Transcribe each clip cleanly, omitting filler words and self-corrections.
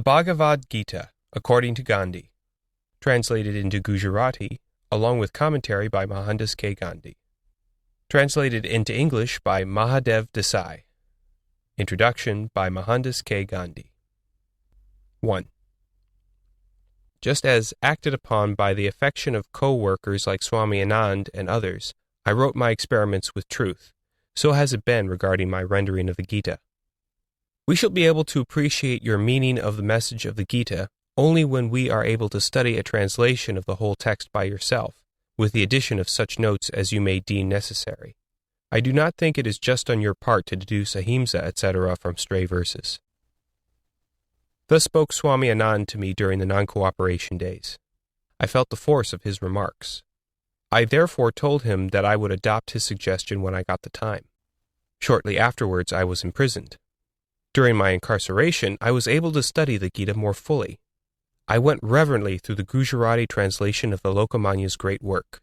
Bhagavad Gita, according to Gandhi, translated into Gujarati, along with commentary by Mohandas K. Gandhi. Translated into English by Mahadev Desai. Introduction by Mohandas K. Gandhi. 1. Just as acted upon by the affection of co-workers like Swami Anand and others, I wrote my experiments with truth, so has it been regarding my rendering of the Gita. We shall be able to appreciate your meaning of the message of the Gita only when we are able to study a translation of the whole text by yourself, with the addition of such notes as you may deem necessary. I do not think it is just on your part to deduce ahimsa, etc. from stray verses. Thus spoke Swami Anand to me during the non-cooperation days. I felt the force of his remarks. I therefore told him that I would adopt his suggestion when I got the time. Shortly afterwards I was imprisoned. During my incarceration, I was able to study the Gita more fully. I went reverently through the Gujarati translation of the Lokamanya's great work.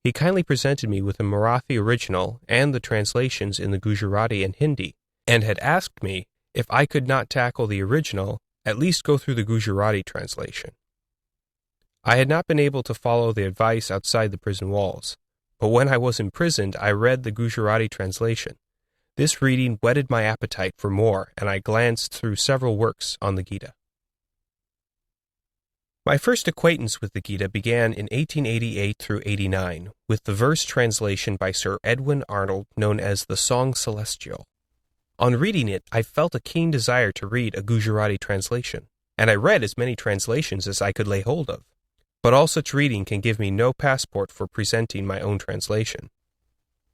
He kindly presented me with the Marathi original and the translations in the Gujarati and Hindi, and had asked me if I could not tackle the original, at least go through the Gujarati translation. I had not been able to follow the advice outside the prison walls, but when I was imprisoned, I read the Gujarati translation. This reading whetted my appetite for more, and I glanced through several works on the Gita. My first acquaintance with the Gita began in 1888 through 89, with the verse translation by Sir Edwin Arnold known as the Song Celestial. On reading it, I felt a keen desire to read a Gujarati translation, and I read as many translations as I could lay hold of. But all such reading can give me no passport for presenting my own translation.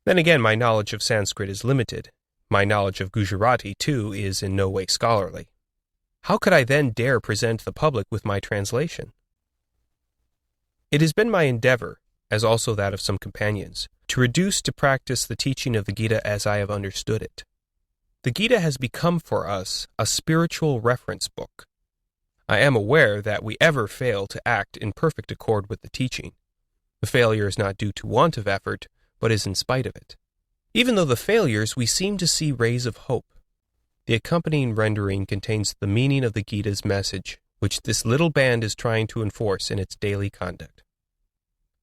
Then again, my knowledge of Sanskrit is limited. My knowledge of Gujarati, too, is in no way scholarly. How could I then dare present the public with my translation? It has been my endeavor, as also that of some companions, to reduce to practice the teaching of the Gita as I have understood it. The Gita has become for us a spiritual reference book. I am aware that we ever fail to act in perfect accord with the teaching. The failure is not due to want of effort, but is in spite of it. Even though the failures, we seem to see rays of hope. The accompanying rendering contains the meaning of the Gita's message, which this little band is trying to enforce in its daily conduct.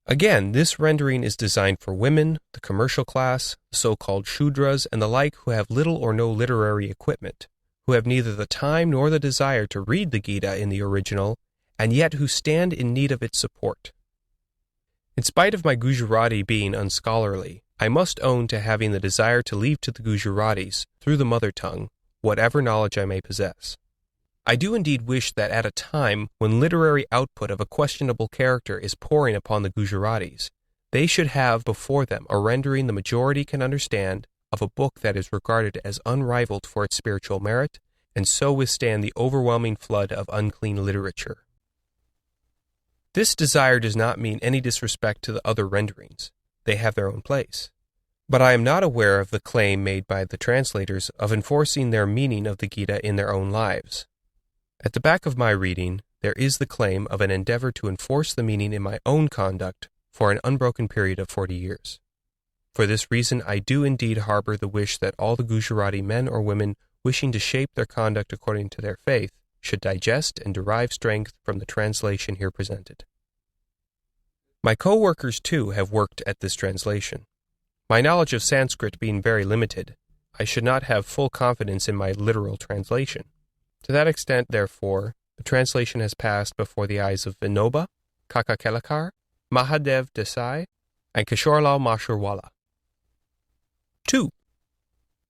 Again, this rendering is designed for women, the commercial class, the so-called Shudras, and the like who have little or no literary equipment, who have neither the time nor the desire to read the Gita in the original, and yet who stand in need of its support. In spite of my Gujarati being unscholarly, I must own to having the desire to leave to the Gujaratis, through the mother tongue, whatever knowledge I may possess. I do indeed wish that at a time when literary output of a questionable character is pouring upon the Gujaratis, they should have before them a rendering the majority can understand of a book that is regarded as unrivaled for its spiritual merit, and so withstand the overwhelming flood of unclean literature. This desire does not mean any disrespect to the other renderings. They have their own place. But I am not aware of the claim made by the translators of enforcing their meaning of the Gita in their own lives. At the back of my reading, there is the claim of an endeavor to enforce the meaning in my own conduct for an unbroken period of 40 years. For this reason, I do indeed harbor the wish that all the Gujarati men or women wishing to shape their conduct according to their faith should digest and derive strength from the translation here presented. My co-workers, too, have worked at this translation. My knowledge of Sanskrit being very limited, I should not have full confidence in my literal translation. To that extent, therefore, the translation has passed before the eyes of Vinoba, Kaka Kelakar, Mahadev Desai, and Kishorlal Mashurwala. 2.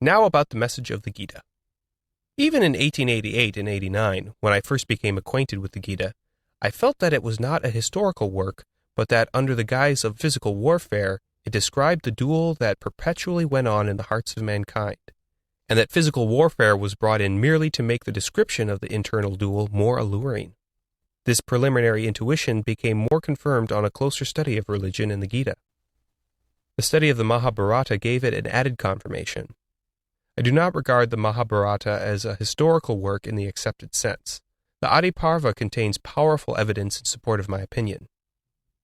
Now about the message of the Gita. Even in 1888 and 89, when I first became acquainted with the Gita, I felt that it was not a historical work, but that under the guise of physical warfare, it described the duel that perpetually went on in the hearts of mankind, and that physical warfare was brought in merely to make the description of the internal duel more alluring. This preliminary intuition became more confirmed on a closer study of religion in the Gita. The study of the Mahabharata gave it an added confirmation. I do not regard the Mahabharata as a historical work in the accepted sense. The Adi Parva contains powerful evidence in support of my opinion.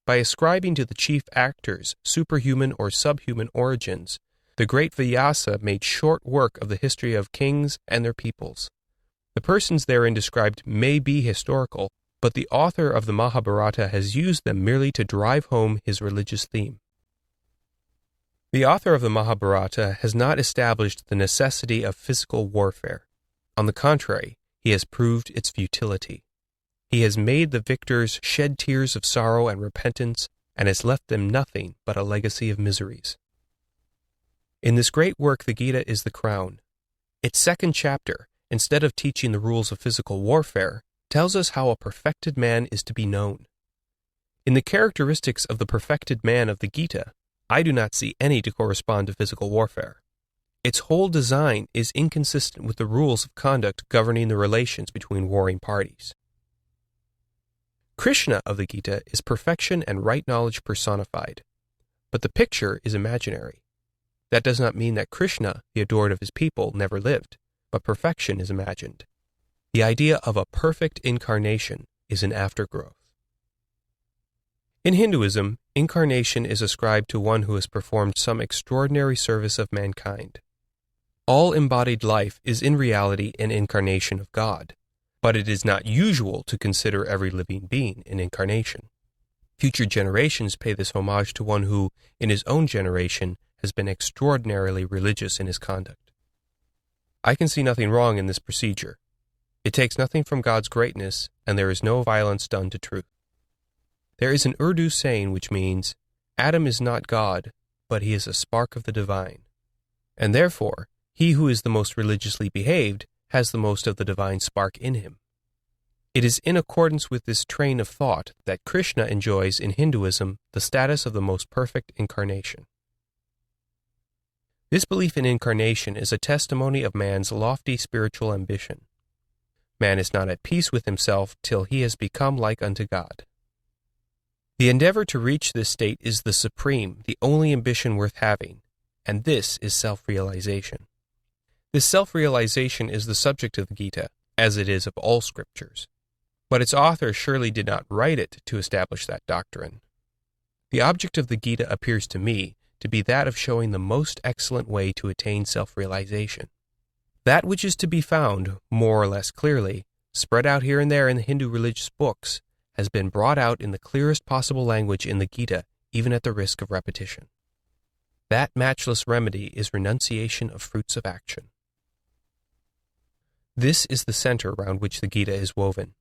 By ascribing to the chief actors superhuman or subhuman origins, the great Vyasa made short work of the history of kings and their peoples. The persons therein described may be historical, but the author of the Mahabharata has used them merely to drive home his religious theme. The author of the Mahabharata has not established the necessity of physical warfare. On the contrary, he has proved its futility. He has made the victors shed tears of sorrow and repentance, and has left them nothing but a legacy of miseries. In this great work, the Gita is the crown. Its second chapter, instead of teaching the rules of physical warfare, tells us how a perfected man is to be known. In the characteristics of the perfected man of the Gita, I do not see any to correspond to physical warfare. Its whole design is inconsistent with the rules of conduct governing the relations between warring parties. Krishna of the Gita is perfection and right knowledge personified, but the picture is imaginary. That does not mean that Krishna, the adored of his people, never lived, but perfection is imagined. The idea of a perfect incarnation is an aftergrowth. In Hinduism, incarnation is ascribed to one who has performed some extraordinary service of mankind. All embodied life is in reality an incarnation of God, but it is not usual to consider every living being an incarnation. Future generations pay this homage to one who, in his own generation, has been extraordinarily religious in his conduct. I can see nothing wrong in this procedure. It takes nothing from God's greatness, and there is no violence done to truth. There is an Urdu saying which means, Adam is not God, but he is a spark of the divine. And therefore, he who is the most religiously behaved has the most of the divine spark in him. It is in accordance with this train of thought that Krishna enjoys in Hinduism the status of the most perfect incarnation. This belief in incarnation is a testimony of man's lofty spiritual ambition. Man is not at peace with himself till he has become like unto God. The endeavor to reach this state is the supreme, the only ambition worth having, and this is self-realization. This self-realization is the subject of the Gita, as it is of all scriptures. But its author surely did not write it to establish that doctrine. The object of the Gita appears to me to be that of showing the most excellent way to attain self-realization. That which is to be found, more or less clearly, spread out here and there in the Hindu religious books, has been brought out in the clearest possible language in the Gita, even at the risk of repetition. That matchless remedy is renunciation of fruits of action. This is the center round which the Gita is woven.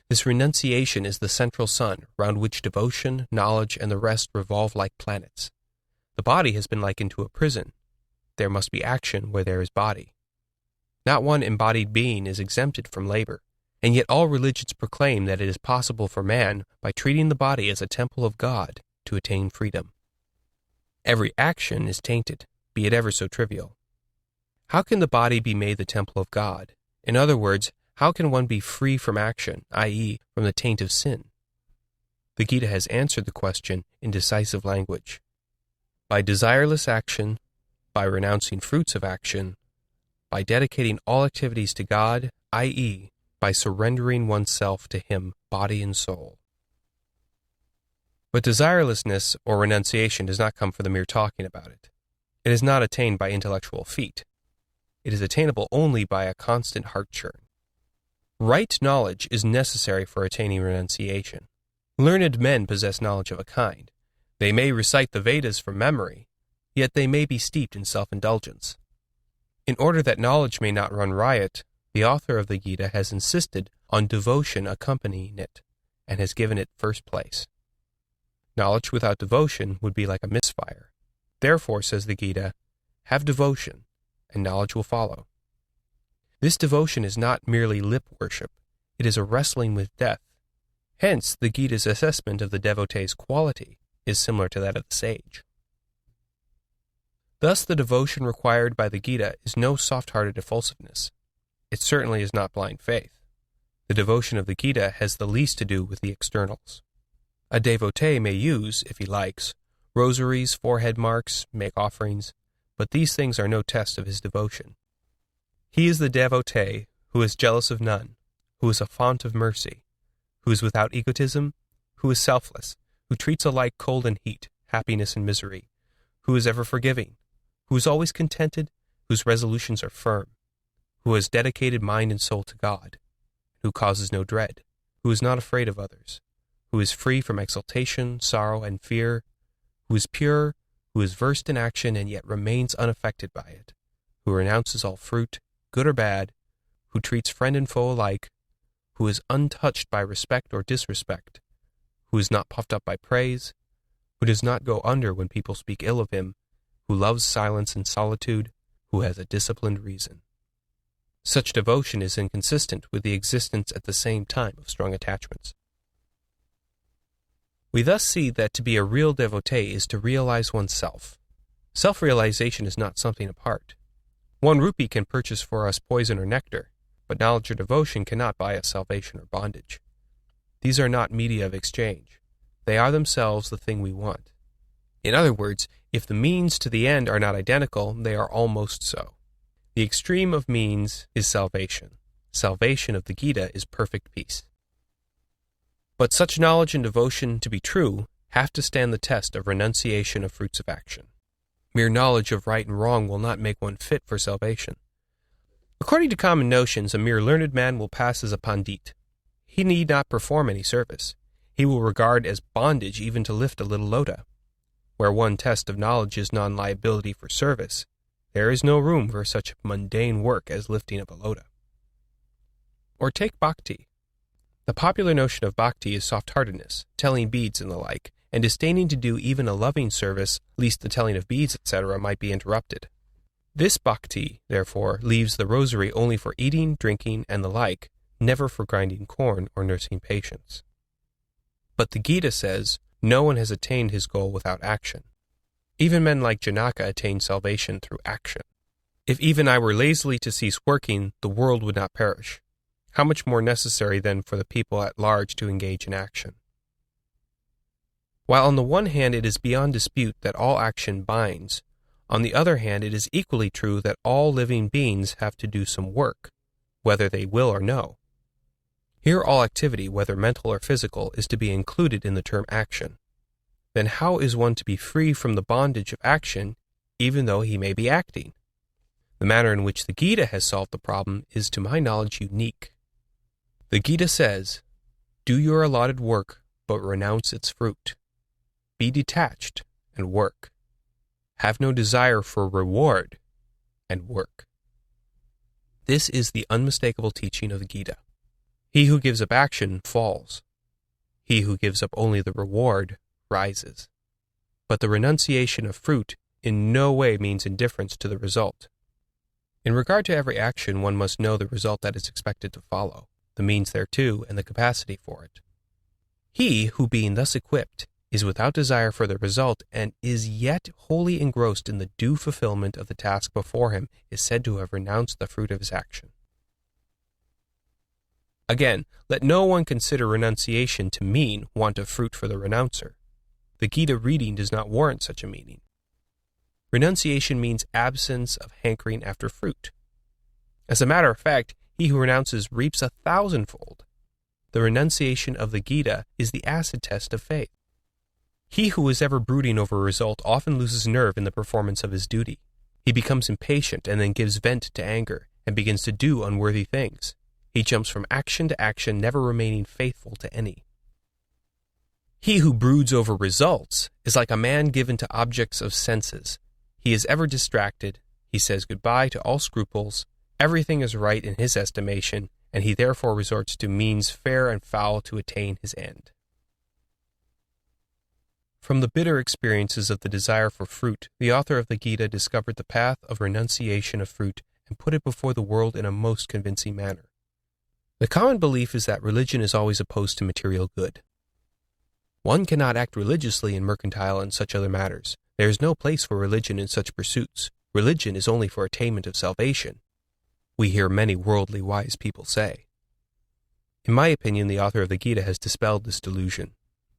This renunciation is the central sun, round which devotion, knowledge, and the rest revolve like planets. The body has been likened to a prison. There must be action where there is body. Not one embodied being is exempted from labor, and yet all religions proclaim that it is possible for man, by treating the body as a temple of God, to attain freedom. Every action is tainted, be it ever so trivial. How can the body be made the temple of God? In other words, how can one be free from action, i.e., from the taint of sin? The Gita has answered the question in decisive language. By desireless action, by renouncing fruits of action, by dedicating all activities to God, i.e., by surrendering oneself to Him, body and soul. But desirelessness or renunciation does not come from the mere talking about it. It is not attained by intellectual feat. It is attainable only by a constant heart churn. Right knowledge is necessary for attaining renunciation. Learned men possess knowledge of a kind. They may recite the Vedas from memory, yet they may be steeped in self-indulgence. In order that knowledge may not run riot, the author of the Gita has insisted on devotion accompanying it, and has given it first place. Knowledge without devotion would be like a misfire. Therefore, says the Gita, have devotion, and knowledge will follow. This devotion is not merely lip worship, it is a wrestling with death. Hence, the Gita's assessment of the devotee's quality is similar to that of the sage. Thus, the devotion required by the Gita is no soft-hearted effulsiveness. It certainly is not blind faith. The devotion of the Gita has the least to do with the externals. A devotee may use, if he likes, rosaries, forehead marks, make offerings, but these things are no test of his devotion. He is the devotee who is jealous of none, who is a font of mercy, who is without egotism, who is selfless, who treats alike cold and heat, happiness and misery, who is ever forgiving, who is always contented, whose resolutions are firm, who has dedicated mind and soul to God, who causes no dread, who is not afraid of others, who is free from exultation, sorrow, and fear, who is pure, who is versed in action and yet remains unaffected by it, who renounces all fruit, good or bad, who treats friend and foe alike, who is untouched by respect or disrespect, who is not puffed up by praise, who does not go under when people speak ill of him, who loves silence and solitude, who has a disciplined reason. Such devotion is inconsistent with the existence at the same time of strong attachments. We thus see that to be a real devotee is to realize oneself. Self-realization is not something apart. 1 rupee can purchase for us poison or nectar, but knowledge or devotion cannot buy us salvation or bondage. These are not media of exchange. They are themselves the thing we want. In other words, if the means to the end are not identical, they are almost so. The extreme of means is salvation. Salvation of the Gita is perfect peace. But such knowledge and devotion, to be true, have to stand the test of renunciation of fruits of action. Mere knowledge of right and wrong will not make one fit for salvation. According to common notions, a mere learned man will pass as a pandit. He need not perform any service. He will regard as bondage even to lift a little lota. Where one test of knowledge is non-liability for service, there is no room for such mundane work as lifting up a lota. Or take bhakti. The popular notion of bhakti is soft-heartedness, telling beads and the like, and disdaining to do even a loving service, lest the telling of beads, etc., might be interrupted. This bhakti, therefore, leaves the rosary only for eating, drinking, and the like, never for grinding corn or nursing patients. But the Gita says, no one has attained his goal without action. Even men like Janaka attained salvation through action. If even I were lazily to cease working, the world would not perish. How much more necessary then for the people at large to engage in action? While on the one hand it is beyond dispute that all action binds, on the other hand it is equally true that all living beings have to do some work, whether they will or no. Here all activity, whether mental or physical, is to be included in the term action. Then how is one to be free from the bondage of action, even though he may be acting? The manner in which the Gita has solved the problem is, to my knowledge, unique. The Gita says, "Do your allotted work, but renounce its fruit. Be detached and work. Have no desire for reward and work." This is the unmistakable teaching of the Gita. He who gives up action falls. He who gives up only the reward rises. But the renunciation of fruit in no way means indifference to the result. In regard to every action, one must know the result that is expected to follow, the means thereto, and the capacity for it. He who, being thus equipped, is without desire for the result, and is yet wholly engrossed in the due fulfillment of the task before him, is said to have renounced the fruit of his action. Again, let no one consider renunciation to mean want of fruit for the renouncer. The Gita reading does not warrant such a meaning. Renunciation means absence of hankering after fruit. As a matter of fact, he who renounces reaps 1,000-fold. The renunciation of the Gita is the acid test of faith. He who is ever brooding over a result often loses nerve in the performance of his duty. He becomes impatient and then gives vent to anger and begins to do unworthy things. He jumps from action to action, never remaining faithful to any. He who broods over results is like a man given to objects of senses. He is ever distracted, he says goodbye to all scruples, everything is right in his estimation, and he therefore resorts to means fair and foul to attain his end. From the bitter experiences of the desire for fruit, the author of the Gita discovered the path of renunciation of fruit and put it before the world in a most convincing manner. The common belief is that religion is always opposed to material good. One cannot act religiously in mercantile and such other matters. There is no place for religion in such pursuits. Religion is only for attainment of salvation, we hear many worldly wise people say. In my opinion, the author of the Gita has dispelled this delusion.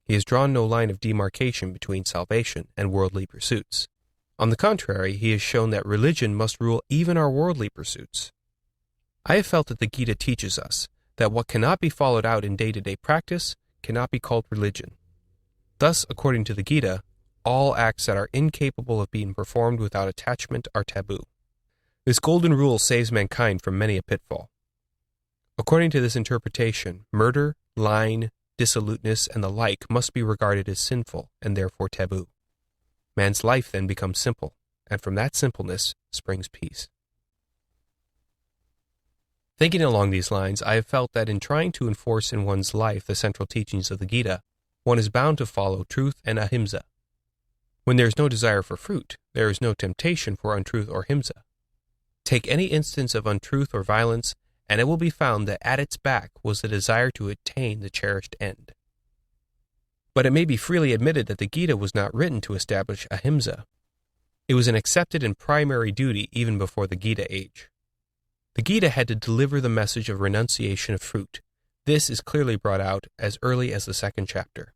He has drawn no line of demarcation between salvation and worldly pursuits. On the contrary, he has shown that religion must rule even our worldly pursuits. I have felt that the Gita teaches us that what cannot be followed out in day-to-day practice cannot be called religion. Thus, according to the Gita, all acts that are incapable of being performed without attachment are taboo. This golden rule saves mankind from many a pitfall. According to this interpretation, murder, lying, dissoluteness, and the like must be regarded as sinful and therefore taboo. Man's life then becomes simple, and from that simpleness springs peace. Thinking along these lines, I have felt that in trying to enforce in one's life the central teachings of the Gita, one is bound to follow truth and ahimsa. When there is no desire for fruit, there is no temptation for untruth or himsa. Take any instance of untruth or violence, and it will be found that at its back was the desire to attain the cherished end. But it may be freely admitted that the Gita was not written to establish ahimsa. It was an accepted and primary duty even before the Gita age. The Gita had to deliver the message of renunciation of fruit. This is clearly brought out as early as the 2nd chapter.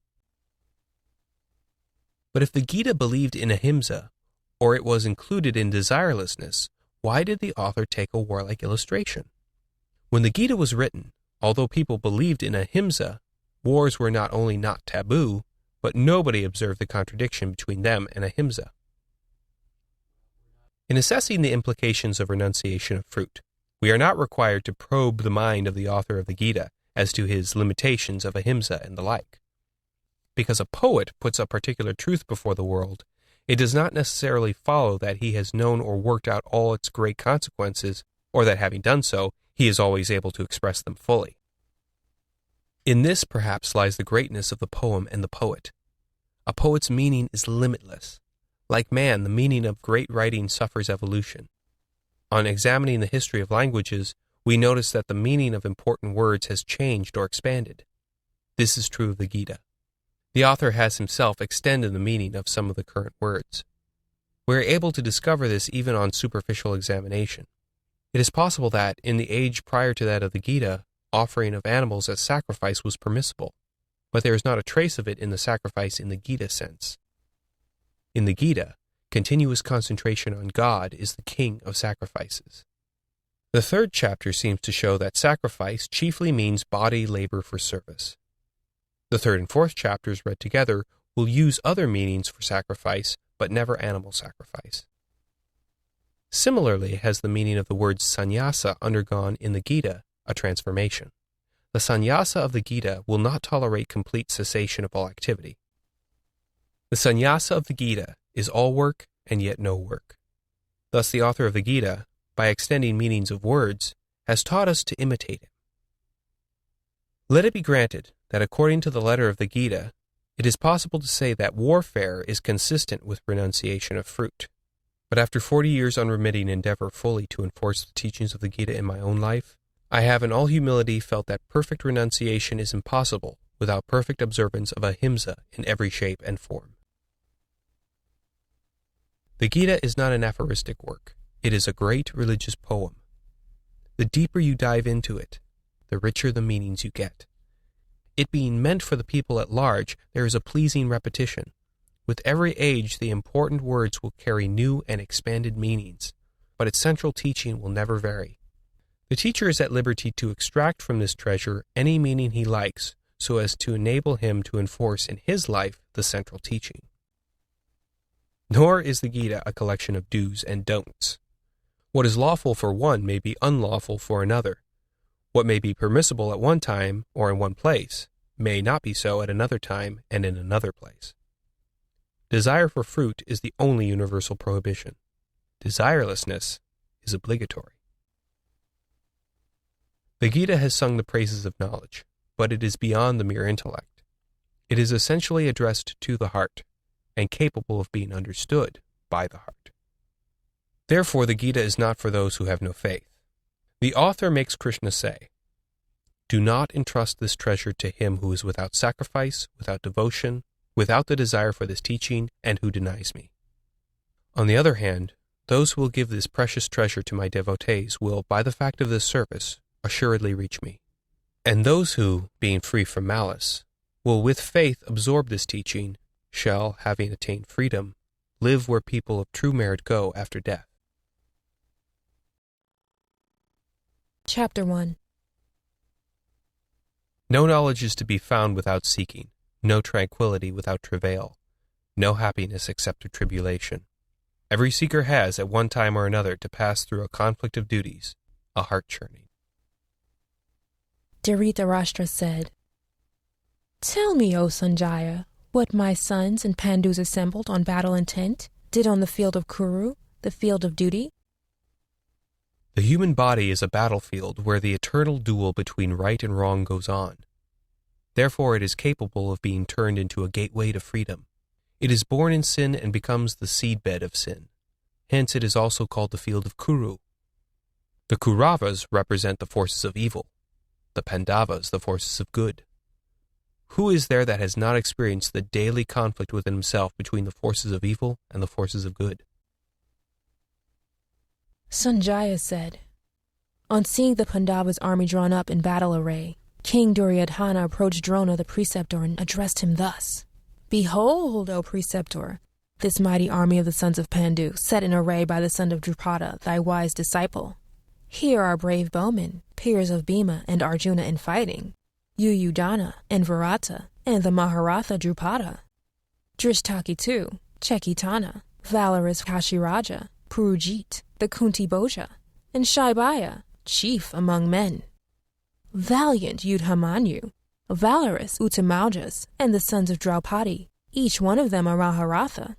But if the Gita believed in ahimsa, or it was included in desirelessness, why did the author take a warlike illustration? When the Gita was written, although people believed in ahimsa, wars were not only not taboo, but nobody observed the contradiction between them and ahimsa. In assessing the implications of renunciation of fruit, we are not required to probe the mind of the author of the Gita as to his limitations of ahimsa and the like. Because a poet puts a particular truth before the world, it does not necessarily follow that he has known or worked out all its great consequences, or that having done so, he is always able to express them fully. In this, perhaps, lies the greatness of the poem and the poet. A poet's meaning is limitless. Like man, the meaning of great writing suffers evolution. On examining the history of languages, we notice that the meaning of important words has changed or expanded. This is true of the Gita. The author has himself extended the meaning of some of the current words. We are able to discover this even on superficial examination. It is possible that, in the age prior to that of the Gita, offering of animals as sacrifice was permissible, but there is not a trace of it in the sacrifice in the Gita sense. In the Gita, continuous concentration on God is the king of sacrifices. The 3rd chapter seems to show that sacrifice chiefly means body labor for service. The 3rd and 4th chapters read together will use other meanings for sacrifice, but never animal sacrifice. Similarly has the meaning of the word sannyasa undergone in the Gita a transformation. The sannyasa of the Gita will not tolerate complete cessation of all activity. The sannyasa of the Gita is all work and yet no work. Thus the author of the Gita, by extending meanings of words, has taught us to imitate him. Let it be granted that according to the letter of the Gita, it is possible to say that warfare is consistent with renunciation of fruit. But after 40 years' unremitting endeavor fully to enforce the teachings of the Gita in my own life, I have in all humility felt that perfect renunciation is impossible without perfect observance of ahimsa in every shape and form. The Gita is not an aphoristic work. It is a great religious poem. The deeper you dive into it, the richer the meanings you get. It being meant for the people at large, there is a pleasing repetition. With every age, the important words will carry new and expanded meanings, but its central teaching will never vary. The teacher is at liberty to extract from this treasure any meaning he likes, so as to enable him to enforce in his life the central teaching. Nor is the Gita a collection of do's and don'ts. What is lawful for one may be unlawful for another. What may be permissible at one time or in one place may not be so at another time and in another place. Desire for fruit is the only universal prohibition. Desirelessness is obligatory. The Gita has sung the praises of knowledge, but it is beyond the mere intellect. It is essentially addressed to the heart, and capable of being understood by the heart. Therefore, the Gita is not for those who have no faith. The author makes Krishna say, "Do not entrust this treasure to him who is without sacrifice, without devotion, without the desire for this teaching, and who denies me." On the other hand, those who will give this precious treasure to my devotees will, by the fact of this service, assuredly reach me. And those who, being free from malice, will with faith absorb this teaching, shall, having attained freedom, live where people of true merit go after death. Chapter 1. No knowledge is to be found without seeking, no tranquility without travail, no happiness except through tribulation. Every seeker has, at one time or another, to pass through a conflict of duties, a heart churning. Dhritarashtra said, "Tell me, O Sanjaya, what my sons and Pandus assembled on battle intent did on the field of Kuru, the field of duty." The human body is a battlefield where the eternal duel between right and wrong goes on. Therefore it is capable of being turned into a gateway to freedom. It is born in sin and becomes the seedbed of sin. Hence it is also called the field of Kuru. The Kauravas represent the forces of evil, the Pandavas the forces of good. Who is there that has not experienced the daily conflict within himself between the forces of evil and the forces of good? Sanjaya said, "On seeing the Pandavas' army drawn up in battle array, King Duryodhana approached Drona the preceptor and addressed him thus. 'Behold, O preceptor, this mighty army of the sons of Pandu, set in array by the son of Drupada, thy wise disciple. Here are brave bowmen, peers of Bhima and Arjuna in fighting, Yuyudhana and Virata, and the Maharatha Drupada. Drishtaki too, Chekitana, valorous Kashiraja, Purujit, the Kunti Bhoja, and Shaibaya, chief among men. Valiant Yudhamanyu, valorous Uttamaujas, and the sons of Draupadi, each one of them a Maharatha.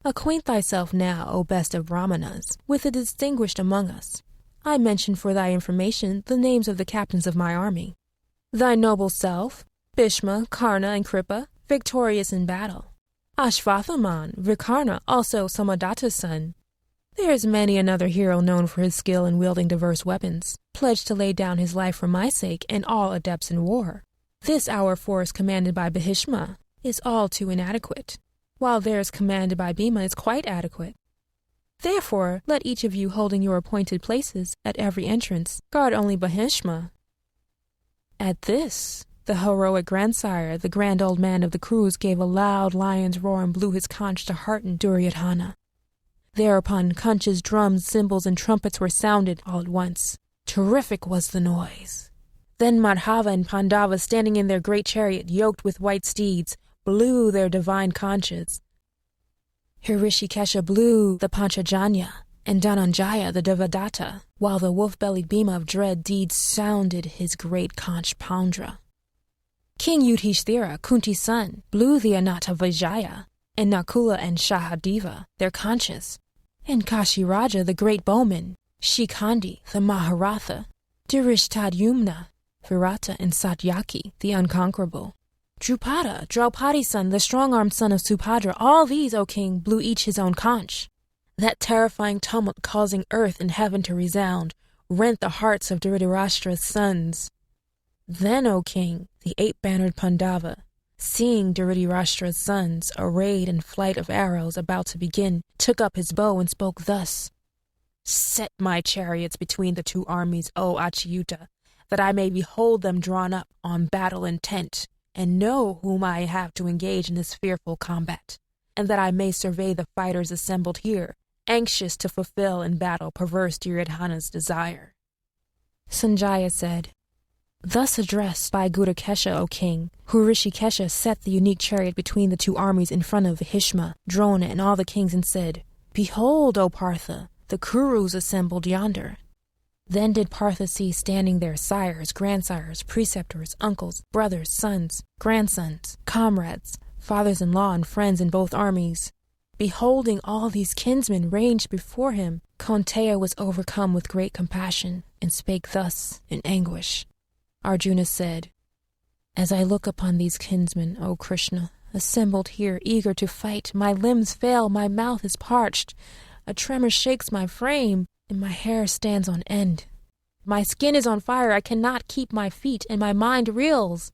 Acquaint thyself now, O best of Brahmanas, with the distinguished among us. I mention for thy information the names of the captains of my army. Thy noble self, Bhishma, Karna, and Kripa, victorious in battle. Ashvathaman, Vikarna, also Samadatta's son. There is many another hero known for his skill in wielding diverse weapons, pledged to lay down his life for my sake, and all adepts in war. This our force commanded by Bhishma is all too inadequate, while theirs commanded by Bhima is quite adequate. Therefore, let each of you holding your appointed places at every entrance guard only Bhishma." At this, the heroic grandsire, the grand old man of the crews, gave a loud lion's roar and blew his conch to hearten Duryodhana. Thereupon conches, drums, cymbals, and trumpets were sounded all at once. Terrific was the noise. Then Madhava and Pandava, standing in their great chariot yoked with white steeds, blew their divine conches. Hrishikesha blew the Panchajanya, and Dhananjaya the Devadatta, while the wolf-bellied Bhima of dread deeds sounded his great conch Poundra. King Yudhishthira, Kunti's son, blew the Ananta Vijaya, and Nakula and Sahadeva their conches, and Kashiraja the great bowman, Shikhandi the Maharatha, Dirishtadyumna, Virata, and Satyaki the unconquerable. Drupada, Draupadi's son, the strong-armed son of Subhadra, all these, O king, blew each his own conch. That terrifying tumult causing earth and heaven to resound, rent the hearts of Dhritarashtra's sons. Then, O king, the eight-bannered Pandava, seeing Dhritarashtra's sons arrayed in flight of arrows about to begin, took up his bow and spoke thus. "Set my chariots between the two armies, O Achyuta, that I may behold them drawn up on battle intent, and know whom I have to engage in this fearful combat, and that I may survey the fighters assembled here, anxious to fulfill in battle perverse Duryodhana's desire." Sanjaya said, "Thus addressed by Gudakesha, O king, Hrishikesha set the unique chariot between the two armies in front of Bhishma, Drona, and all the kings, and said, 'Behold, O Partha, the Kurus assembled yonder.' Then did Partha see standing there sires, grandsires, preceptors, uncles, brothers, sons, grandsons, comrades, fathers-in-law, and friends in both armies. Beholding all these kinsmen ranged before him, Kaunteya was overcome with great compassion, and spake thus in anguish. Arjuna said, 'As I look upon these kinsmen, O Krishna, assembled here, eager to fight, my limbs fail, my mouth is parched, a tremor shakes my frame, and my hair stands on end. My skin is on fire, I cannot keep my feet, and my mind reels.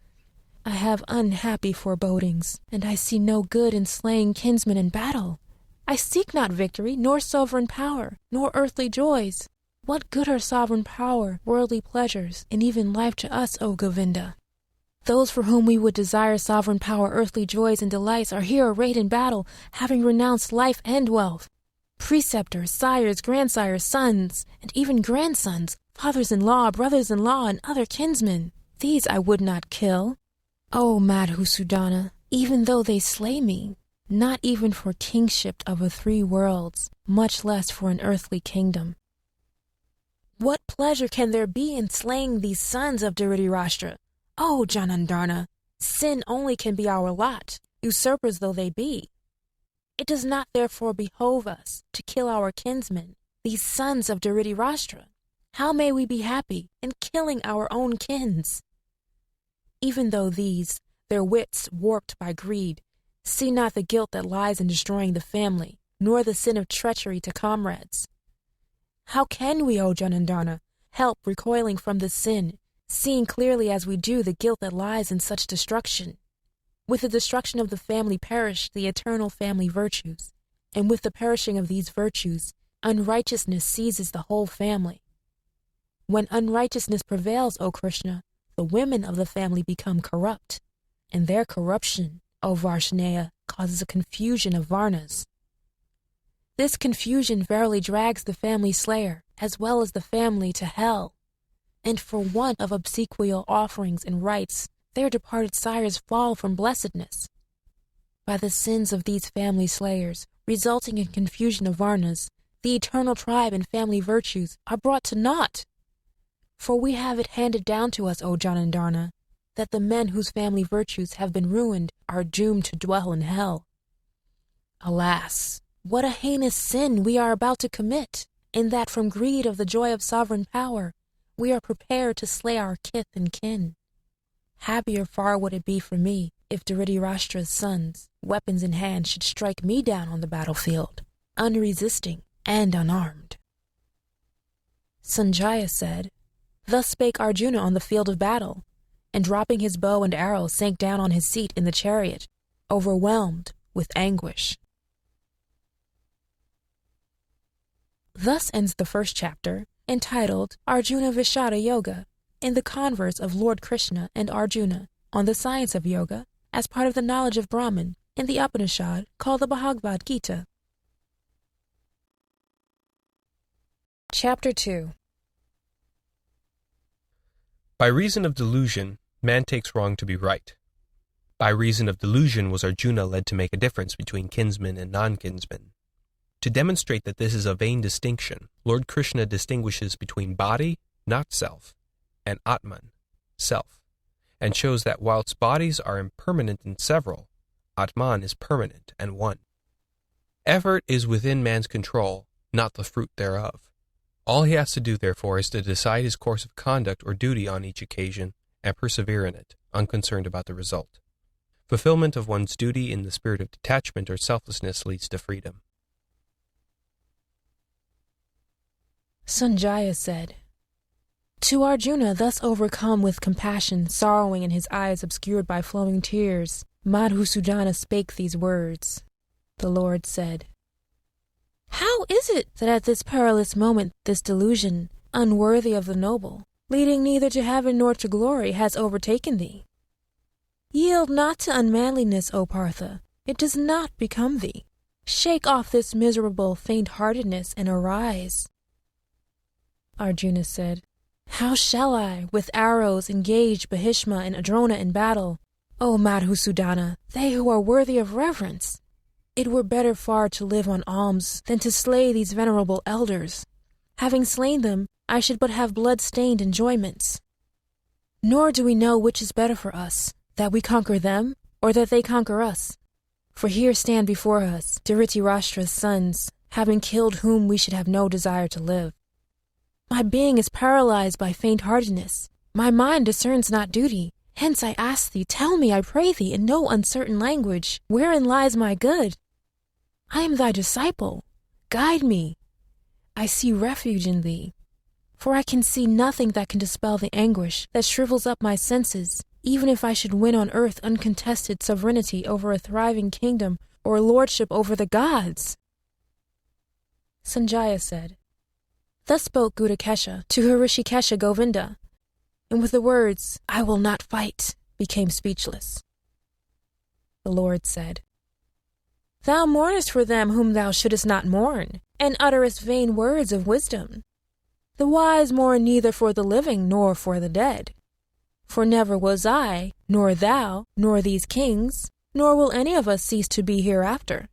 I have unhappy forebodings, and I see no good in slaying kinsmen in battle. I seek not victory, nor sovereign power, nor earthly joys. What good are sovereign power, worldly pleasures, and even life to us, O Govinda? Those for whom we would desire sovereign power, earthly joys, and delights are here arrayed in battle, having renounced life and wealth. Preceptors, sires, grandsires, sons, and even grandsons, fathers-in-law, brothers-in-law, and other kinsmen. These I would not kill. O Madhusudana, even though they slay me, not even for kingship of the 3 worlds, much less for an earthly kingdom. What pleasure can there be in slaying these sons of Dhritarashtra? Oh, Janandharna, sin only can be our lot, usurpers though they be. It does not therefore behove us to kill our kinsmen, these sons of Dhritarashtra. How may we be happy in killing our own kins? Even though these, their wits warped by greed, see not the guilt that lies in destroying the family, nor the sin of treachery to comrades. How can we, O Janandharna, help recoiling from the sin, seeing clearly as we do the guilt that lies in such destruction? With the destruction of the family perish the eternal family virtues, and with the perishing of these virtues, unrighteousness seizes the whole family. When unrighteousness prevails, O Krishna, the women of the family become corrupt, and their corruption, O Varshnaya, causes a confusion of varnas. This confusion verily drags the family slayer, as well as the family, to hell. And for want of obsequial offerings and rites, their departed sires fall from blessedness. By the sins of these family slayers, resulting in confusion of varnas, the eternal tribe and family virtues are brought to naught. For we have it handed down to us, O Janandharna, that the men whose family virtues have been ruined are doomed to dwell in hell. Alas, what a heinous sin we are about to commit, in that from greed of the joy of sovereign power, we are prepared to slay our kith and kin. Happier far would it be for me if Dhritarashtra's sons, weapons in hand, should strike me down on the battlefield, unresisting and unarmed. Sanjaya said, Thus spake Arjuna on the field of battle, and dropping his bow and arrow sank down on his seat in the chariot, overwhelmed with anguish. Thus ends the first chapter, entitled Arjuna Vishada Yoga, in the converse of Lord Krishna and Arjuna on the science of yoga as part of the knowledge of Brahman in the Upanishad called the Bhagavad Gita. Chapter 2. By reason of delusion, man takes wrong to be right. By reason of delusion was Arjuna led to make a difference between kinsmen and non-kinsmen. To demonstrate that this is a vain distinction, Lord Krishna distinguishes between body, not self, and Atman, self, and shows that whilst bodies are impermanent and several, Atman is permanent and one. Effort is within man's control, not the fruit thereof. All he has to do, therefore, is to decide his course of conduct or duty on each occasion and persevere in it, unconcerned about the result. Fulfillment of one's duty in the spirit of detachment or selflessness leads to freedom. Sanjaya said, To Arjuna, thus overcome with compassion, sorrowing and his eyes obscured by flowing tears, Madhusudana spake these words. The Lord said, How is it that at this perilous moment this delusion, unworthy of the noble, leading neither to heaven nor to glory, has overtaken thee? Yield not to unmanliness, O Partha, it does not become thee. Shake off this miserable faint-heartedness and arise. Arjuna said, How shall I, with arrows, engage Bhishma and Drona in battle? O Madhusudana, they who are worthy of reverence. It were better far to live on alms than to slay these venerable elders. Having slain them, I should but have blood-stained enjoyments. Nor do we know which is better for us, that we conquer them, or that they conquer us. For here stand before us Dhritarashtra's sons, having killed whom we should have no desire to live. My being is paralyzed by faint-heartedness. My mind discerns not duty. Hence I ask thee, tell me, I pray thee, in no uncertain language, wherein lies my good? I am thy disciple. Guide me. I see refuge in thee. For I can see nothing that can dispel the anguish that shrivels up my senses, even if I should win on earth uncontested sovereignty over a thriving kingdom or lordship over the gods. Sanjaya said, Thus spoke Gudakesha to Hrishikesha Govinda, and with the words, I will not fight, became speechless. The Lord said, Thou mournest for them whom thou shouldest not mourn, and utterest vain words of wisdom. The wise mourn neither for the living nor for the dead. For never was I, nor thou, nor these kings, nor will any of us cease to be hereafter.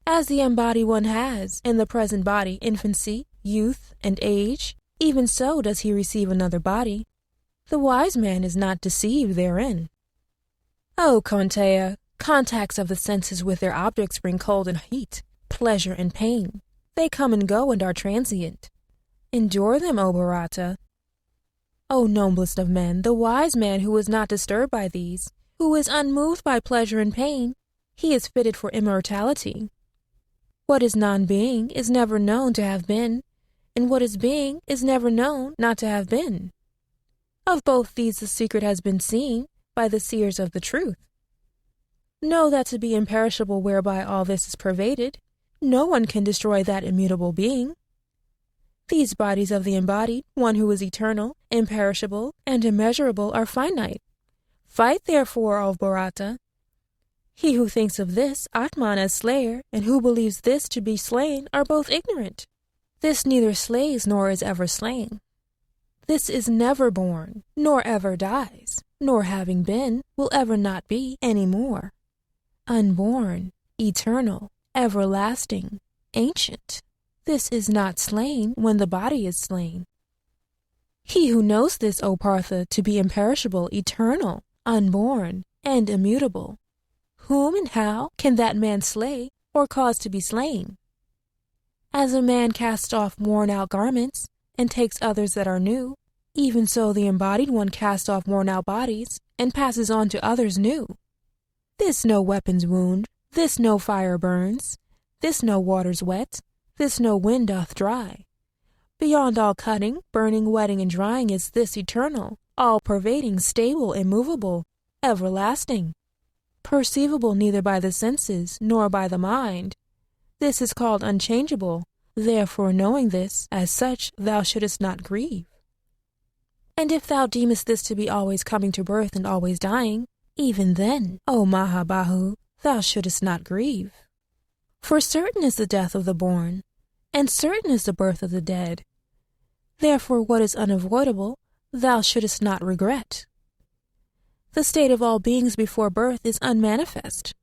As the embodied one has, in the present body, infancy, youth, and age, even so does he receive another body. The wise man is not deceived therein. O Kaunteya, contacts of the senses with their objects bring cold and heat, pleasure and pain. They come and go and are transient. Endure them, O Bharata. O noblest of men, the wise man who is not disturbed by these, who is unmoved by pleasure and pain, he is fitted for immortality. What is non-being is never known to have been, and what is being is never known not to have been. Of both these the secret has been seen by the seers of the truth. Know that to be imperishable whereby all this is pervaded, no one can destroy that immutable being. These bodies of the embodied, one who is eternal, imperishable, and immeasurable, are finite. Fight therefore, O Bharata. He who thinks of this, Atman, as slayer, and who believes this to be slain, are both ignorant. This neither slays nor is ever slain. This is never born, nor ever dies, nor having been, will ever not be any more. Unborn, eternal, everlasting, ancient. This is not slain when the body is slain. He who knows this, O Partha, to be imperishable, eternal, unborn, and immutable, whom and how can that man slay or cause to be slain? As a man casts off worn-out garments and takes others that are new, even so the embodied one casts off worn-out bodies and passes on to others new. This no weapons wound, this no fire burns, this no waters wet, this no wind doth dry. Beyond all cutting, burning, wetting, and drying is this eternal, all-pervading, stable, immovable, everlasting, perceivable neither by the senses nor by the mind. This is called unchangeable. Therefore, knowing this, as such, thou shouldest not grieve. And if thou deemest this to be always coming to birth and always dying, even then, O Mahabahu, thou shouldest not grieve. For certain is the death of the born, and certain is the birth of the dead. Therefore, what is unavoidable, thou shouldest not regret. The state of all beings before birth is unmanifest.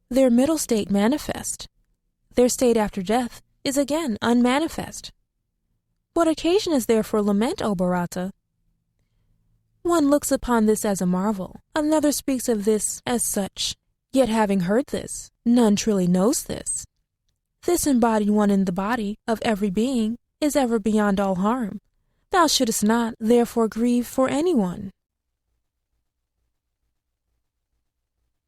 Their middle state manifest. Their state after death is again unmanifest. What occasion is there for lament, O Bharata? One looks upon this as a marvel, another speaks of this as such. Yet having heard this, none truly knows this. This embodied one in the body of every being is ever beyond all harm. Thou shouldest not, therefore, grieve for anyone.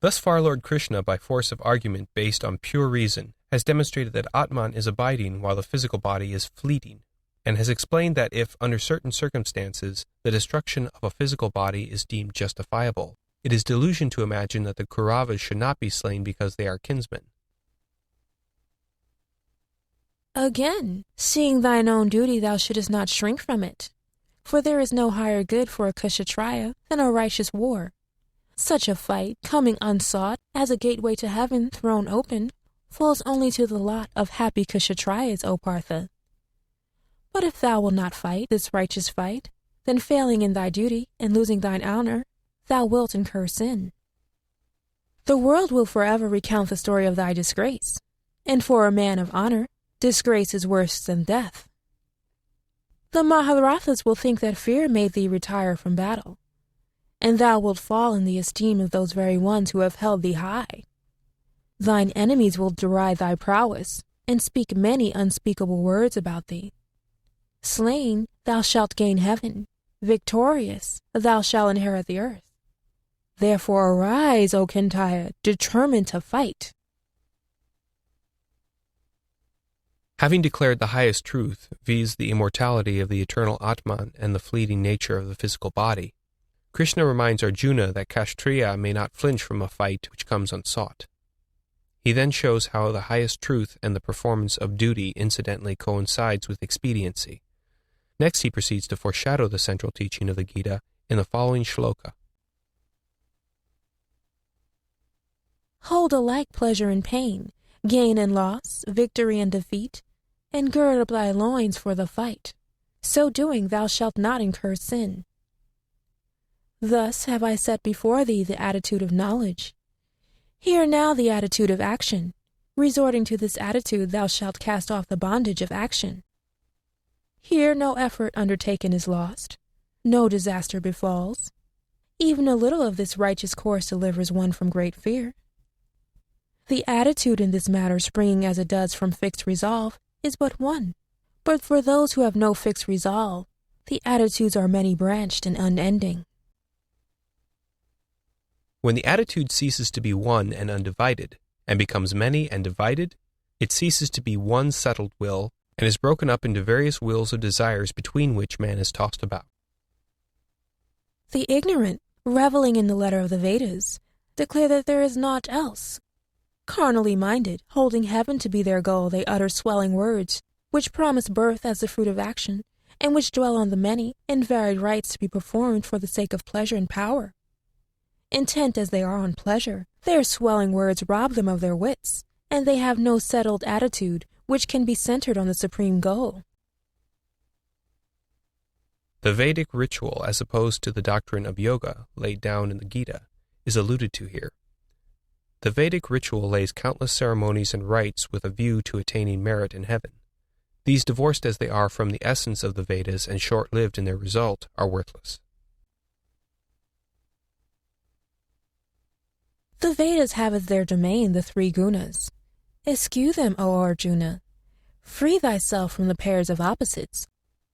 Thus far Lord Krishna, by force of argument based on pure reason, has demonstrated that Atman is abiding while the physical body is fleeting, and has explained that if, under certain circumstances, the destruction of a physical body is deemed justifiable, it is delusion to imagine that the Kauravas should not be slain because they are kinsmen. Again, seeing thine own duty, thou shouldest not shrink from it. For there is no higher good for a Kshatriya than a righteous war. Such a fight, coming unsought, as a gateway to heaven thrown open, falls only to the lot of happy Kshatriyas, O Partha. But if thou wilt not fight this righteous fight, then failing in thy duty and losing thine honor, thou wilt incur sin. The world will forever recount the story of thy disgrace, and for a man of honor, disgrace is worse than death. The Maharathas will think that fear made thee retire from battle, and thou wilt fall in the esteem of those very ones who have held thee high. Thine enemies will deride thy prowess, and speak many unspeakable words about thee. Slain, thou shalt gain heaven. Victorious, thou shalt inherit the earth. Therefore arise, O Kaunteya, determined to fight. Having declared the highest truth, viz. The immortality of the eternal Atman and the fleeting nature of the physical body, Krishna reminds Arjuna that Kshatriya may not flinch from a fight which comes unsought. He then shows how the highest truth and the performance of duty incidentally coincides with expediency. Next he proceeds to foreshadow the central teaching of the Gita in the following shloka. Hold alike pleasure and pain, gain and loss, victory and defeat, and gird up thy loins for the fight. So doing thou shalt not incur sin. Thus have I set before thee the attitude of knowledge. Hear now the attitude of action. Resorting to this attitude, thou shalt cast off the bondage of action. Here no effort undertaken is lost. No disaster befalls. Even a little of this righteous course delivers one from great fear. The attitude in this matter, springing as it does from fixed resolve, is but one. But for those who have no fixed resolve, the attitudes are many-branched and unending. When the attitude ceases to be one and undivided, and becomes many and divided, it ceases to be one settled will, and is broken up into various wills of desires between which man is tossed about. The ignorant, reveling in the letter of the Vedas, declare that there is naught else. Carnally minded, holding heaven to be their goal, they utter swelling words, which promise birth as the fruit of action, and which dwell on the many and varied rites to be performed for the sake of pleasure and power. Intent as they are on pleasure, their swelling words rob them of their wits, and they have no settled attitude which can be centered on the supreme goal. The Vedic ritual, as opposed to the doctrine of yoga laid down in the Gita, is alluded to here. The Vedic ritual lays countless ceremonies and rites with a view to attaining merit in heaven. These, divorced as they are from the essence of the Vedas and short-lived in their result, are worthless. The Vedas have as their domain the three gunas. Eschew them, O Arjuna. Free thyself from the pairs of opposites.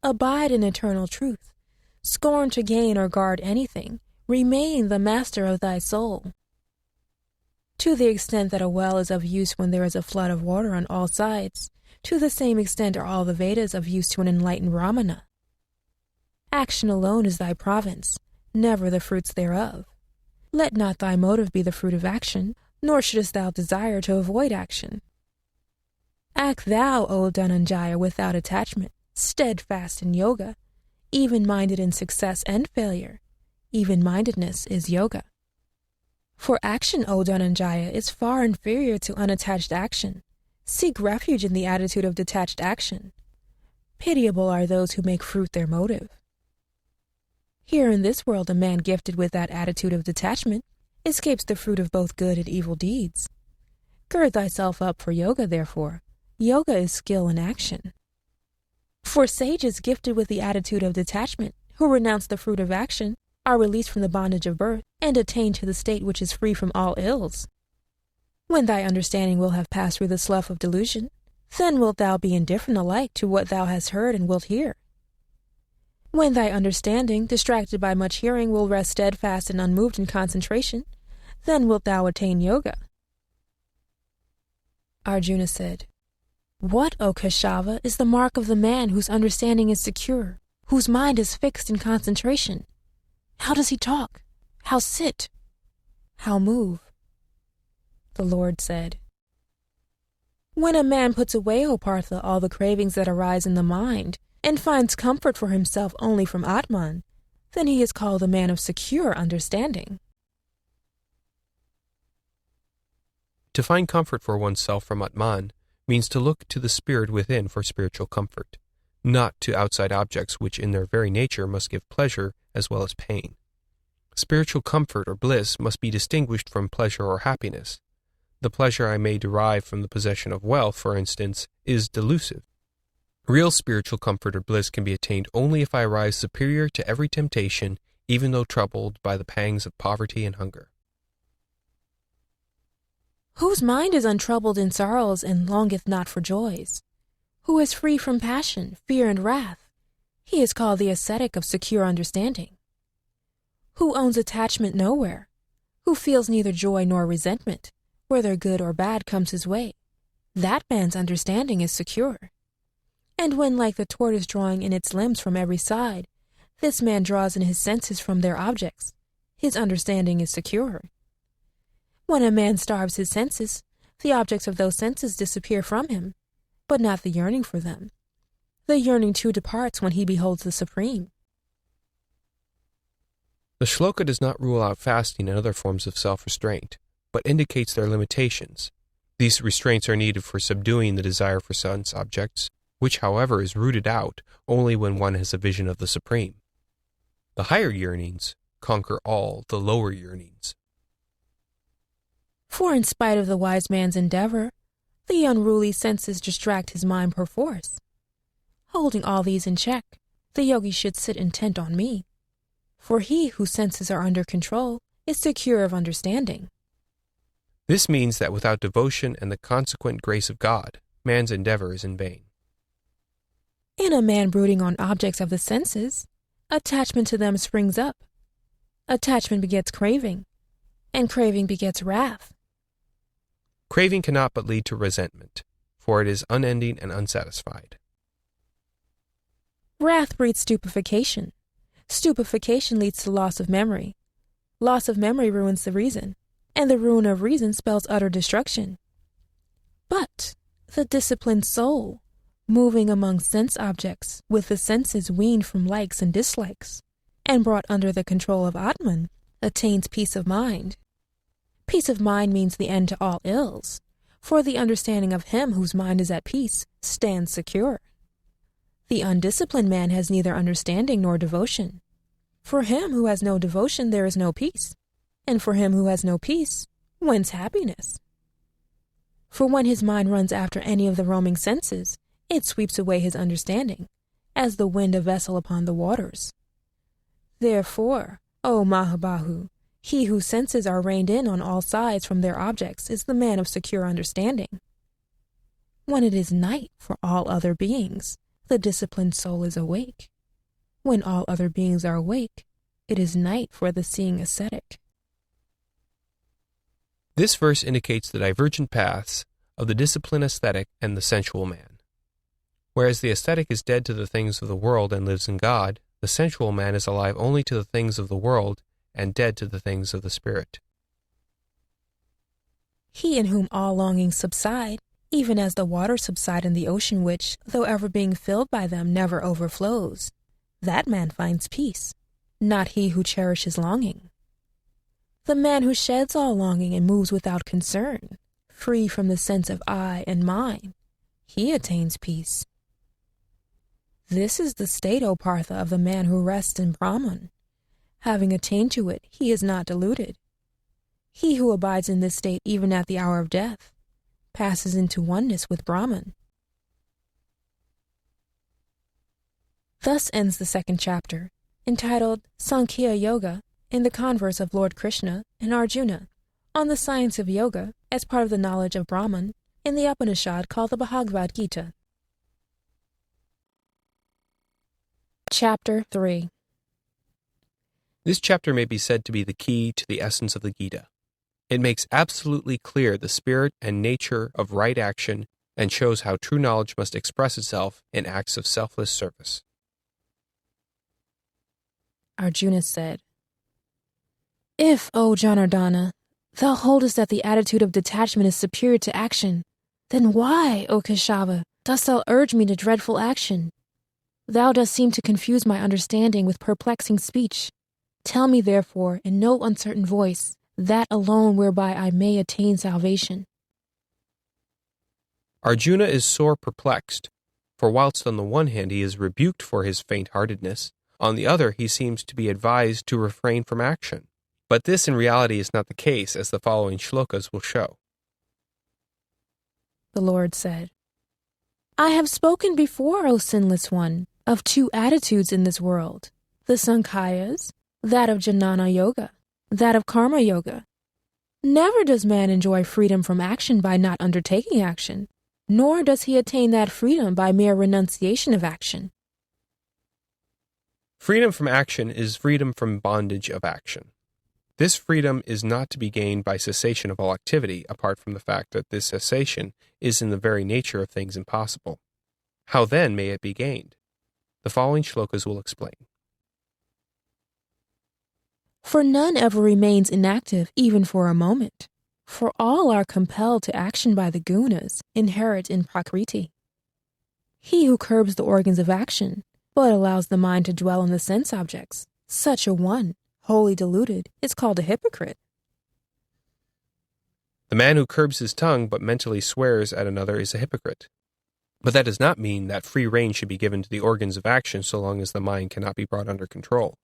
Abide in eternal truth. Scorn to gain or guard anything. Remain the master of thy soul. To the extent that a well is of use when there is a flood of water on all sides, to the same extent are all the Vedas of use to an enlightened Brahmana. Action alone is thy province, never the fruits thereof. Let not thy motive be the fruit of action, nor shouldest thou desire to avoid action. Act thou, O Dhananjaya, without attachment, steadfast in yoga, even-minded in success and failure. Even-mindedness is yoga. For action, O Dhananjaya, is far inferior to unattached action. Seek refuge in the attitude of detached action. Pitiable are those who make fruit their motive. Here in this world, a man gifted with that attitude of detachment escapes the fruit of both good and evil deeds. Gird thyself up for yoga, therefore. Yoga is skill in action. For sages gifted with the attitude of detachment, who renounce the fruit of action, are released from the bondage of birth, and attain to the state which is free from all ills. When thy understanding will have passed through the slough of delusion, then wilt thou be indifferent alike to what thou hast heard and wilt hear. When thy understanding, distracted by much hearing, will rest steadfast and unmoved in concentration, then wilt thou attain yoga. Arjuna said, What, O Keshava, is the mark of the man whose understanding is secure, whose mind is fixed in concentration? How does he talk? How sit? How move? The Lord said, When a man puts away, O Partha, all the cravings that arise in the mind, and finds comfort for himself only from Atman, then he is called a man of secure understanding. To find comfort for oneself from Atman means to look to the spirit within for spiritual comfort, not to outside objects which in their very nature must give pleasure as well as pain. Spiritual comfort or bliss must be distinguished from pleasure or happiness. The pleasure I may derive from the possession of wealth, for instance, is delusive. Real spiritual comfort or bliss can be attained only if I rise superior to every temptation, even though troubled by the pangs of poverty and hunger. Whose mind is untroubled in sorrows and longeth not for joys? Who is free from passion, fear, and wrath? He is called the ascetic of secure understanding. Who owns attachment nowhere? Who feels neither joy nor resentment, whether good or bad comes his way? That man's understanding is secure. And when, like the tortoise drawing in its limbs from every side, this man draws in his senses from their objects, his understanding is secure. When a man starves his senses, the objects of those senses disappear from him, but not the yearning for them. The yearning too departs when he beholds the Supreme. The shloka does not rule out fasting and other forms of self-restraint, but indicates their limitations. These restraints are needed for subduing the desire for sense objects, which, however, is rooted out only when one has a vision of the Supreme. The higher yearnings conquer all the lower yearnings. For in spite of the wise man's endeavor, the unruly senses distract his mind perforce. Holding all these in check, the yogi should sit intent on me. For he whose senses are under control is secure of understanding. This means that without devotion and the consequent grace of God, man's endeavor is in vain. In a man brooding on objects of the senses, attachment to them springs up. Attachment begets craving, and craving begets wrath. Craving cannot but lead to resentment, for it is unending and unsatisfied. Wrath breeds stupefaction. Stupefaction leads to loss of memory. Loss of memory ruins the reason, and the ruin of reason spells utter destruction. But the disciplined soul, moving among sense objects, with the senses weaned from likes and dislikes, and brought under the control of Atman, attains peace of mind. Peace of mind means the end to all ills, for the understanding of him whose mind is at peace stands secure. The undisciplined man has neither understanding nor devotion. For him who has no devotion there is no peace, and for him who has no peace, whence happiness? For when his mind runs after any of the roaming senses, it sweeps away his understanding, as the wind a vessel upon the waters. Therefore, O Mahabahu, he whose senses are reined in on all sides from their objects is the man of secure understanding. When it is night for all other beings, the disciplined soul is awake. When all other beings are awake, it is night for the seeing ascetic. This verse indicates the divergent paths of the disciplined ascetic and the sensual man. Whereas the ascetic is dead to the things of the world and lives in God, the sensual man is alive only to the things of the world and dead to the things of the spirit. He in whom all longings subside, even as the waters subside in the ocean which, though ever being filled by them, never overflows, that man finds peace, not he who cherishes longing. The man who sheds all longing and moves without concern, free from the sense of I and mine, he attains peace. This is the state, O Partha, of the man who rests in Brahman. Having attained to it, he is not deluded. He who abides in this state even at the hour of death passes into oneness with Brahman. Thus ends the second chapter, entitled Sankhya Yoga, in the converse of Lord Krishna and Arjuna, on the science of yoga as part of the knowledge of Brahman in the Upanishad called the Bhagavad Gita. Chapter 3. This chapter may be said to be the key to the essence of the Gita. It makes absolutely clear the spirit and nature of right action and shows how true knowledge must express itself in acts of selfless service. Arjuna said, If, O Janardana, thou holdest that the attitude of detachment is superior to action, then why, O Keshava, dost thou urge me to dreadful action? Thou dost seem to confuse my understanding with perplexing speech. Tell me, therefore, in no uncertain voice, that alone whereby I may attain salvation. Arjuna is sore perplexed, for whilst on the one hand he is rebuked for his faint-heartedness, on the other he seems to be advised to refrain from action. But this in reality is not the case, as the following shlokas will show. The Lord said, I have spoken before, O sinless one, of two attitudes in this world, the Sankhayas, that of Jnana Yoga, that of Karma Yoga. Never does man enjoy freedom from action by not undertaking action, nor does he attain that freedom by mere renunciation of action. Freedom from action is freedom from bondage of action. This freedom is not to be gained by cessation of all activity, apart from the fact that this cessation is in the very nature of things impossible. How then may it be gained? The following shlokas will explain. For none ever remains inactive even for a moment, for all are compelled to action by the gunas inherent in Prakriti. He who curbs the organs of action, but allows the mind to dwell on the sense objects, such a one, wholly deluded, is called a hypocrite. The man who curbs his tongue but mentally swears at another is a hypocrite. But that does not mean that free rein should be given to the organs of action so long as the mind cannot be brought under control.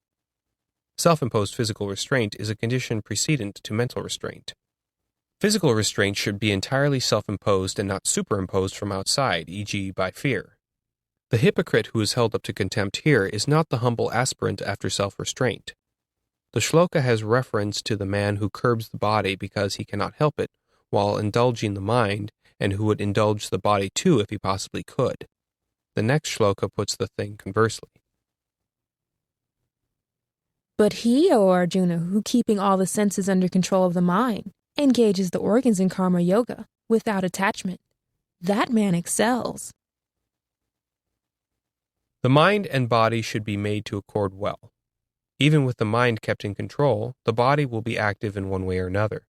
Self-imposed physical restraint is a condition precedent to mental restraint. Physical restraint should be entirely self-imposed and not superimposed from outside, e.g. by fear. The hypocrite who is held up to contempt here is not the humble aspirant after self-restraint. The shloka has reference to the man who curbs the body because he cannot help it, while indulging the mind, and who would indulge the body too if he possibly could. The next shloka puts the thing conversely. But he, O Arjuna, who keeping all the senses under control of the mind, engages the organs in karma yoga without attachment, that man excels. The mind and body should be made to accord well. Even with the mind kept in control, the body will be active in one way or another.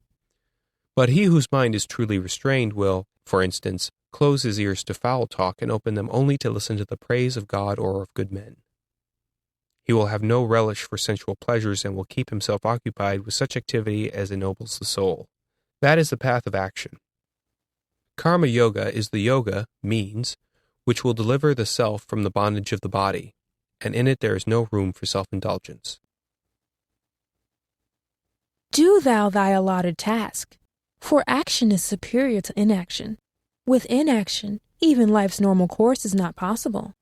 But he whose mind is truly restrained will, for instance, close his ears to foul talk and open them only to listen to the praise of God or of good men. He will have no relish for sensual pleasures and will keep himself occupied with such activity as ennobles the soul. That is the path of action. Karma yoga is the yoga, means, which will deliver the self from the bondage of the body, and in it there is no room for self-indulgence. Do thou thy allotted task, for action is superior to inaction. With inaction, even life's normal course is not possible.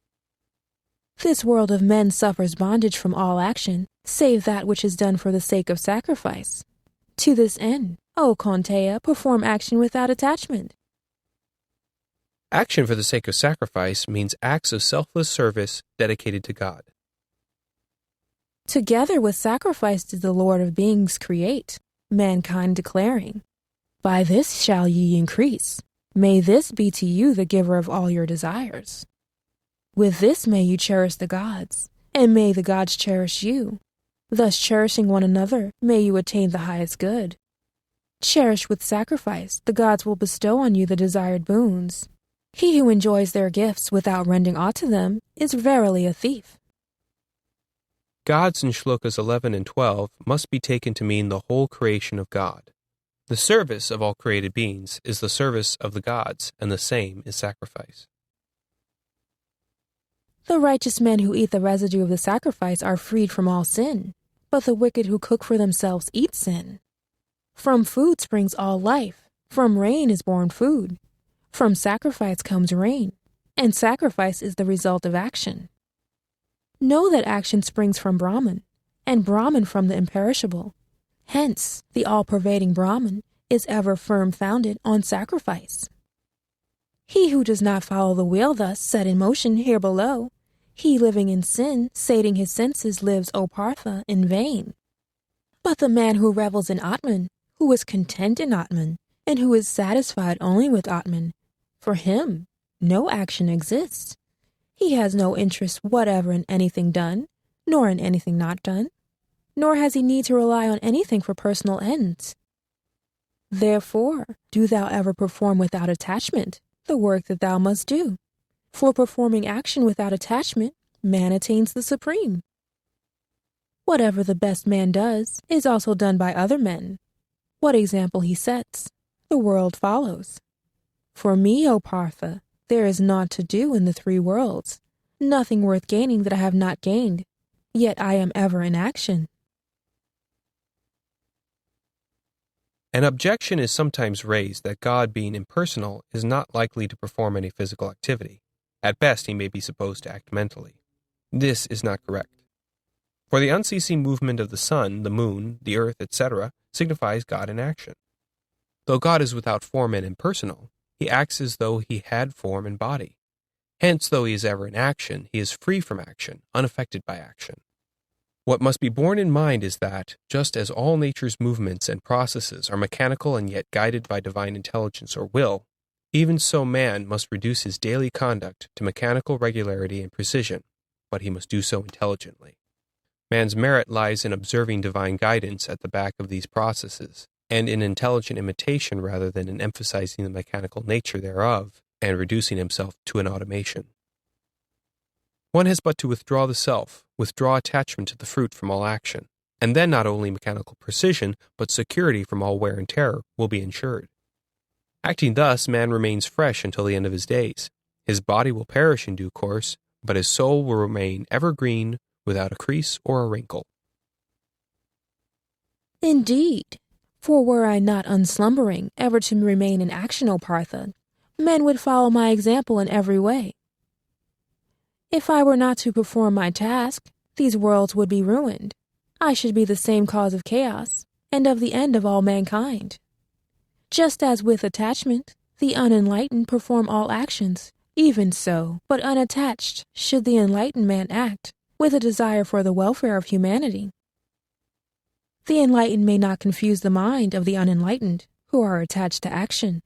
This world of men suffers bondage from all action, save that which is done for the sake of sacrifice. To this end, O Kaunteya, perform action without attachment. Action for the sake of sacrifice means acts of selfless service dedicated to God. Together with sacrifice did the Lord of beings create, mankind declaring, By this shall ye increase. May this be to you the giver of all your desires. With this may you cherish the gods, and may the gods cherish you. Thus cherishing one another, may you attain the highest good. Cherish with sacrifice, the gods will bestow on you the desired boons. He who enjoys their gifts without rendering aught to them is verily a thief. Gods in shlokas 11 and 12 must be taken to mean the whole creation of God. The service of all created beings is the service of the gods, and the same is sacrifice. The righteous men who eat the residue of the sacrifice are freed from all sin, but the wicked who cook for themselves eat sin. From food springs all life, from rain is born food. From sacrifice comes rain, and sacrifice is the result of action. Know that action springs from Brahman, and Brahman from the imperishable. Hence, the all-pervading Brahman is ever firm founded on sacrifice. He who does not follow the wheel thus set in motion here below, he living in sin, sating his senses, lives, O Partha, in vain. But the man who revels in Atman, who is content in Atman, and who is satisfied only with Atman, for him, no action exists. He has no interest whatever in anything done, nor in anything not done, nor has he need to rely on anything for personal ends. Therefore, do thou ever perform without attachment the work that thou must do. For performing action without attachment, man attains the supreme. Whatever the best man does is also done by other men. What example he sets, the world follows. For me, O Partha, there is naught to do in the three worlds, nothing worth gaining that I have not gained, yet I am ever in action. An objection is sometimes raised that God, being impersonal, is not likely to perform any physical activity. At best, he may be supposed to act mentally. This is not correct. For the unceasing movement of the sun, the moon, the earth, etc., signifies God in action. Though God is without form and impersonal, he acts as though he had form and body. Hence, though he is ever in action, he is free from action, unaffected by action. What must be borne in mind is that, just as all nature's movements and processes are mechanical and yet guided by divine intelligence or will, even so man must reduce his daily conduct to mechanical regularity and precision, but he must do so intelligently. Man's merit lies in observing divine guidance at the back of these processes, and in intelligent imitation rather than in emphasizing the mechanical nature thereof and reducing himself to an automation. One has but to withdraw the self, withdraw attachment to the fruit from all action, and then not only mechanical precision, but security from all wear and tear will be ensured. Acting thus, man remains fresh until the end of his days. His body will perish in due course, but his soul will remain evergreen without a crease or a wrinkle. Indeed, For were I not unslumbering, ever to remain in action, O Partha, men would follow my example in every way. If I were not to perform my task, these worlds would be ruined. I should be the same cause of chaos, and of the end of all mankind. Just as with attachment, the unenlightened perform all actions, even so, but unattached, should the enlightened man act, with a desire for the welfare of humanity. The enlightened may not confuse the mind of the unenlightened, who are attached to action.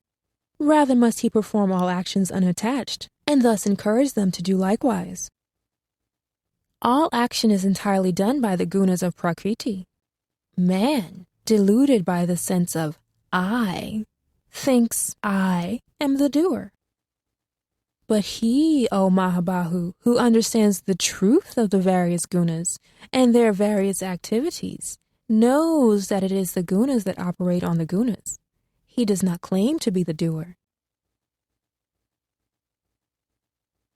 Rather must he perform all actions unattached, and thus encourage them to do likewise. All action is entirely done by the gunas of Prakriti. Man, deluded by the sense of I, thinks I am the doer. But he, O Mahabahu, who understands the truth of the various gunas and their various activities, knows that it is the gunas that operate on the gunas. He does not claim to be the doer.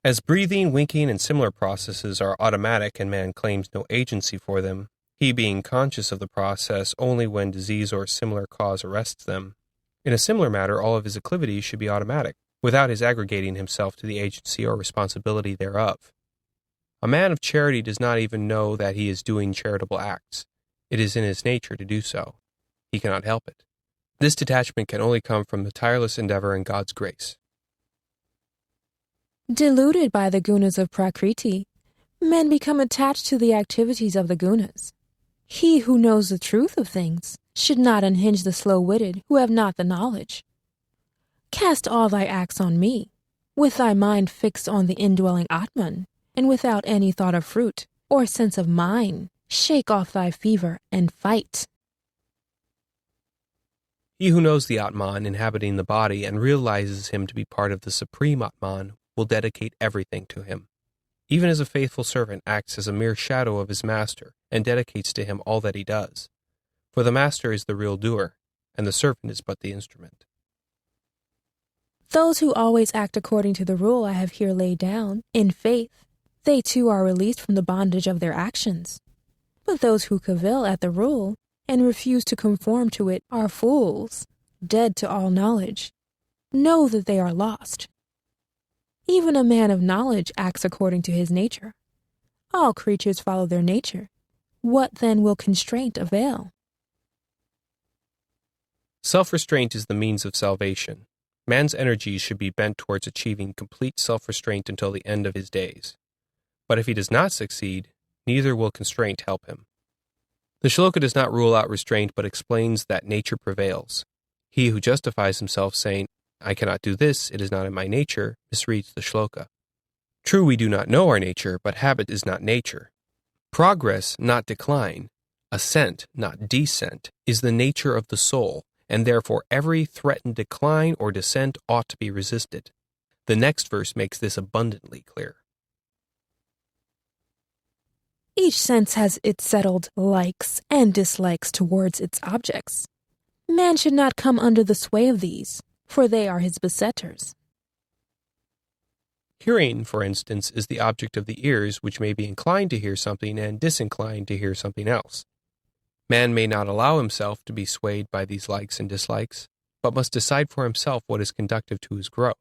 As breathing, winking, and similar processes are automatic and man claims no agency for them, he being conscious of the process only when disease or similar cause arrests them. In a similar matter, all of his acclivities should be automatic, without his aggregating himself to the agency or responsibility thereof. A man of charity does not even know that he is doing charitable acts. It is in his nature to do so. He cannot help it. This detachment can only come from the tireless endeavor in God's grace. Deluded by the gunas of Prakriti, men become attached to the activities of the gunas. He who knows the truth of things should not unhinge the slow-witted who have not the knowledge. Cast all thy acts on me, with thy mind fixed on the indwelling Atman, and without any thought of fruit or sense of mine. Shake off thy fever and fight. He who knows the Atman inhabiting the body and realizes him to be part of the supreme Atman will dedicate everything to him. Even as a faithful servant acts as a mere shadow of his master and dedicates to him all that he does. For the master is the real doer, and the servant is but the instrument. Those who always act according to the rule I have here laid down, in faith, they too are released from the bondage of their actions. But those who cavil at the rule and refuse to conform to it are fools, dead to all knowledge. Know that they are lost. Even a man of knowledge acts according to his nature. All creatures follow their nature. What then will constraint avail? Self-restraint is the means of salvation. Man's energies should be bent towards achieving complete self-restraint until the end of his days. But if he does not succeed, neither will constraint help him. The shloka does not rule out restraint, but explains that nature prevails. He who justifies himself saying, I cannot do this, it is not in my nature, misreads the shloka. True, we do not know our nature, but habit is not nature. Progress, not decline, ascent, not descent, is the nature of the soul, and therefore every threatened decline or descent ought to be resisted. The next verse makes this abundantly clear. Each sense has its settled likes and dislikes towards its objects. Man should not come under the sway of these, for they are his besetters. Hearing, for instance, is the object of the ears, which may be inclined to hear something and disinclined to hear something else. Man may not allow himself to be swayed by these likes and dislikes, but must decide for himself what is conducive to his growth,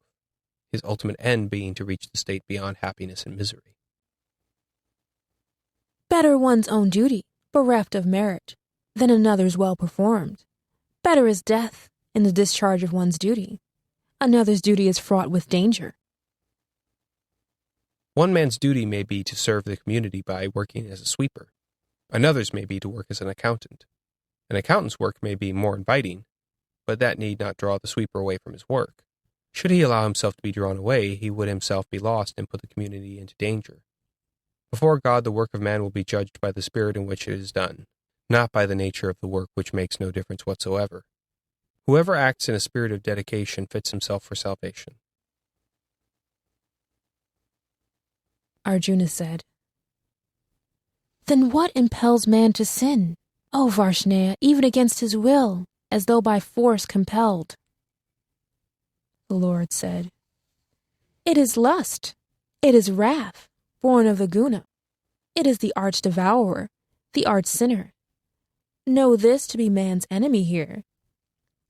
his ultimate end being to reach the state beyond happiness and misery. Better one's own duty, bereft of merit, than another's well performed. Better is death in the discharge of one's duty. Another's duty is fraught with danger. One man's duty may be to serve the community by working as a sweeper. Another's may be to work as an accountant. An accountant's work may be more inviting, but that need not draw the sweeper away from his work. Should he allow himself to be drawn away, he would himself be lost and put the community into danger. Before God, the work of man will be judged by the spirit in which it is done, not by the nature of the work, which makes no difference whatsoever. Whoever acts in a spirit of dedication fits himself for salvation. Arjuna said, Then what impels man to sin, O Varshneya, even against his will, as though by force compelled? The Lord said, It is lust, it is wrath, born of the guna. It is the arch-devourer, the arch-sinner. Know this to be man's enemy here,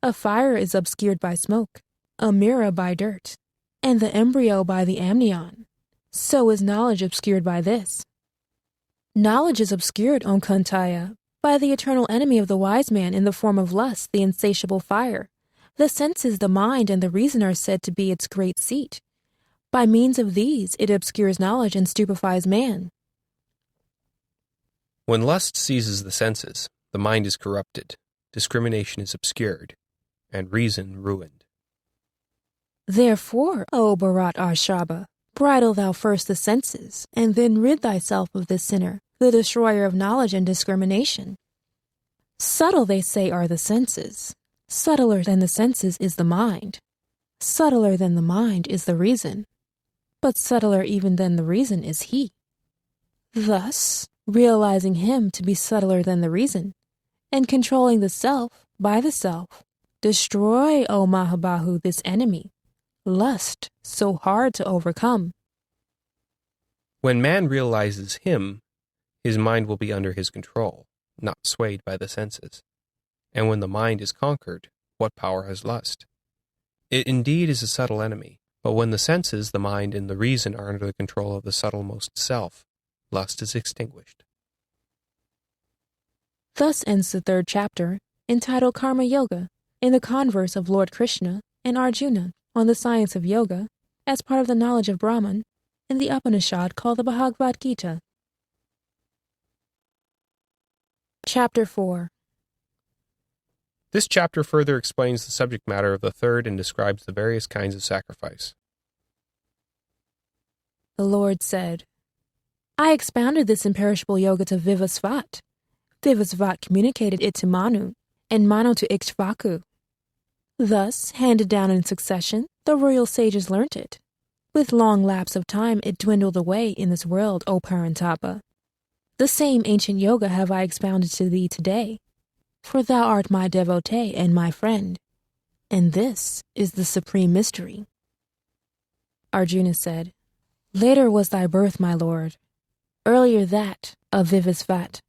A fire is obscured by smoke, a mirror by dirt, and the embryo by the amnion. So is knowledge obscured by this. Knowledge is obscured, O Kuntaya, by the eternal enemy of the wise man in the form of lust, the insatiable fire. The senses, the mind, and the reason are said to be its great seat. By means of these, it obscures knowledge and stupefies man. When lust seizes the senses, the mind is corrupted, discrimination is obscured, and reason ruined. Therefore, O Bharat Arshaba, bridle thou first the senses, and then rid thyself of this sinner, the destroyer of knowledge and discrimination. Subtle, they say, are the senses. Subtler than the senses is the mind. Subtler than the mind is the reason. But subtler even than the reason is he. Thus, realizing him to be subtler than the reason, and controlling the self by the self, destroy, O Mahabahu, this enemy, lust so hard to overcome. When man realizes him, his mind will be under his control, not swayed by the senses. And when the mind is conquered, what power has lust? It indeed is a subtle enemy, but when the senses, the mind, and the reason are under the control of the subtlemost self, lust is extinguished. Thus ends the third chapter, entitled Karma Yoga, in the converse of Lord Krishna and Arjuna on the science of yoga, as part of the knowledge of Brahman, in the Upanishad called the Bhagavad Gita. Chapter 4. This chapter further explains the subject matter of the third and describes the various kinds of sacrifice. The Lord said, I expounded this imperishable yoga to Vivasvat. Vivasvat communicated it to Manu, and Manu to Ikshvaku. Thus, handed down in succession, the royal sages learnt it. With long lapse of time, it dwindled away in this world, O Parantapa. The same ancient yoga have I expounded to thee today, for thou art my devotee and my friend, and this is the supreme mystery. Arjuna said, Later was thy birth, my lord. Earlier that of Vivasvat.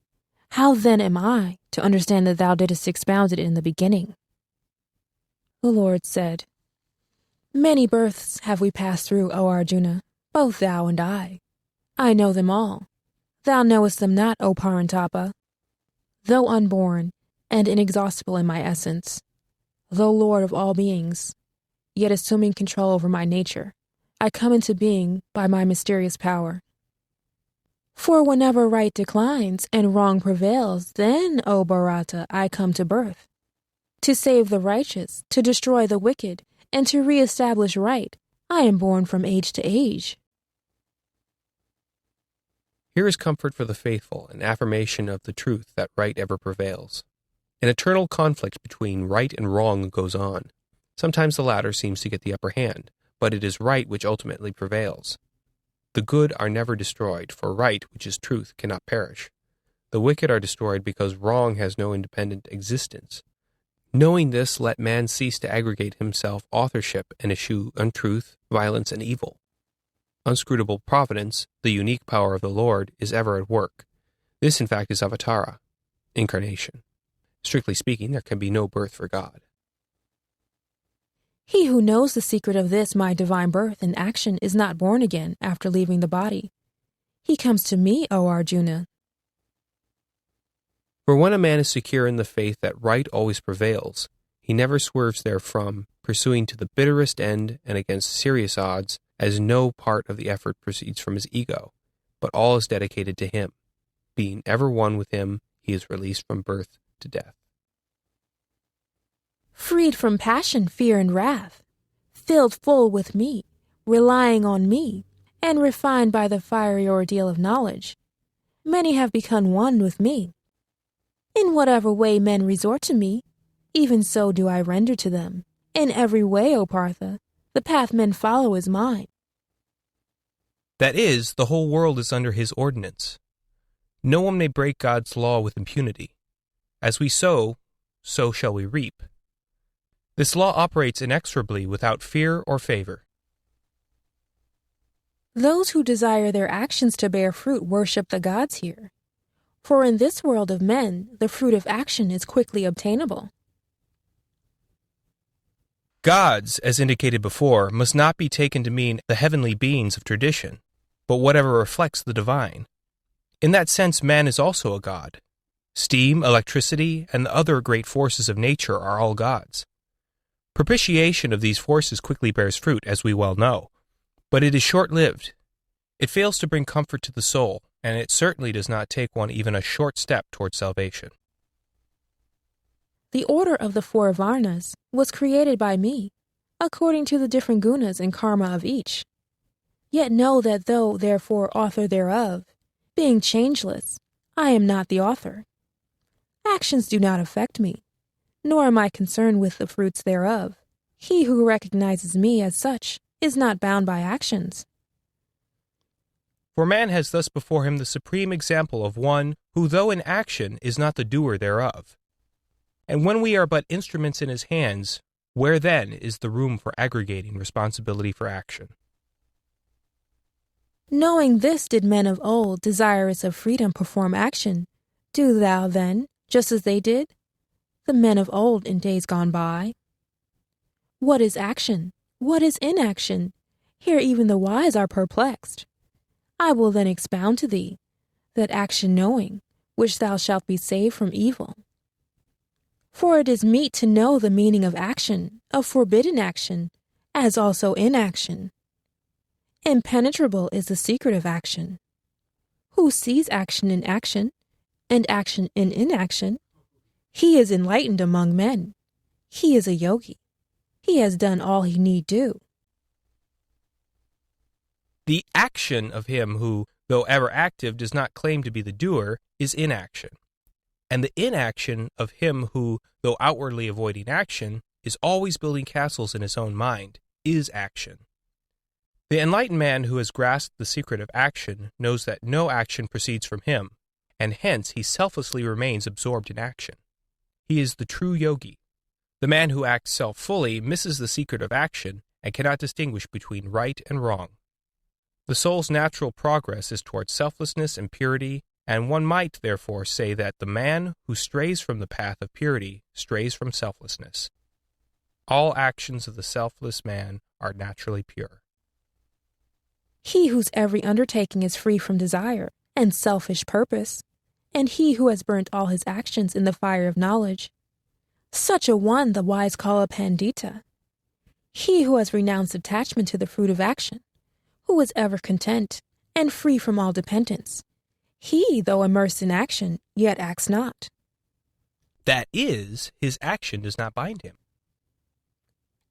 How then am I to understand that thou didst expound it in the beginning? The Lord said, Many births have we passed through, O Arjuna, both thou and I. I know them all. Thou knowest them not, O Parantapa. Though unborn, and inexhaustible in my essence, though Lord of all beings, yet assuming control over my nature, I come into being by my mysterious power. For whenever right declines and wrong prevails, then, O Bharata, I come to birth. To save the righteous, to destroy the wicked, and to re-establish right, I am born from age to age. Here is comfort for the faithful and affirmation of the truth that right ever prevails. An eternal conflict between right and wrong goes on. Sometimes the latter seems to get the upper hand, but it is right which ultimately prevails. The good are never destroyed, for right, which is truth, cannot perish. The wicked are destroyed because wrong has no independent existence. Knowing this, let man cease to aggregate himself authorship and eschew untruth, violence, and evil. Unscrutable providence, the unique power of the Lord, is ever at work. This, in fact, is avatara, incarnation. Strictly speaking, there can be no birth for God. He who knows the secret of this, my divine birth and action, is not born again after leaving the body. He comes to me, O Arjuna. For when a man is secure in the faith that right always prevails, he never swerves therefrom, pursuing to the bitterest end and against serious odds, as no part of the effort proceeds from his ego, but all is dedicated to him. Being ever one with him, he is released from birth to death. Freed from passion, fear, and wrath, filled full with me, relying on me, and refined by the fiery ordeal of knowledge, many have become one with me. In whatever way men resort to me, even so do I render to them. In every way, O Partha, the path men follow is mine. That is, the whole world is under his ordinance. No one may break God's law with impunity. As we sow, so shall we reap. This law operates inexorably without fear or favor. Those who desire their actions to bear fruit worship the gods here. For in this world of men, the fruit of action is quickly obtainable. Gods, as indicated before, must not be taken to mean the heavenly beings of tradition, but whatever reflects the divine. In that sense, man is also a god. Steam, electricity, and the other great forces of nature are all gods. Propitiation of these forces quickly bears fruit, as we well know, but it is short-lived. It fails to bring comfort to the soul, and it certainly does not take one even a short step toward salvation. The order of the four Varnas was created by me, according to the different gunas and karma of each. Yet know that though, therefore, author thereof, being changeless, I am not the author. Actions do not affect me, nor am I concerned with the fruits thereof. He who recognizes me as such is not bound by actions. For man has thus before him the supreme example of one who, though in action, is not the doer thereof. And when we are but instruments in his hands, where then is the room for aggregating responsibility for action? Knowing this did men of old, desirous of freedom, perform action. Do thou, then, just as they did, the men of old in days gone by. What is action? What is inaction? Here even the wise are perplexed. I will then expound to thee that action knowing, which thou shalt be saved from evil. For it is meet to know the meaning of action, of forbidden action, as also inaction. Impenetrable is the secret of action. Who sees action in action, and action in inaction? He is enlightened among men. He is a yogi. He has done all he need do. The action of him who, though ever active, does not claim to be the doer, is inaction. And the inaction of him who, though outwardly avoiding action, is always building castles in his own mind, is action. The enlightened man who has grasped the secret of action knows that no action proceeds from him, and hence he selflessly remains absorbed in action. He is the true yogi. The man who acts self-fully misses the secret of action and cannot distinguish between right and wrong. The soul's natural progress is towards selflessness and purity, and one might therefore say that the man who strays from the path of purity strays from selflessness. All actions of the selfless man are naturally pure. He whose every undertaking is free from desire and selfish purpose, and he who has burnt all his actions in the fire of knowledge, such a one the wise call a pandita. He who has renounced attachment to the fruit of action, who is ever content and free from all dependence, he, though immersed in action, yet acts not. That is, his action does not bind him.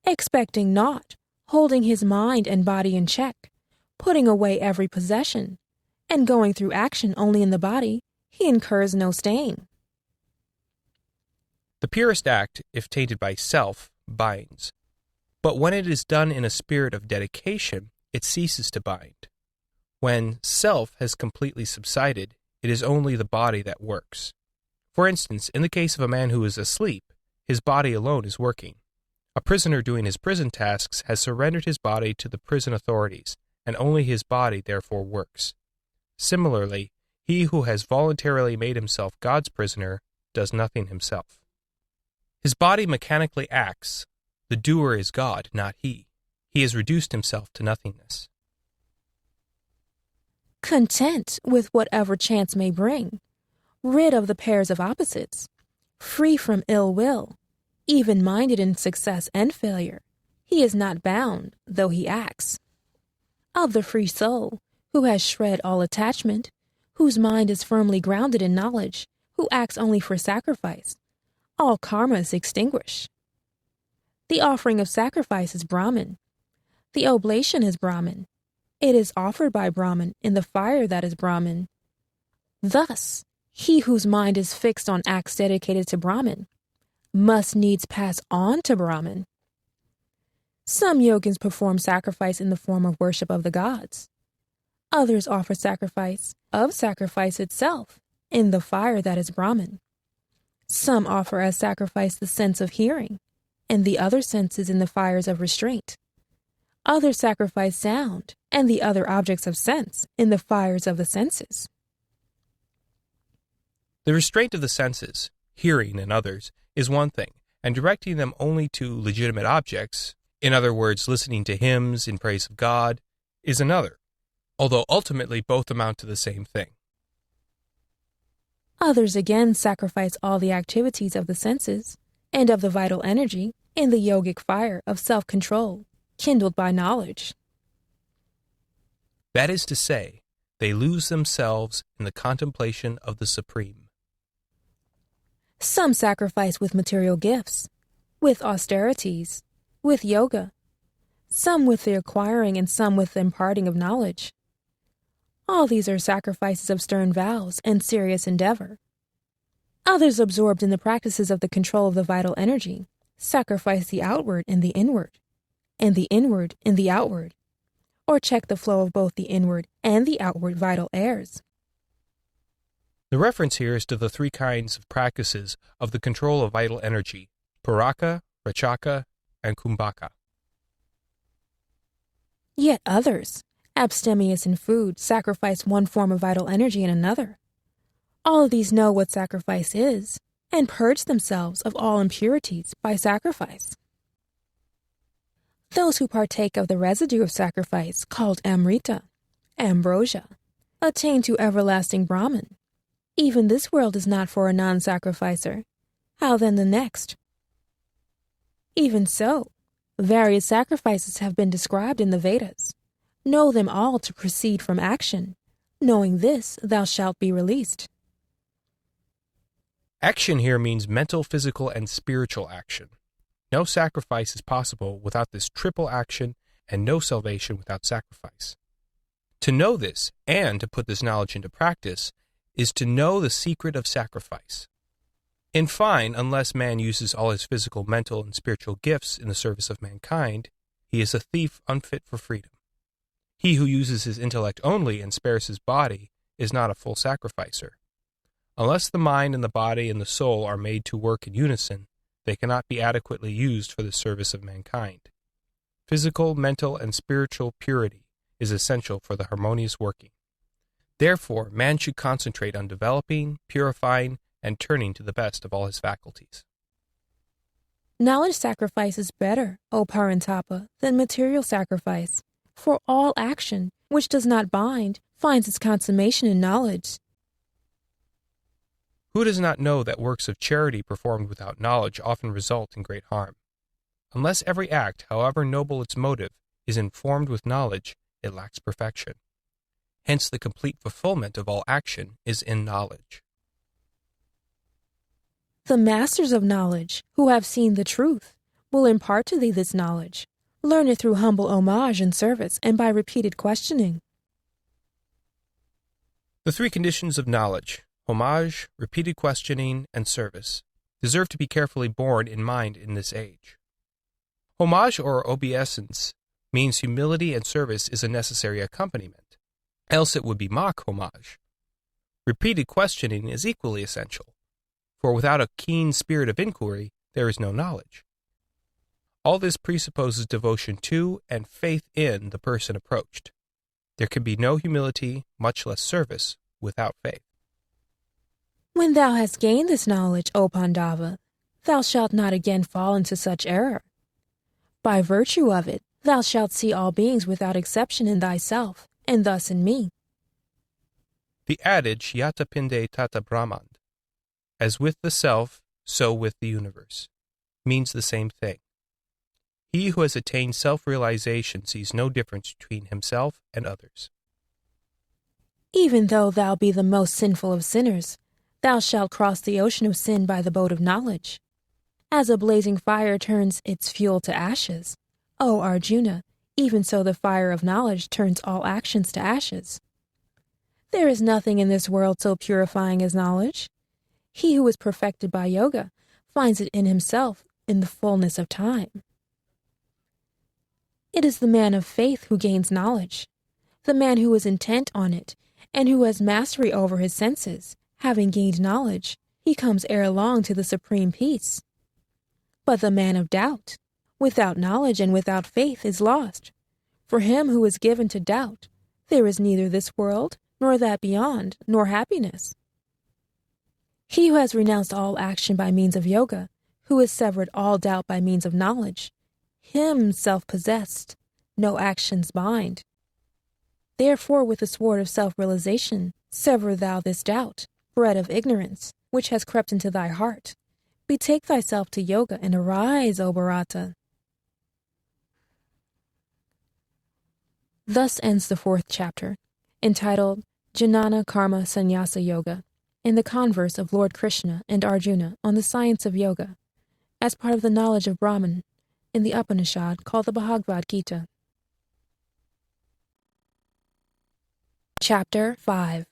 Expecting naught, holding his mind and body in check, putting away every possession, and going through action only in the body, he incurs no stain. The purest act, if tainted by self, binds. But when it is done in a spirit of dedication, it ceases to bind. When self has completely subsided, it is only the body that works. For instance, in the case of a man who is asleep, his body alone is working. A prisoner doing his prison tasks has surrendered his body to the prison authorities, and only his body therefore works. Similarly, he who has voluntarily made himself God's prisoner does nothing himself. His body mechanically acts. The doer is God, not he. He has reduced himself to nothingness. Content with whatever chance may bring, rid of the pairs of opposites, free from ill will, even-minded in success and failure, he is not bound, though he acts. Of the free soul, who has shred all attachment, whose mind is firmly grounded in knowledge, who acts only for sacrifice, all karma is extinguished. The offering of sacrifice is Brahman. The oblation is Brahman. It is offered by Brahman in the fire that is Brahman. Thus, he whose mind is fixed on acts dedicated to Brahman must needs pass on to Brahman. Some yogins perform sacrifice in the form of worship of the gods. Others offer sacrifice of sacrifice itself in the fire that is Brahman. Some offer as sacrifice the sense of hearing, and the other senses in the fires of restraint. Others sacrifice sound, and the other objects of sense in the fires of the senses. The restraint of the senses, hearing and others, is one thing, and directing them only to legitimate objects, in other words, listening to hymns in praise of God, is another, although ultimately both amount to the same thing. Others again sacrifice all the activities of the senses and of the vital energy in the yogic fire of self-control, kindled by knowledge. That is to say, they lose themselves in the contemplation of the Supreme. Some sacrifice with material gifts, with austerities, with yoga, some with the acquiring and some with the imparting of knowledge. All these are sacrifices of stern vows and serious endeavor. Others, absorbed in the practices of the control of the vital energy, sacrifice the outward in the inward, and the inward in the outward, or check the flow of both the inward and the outward vital airs. The reference here is to the three kinds of practices of the control of vital energy, Paraka, Rachaka, and Kumbhaka. Yet others, abstemious in food, sacrifice one form of vital energy in another. All of these know what sacrifice is, and purge themselves of all impurities by sacrifice. Those who partake of the residue of sacrifice, called amrita, ambrosia, attain to everlasting Brahman. Even this world is not for a non-sacrificer. How then the next? Even so, various sacrifices have been described in the Vedas. Know them all to proceed from action. Knowing this, thou shalt be released. Action here means mental, physical, and spiritual action. No sacrifice is possible without this triple action, and no salvation without sacrifice. To know this, and to put this knowledge into practice, is to know the secret of sacrifice. In fine, unless man uses all his physical, mental, and spiritual gifts in the service of mankind, he is a thief unfit for freedom. He who uses his intellect only and spares his body is not a full sacrificer. Unless the mind and the body and the soul are made to work in unison, they cannot be adequately used for the service of mankind. Physical, mental, and spiritual purity is essential for the harmonious working. Therefore, man should concentrate on developing, purifying, and turning to the best of all his faculties. Knowledge sacrifice is better, O Parantapa, than material sacrifice, for all action, which does not bind, finds its consummation in knowledge. Who does not know that works of charity performed without knowledge often result in great harm? Unless every act, however noble its motive, is informed with knowledge, it lacks perfection. Hence the complete fulfillment of all action is in knowledge. The masters of knowledge, who have seen the truth, will impart to thee this knowledge. Learn it through humble homage and service, and by repeated questioning. The three conditions of knowledge, homage, repeated questioning, and service, deserve to be carefully borne in mind in this age. Homage or obeisance means humility, and service is a necessary accompaniment, else it would be mock homage. Repeated questioning is equally essential, for without a keen spirit of inquiry, there is no knowledge. All this presupposes devotion to and faith in the person approached. There can be no humility, much less service, without faith. When thou hast gained this knowledge, O Pandava, thou shalt not again fall into such error. By virtue of it, thou shalt see all beings without exception in thyself, and thus in me. The adage, Yata Pinde Tata Brahman, as with the self, so with the universe, means the same thing. He who has attained self-realization sees no difference between himself and others. Even though thou be the most sinful of sinners, thou shalt cross the ocean of sin by the boat of knowledge. As a blazing fire turns its fuel to ashes, O Arjuna, even so the fire of knowledge turns all actions to ashes. There is nothing in this world so purifying as knowledge. He who is perfected by yoga finds it in himself in the fullness of time. It is the man of faith who gains knowledge, the man who is intent on it, and who has mastery over his senses. Having gained knowledge, he comes ere long to the supreme peace. But the man of doubt, without knowledge and without faith, is lost. For him who is given to doubt, there is neither this world, nor that beyond, nor happiness. He who has renounced all action by means of yoga, who has severed all doubt by means of knowledge, him self-possessed, no actions bind. Therefore with the sword of self-realization, sever thou this doubt, bred of ignorance, which has crept into thy heart. Betake thyself to yoga and arise, O Bharata. Thus ends the 4th chapter, entitled Jnana Karma Sannyasa Yoga, in the converse of Lord Krishna and Arjuna on the science of yoga, as part of the knowledge of Brahman, in the Upanishad called the Bhagavad Gita. Chapter 5.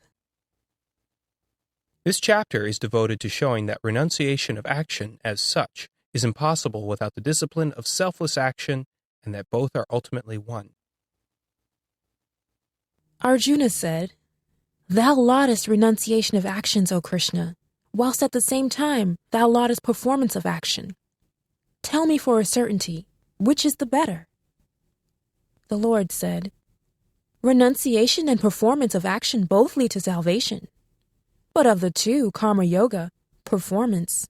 This chapter is devoted to showing that renunciation of action as such is impossible without the discipline of selfless action, and that both are ultimately one. Arjuna said, Thou laudest renunciation of actions, O Krishna, whilst at the same time thou laudest performance of action. Tell me for a certainty, which is the better? The Lord said, Renunciation and performance of action both lead to salvation. But of the two, karma yoga, performance,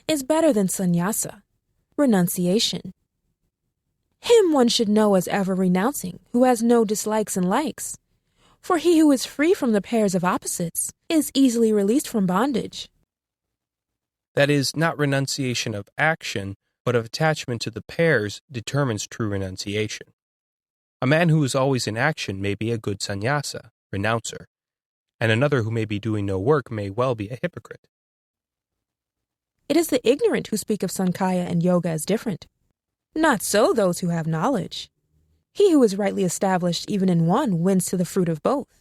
is better than sannyasa, renunciation. Him one should know as ever renouncing, who has no dislikes and likes. For he who is free from the pairs of opposites is easily released from bondage. That is, not renunciation of action, but of attachment to the pairs determines true renunciation. A man who is always in action may be a good sannyasa, renouncer, and another who may be doing no work may well be a hypocrite. It is the ignorant who speak of Sankhya and yoga as different. Not so those who have knowledge. He who is rightly established even in one wins to the fruit of both.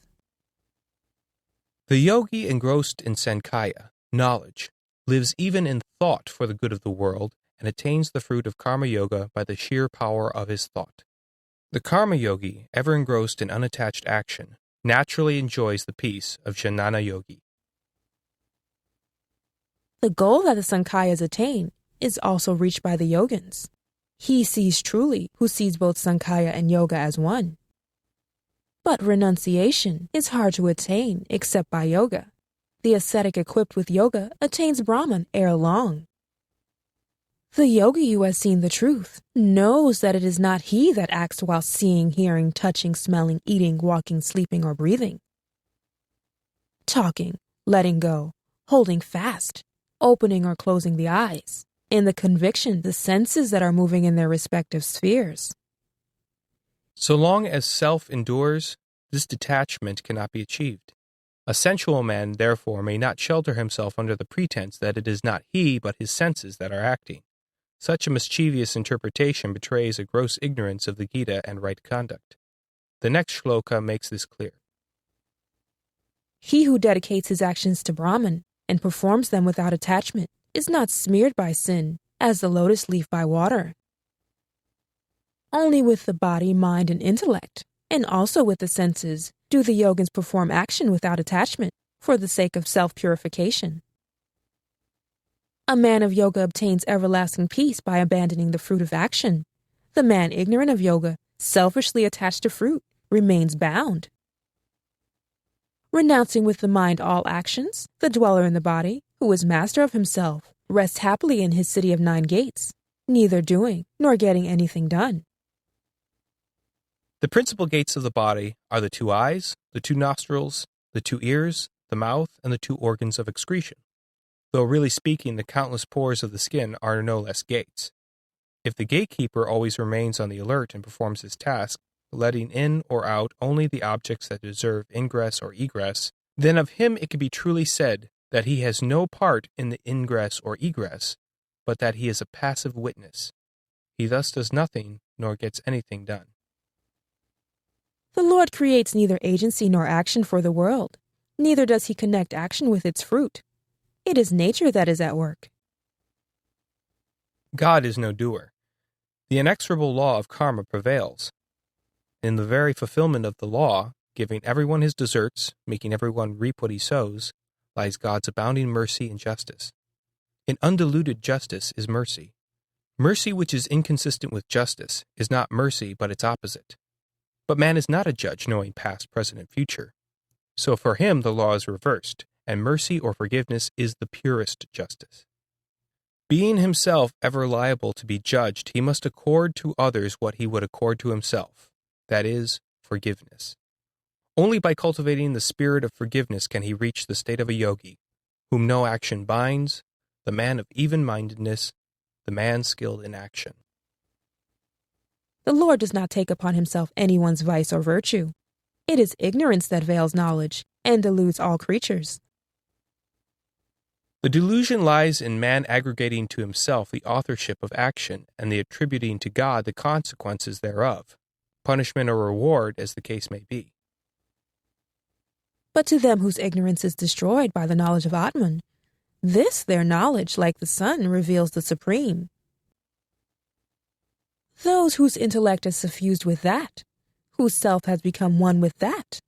The yogi engrossed in Sankhya, knowledge, lives even in thought for the good of the world and attains the fruit of karma yoga by the sheer power of his thought. The karma yogi, ever engrossed in unattached action, naturally enjoys the peace of jnana yogi. The goal that the Sankhyas attain is also reached by the yogins. He sees truly who sees both Sankhya and yoga as one. But renunciation is hard to attain except by yoga. The ascetic equipped with yoga attains Brahman ere long. The yogi who has seen the truth knows that it is not he that acts while seeing, hearing, touching, smelling, eating, walking, sleeping, or breathing. Talking, letting go, holding fast, opening or closing the eyes, in the conviction the senses that are moving in their respective spheres. So long as self endures, this detachment cannot be achieved. A sensual man, therefore, may not shelter himself under the pretense that it is not he but his senses that are acting. Such a mischievous interpretation betrays a gross ignorance of the Gita and right conduct. The next shloka makes this clear. He who dedicates his actions to Brahman and performs them without attachment is not smeared by sin, as the lotus leaf by water. Only with the body, mind, and intellect, and also with the senses, do the yogins perform action without attachment, for the sake of self-purification. A man of yoga obtains everlasting peace by abandoning the fruit of action. The man ignorant of yoga, selfishly attached to fruit, remains bound. Renouncing with the mind all actions, the dweller in the body, who is master of himself, rests happily in his city of 9 gates, neither doing nor getting anything done. The principal gates of the body are the 2 eyes, the 2 nostrils, the 2 ears, the mouth, and the 2 organs of excretion. Though really speaking, the countless pores of the skin are no less gates. If the gatekeeper always remains on the alert and performs his task, letting in or out only the objects that deserve ingress or egress, then of him it can be truly said that he has no part in the ingress or egress, but that he is a passive witness. He thus does nothing nor gets anything done. The Lord creates neither agency nor action for the world, neither does he connect action with its fruit. It is nature that is at work. God is no doer. The inexorable law of karma prevails. In the very fulfillment of the law, giving everyone his deserts, making everyone reap what he sows, lies God's abounding mercy and justice. In undiluted justice is mercy. Mercy which is inconsistent with justice is not mercy but its opposite. But man is not a judge knowing past, present, and future. So for him the law is reversed, and mercy or forgiveness is the purest justice. Being himself ever liable to be judged, he must accord to others what he would accord to himself, that is, forgiveness. Only by cultivating the spirit of forgiveness can he reach the state of a yogi, whom no action binds, the man of even-mindedness, the man skilled in action. The Lord does not take upon himself anyone's vice or virtue. It is ignorance that veils knowledge and deludes all creatures. The delusion lies in man aggregating to himself the authorship of action and the attributing to God the consequences thereof, punishment or reward as the case may be. But to them whose ignorance is destroyed by the knowledge of Atman, this their knowledge, like the sun, reveals the supreme. Those whose intellect is suffused with that, whose self has become one with that,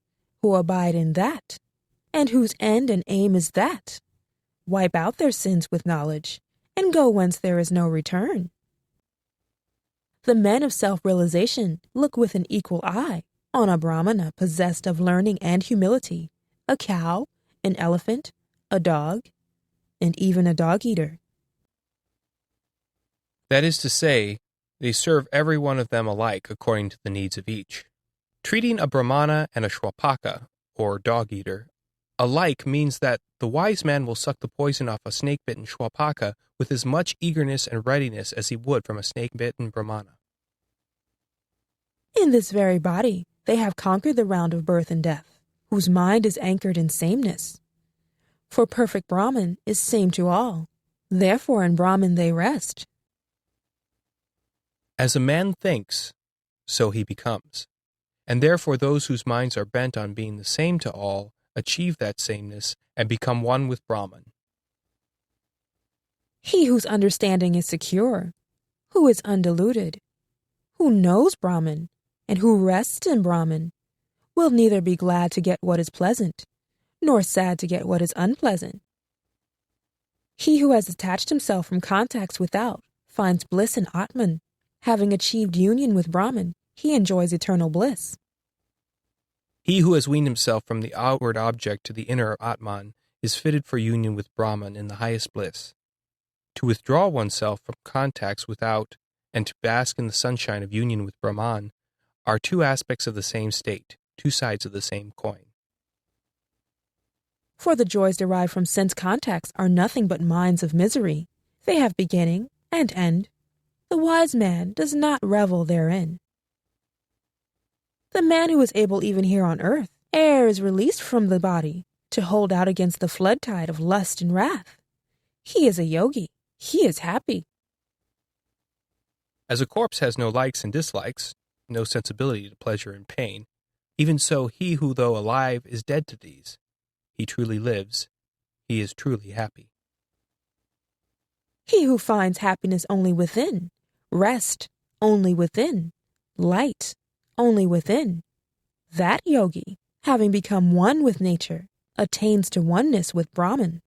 who abide in that, and whose end and aim is that, wipe out their sins with knowledge, and go whence there is no return. The men of self-realization look with an equal eye on a Brahmana possessed of learning and humility, a cow, an elephant, a dog, and even a dog-eater. That is to say, they serve every one of them alike according to the needs of each. Treating a Brahmana and a Shwapaka, or dog-eater, alike means that the wise man will suck the poison off a snake-bitten Shwapaka with as much eagerness and readiness as he would from a snake-bitten Brahmana. In this very body, they have conquered the round of birth and death, whose mind is anchored in sameness. For perfect Brahman is same to all. Therefore in Brahman they rest. As a man thinks, so he becomes. And therefore those whose minds are bent on being the same to all achieve that sameness and become one with Brahman. He whose understanding is secure, who is undiluted, who knows Brahman, and who rests in Brahman, will neither be glad to get what is pleasant, nor sad to get what is unpleasant. He who has detached himself from contacts without finds bliss in Atman. Having achieved union with Brahman, he enjoys eternal bliss. He who has weaned himself from the outward object to the inner Atman is fitted for union with Brahman in the highest bliss. To withdraw oneself from contacts without and to bask in the sunshine of union with Brahman are two aspects of the same state, two sides of the same coin. For the joys derived from sense contacts are nothing but mines of misery. They have beginning and end. The wise man does not revel therein. The man who is able even here on earth, ere is released from the body, to hold out against the flood tide of lust and wrath. He is a yogi. He is happy. As a corpse has no likes and dislikes, no sensibility to pleasure and pain, even so he who, though alive, is dead to these. He truly lives. He is truly happy. He who finds happiness only within, rest only within, light only within, that yogi, having become one with nature, attains to oneness with Brahman.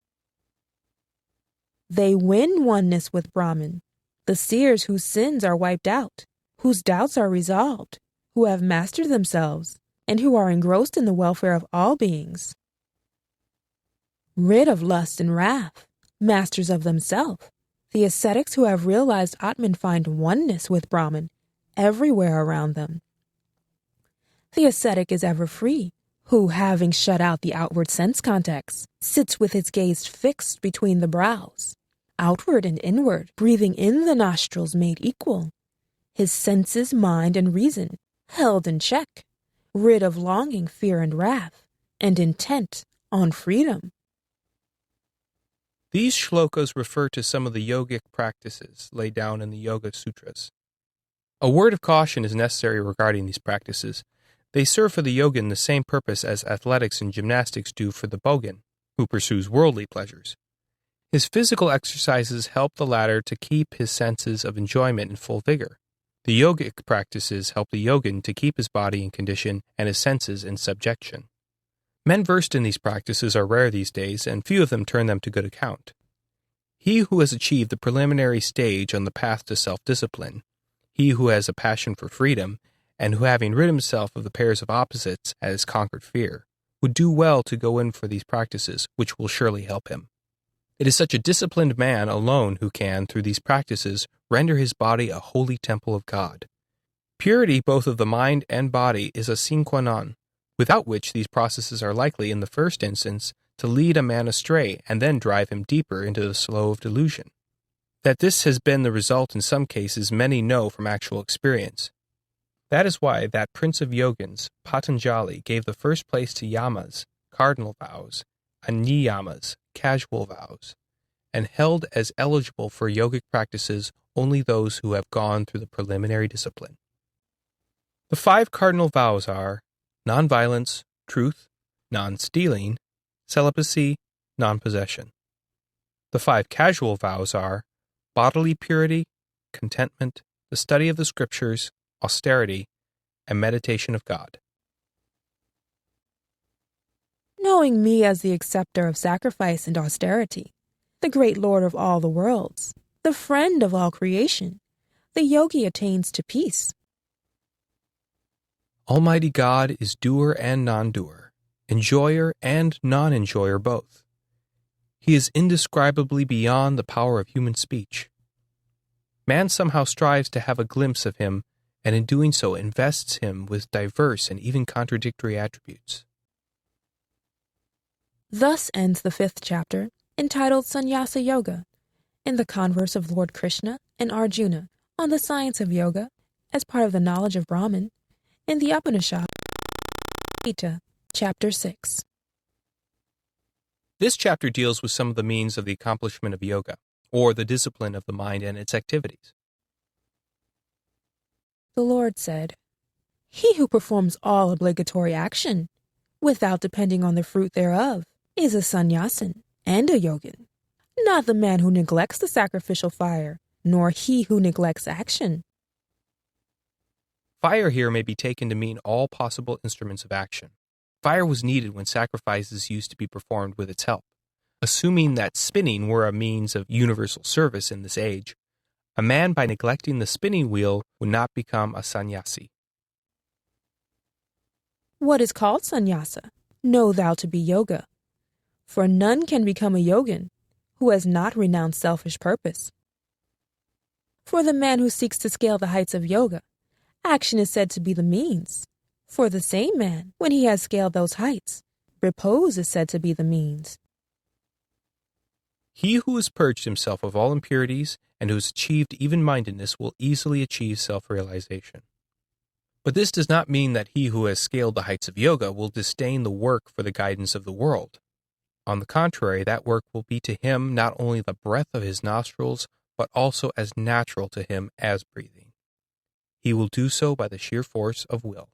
They win oneness with Brahman, the seers whose sins are wiped out, whose doubts are resolved, who have mastered themselves, and who are engrossed in the welfare of all beings. Rid of lust and wrath, masters of themselves, the ascetics who have realized Atman find oneness with Brahman everywhere around them. The ascetic is ever free, who, having shut out the outward sense contacts, sits with his gaze fixed between the brows, outward and inward, breathing in the nostrils made equal, his senses, mind, and reason held in check, rid of longing, fear, and wrath, and intent on freedom. These shlokas refer to some of the yogic practices laid down in the Yoga Sutras. A word of caution is necessary regarding these practices. They serve for the yogin the same purpose as athletics and gymnastics do for the bogan, who pursues worldly pleasures. His physical exercises help the latter to keep his senses of enjoyment in full vigor. The yogic practices help the yogin to keep his body in condition and his senses in subjection. Men versed in these practices are rare these days, and few of them turn them to good account. He who has achieved the preliminary stage on the path to self-discipline, he who has a passion for freedom, and who, having rid himself of the pairs of opposites, has conquered fear, would do well to go in for these practices, which will surely help him. It is such a disciplined man alone who can, through these practices, render his body a holy temple of God. Purity both of the mind and body is a sine qua non, without which these processes are likely, in the first instance, to lead a man astray and then drive him deeper into the slough of delusion. That this has been the result in some cases many know from actual experience. That is why that prince of yogins, Patanjali, gave the first place to yamas, cardinal vows, and niyamas, casual vows, and held as eligible for yogic practices only those who have gone through the preliminary discipline. The 5 cardinal vows are nonviolence, truth, non-stealing, celibacy, non-possession. The 5 casual vows are bodily purity, contentment, the study of the scriptures, austerity, and meditation of God. Knowing me as the acceptor of sacrifice and austerity, the great Lord of all the worlds, the friend of all creation, the yogi attains to peace. Almighty God is doer and non-doer, enjoyer and non-enjoyer both. He is indescribably beyond the power of human speech. Man somehow strives to have a glimpse of him, and in doing so invests him with diverse and even contradictory attributes. Thus ends the 5th chapter, entitled Sannyasa Yoga, in the converse of Lord Krishna and Arjuna on the science of yoga as part of the knowledge of Brahman, in the Upanishad, Gita, chapter 6. This chapter deals with some of the means of the accomplishment of yoga, or the discipline of the mind and its activities. The Lord said, "He who performs all obligatory action, without depending on the fruit thereof, is a sannyasin and a yogin, not the man who neglects the sacrificial fire, nor he who neglects action." Fire here may be taken to mean all possible instruments of action. Fire was needed when sacrifices used to be performed with its help. Assuming that spinning were a means of universal service in this age, a man by neglecting the spinning wheel would not become a sannyasi. What is called sannyasa? Know thou to be yoga. For none can become a yogin who has not renounced selfish purpose. For the man who seeks to scale the heights of yoga, action is said to be the means. For the same man, when he has scaled those heights, repose is said to be the means. He who has purged himself of all impurities and who has achieved even-mindedness will easily achieve self-realization. But this does not mean that he who has scaled the heights of yoga will disdain the work for the guidance of the world. On the contrary, that work will be to him not only the breath of his nostrils, but also as natural to him as breathing. He will do so by the sheer force of will.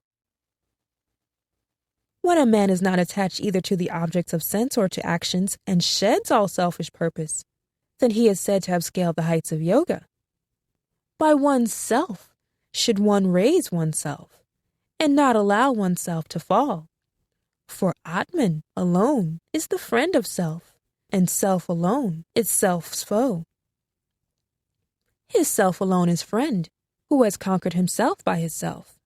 When a man is not attached either to the objects of sense or to actions and sheds all selfish purpose, then he is said to have scaled the heights of yoga. By one's self should one raise oneself, and not allow oneself to fall. For Atman alone is the friend of self, and self alone is self's foe. His self alone is friend, who has conquered himself by his self.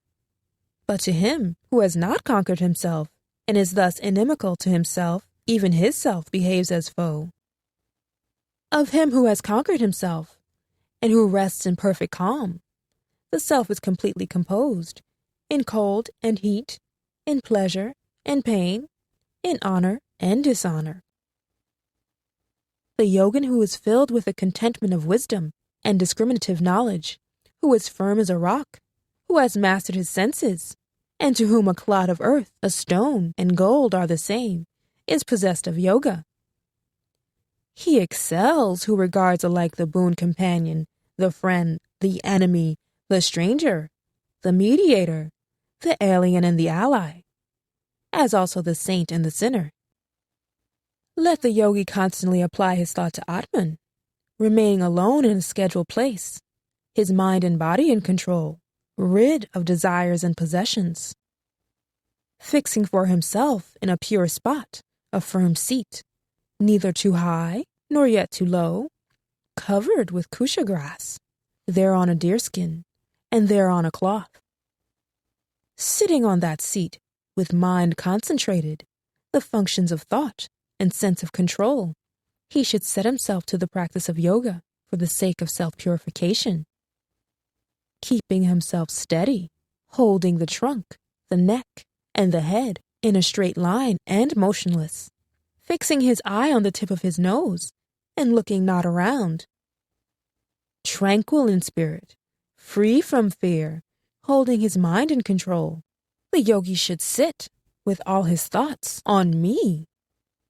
But to him who has not conquered himself, and is thus inimical to himself, even his self behaves as foe. Of him who has conquered himself, and who rests in perfect calm, the self is completely composed, in cold and heat, in pleasure and pain, in honor and dishonor. The yogin who is filled with the contentment of wisdom and discriminative knowledge, who is firm as a rock, who has mastered his senses, and to whom a clod of earth, a stone, and gold are the same, is possessed of yoga. He excels who regards alike the boon companion, the friend, the enemy, the stranger, the mediator, the alien and the ally, as also the saint and the sinner. Let the yogi constantly apply his thought to Atman, remaining alone in a scheduled place, his mind and body in control, rid of desires and possessions, fixing for himself in a pure spot, a firm seat, neither too high nor yet too low, covered with kusha grass, thereon a deerskin, and thereon a cloth. Sitting on that seat, with mind concentrated, the functions of thought and sense of control, he should set himself to the practice of yoga for the sake of self-purification, keeping himself steady, holding the trunk, the neck, and the head in a straight line and motionless, fixing his eye on the tip of his nose and looking not around. Tranquil in spirit, free from fear, holding his mind in control, the yogi should sit with all his thoughts on me,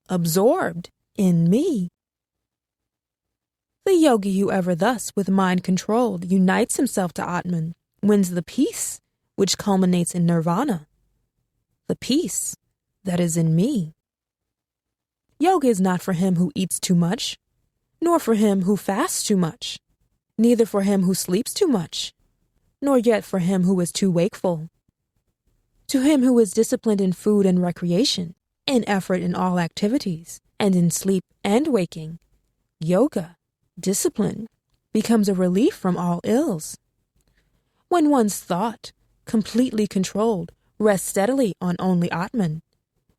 absorbed in me. The yogi who ever thus, with mind controlled, unites himself to Atman, wins the peace which culminates in nirvana, the peace that is in me. Yoga is not for him who eats too much, nor for him who fasts too much, neither for him who sleeps too much, nor yet for him who is too wakeful. To him who is disciplined in food and recreation, in effort in all activities, and in sleep and waking, yoga, discipline, becomes a relief from all ills. When one's thought, completely controlled, rests steadily on only Atman,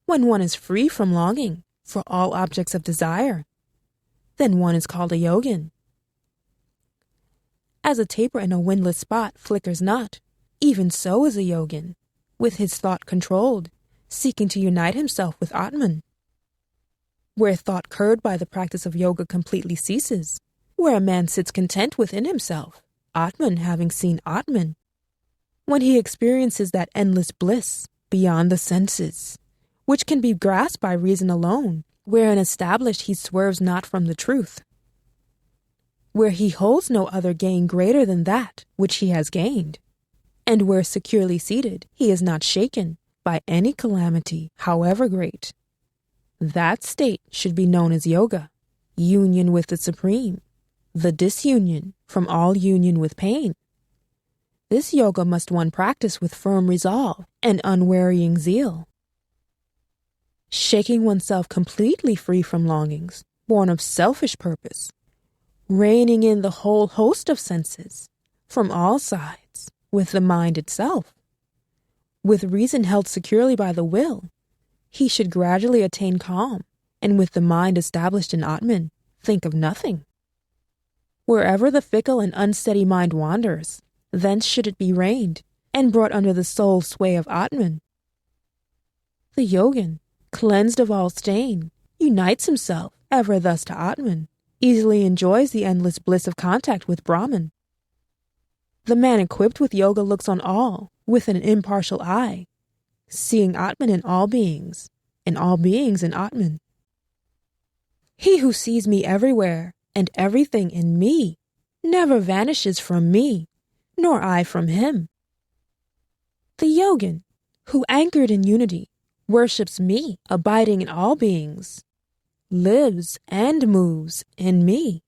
when one is free from longing for all objects of desire, then one is called a yogin. As a taper in a windless spot flickers not, even so is a yogin, with his thought controlled, seeking to unite himself with Atman. Where thought curbed by the practice of yoga completely ceases, where a man sits content within himself, Atman having seen Atman, when he experiences that endless bliss beyond the senses, which can be grasped by reason alone, wherein established he swerves not from the truth, where he holds no other gain greater than that which he has gained, and where securely seated he is not shaken by any calamity, however great. That state should be known as yoga, union with the Supreme, the disunion from all union with pain. This yoga must one practice with firm resolve and unwearying zeal, shaking oneself completely free from longings, born of selfish purpose, reining in the whole host of senses, from all sides, with the mind itself. With reason held securely by the will, he should gradually attain calm, and with the mind established in Atman, think of nothing. Wherever the fickle and unsteady mind wanders, thence should it be reined, and brought under the sole sway of Atman. The yogin, cleansed of all stain, unites himself ever thus to Atman, easily enjoys the endless bliss of contact with Brahman. The man equipped with yoga looks on all with an impartial eye, seeing Atman in all beings, and all beings in Atman. He who sees me everywhere and everything in me never vanishes from me, nor I from him. The yogin, who anchored in unity, worships me, abiding in all beings, lives and moves in me,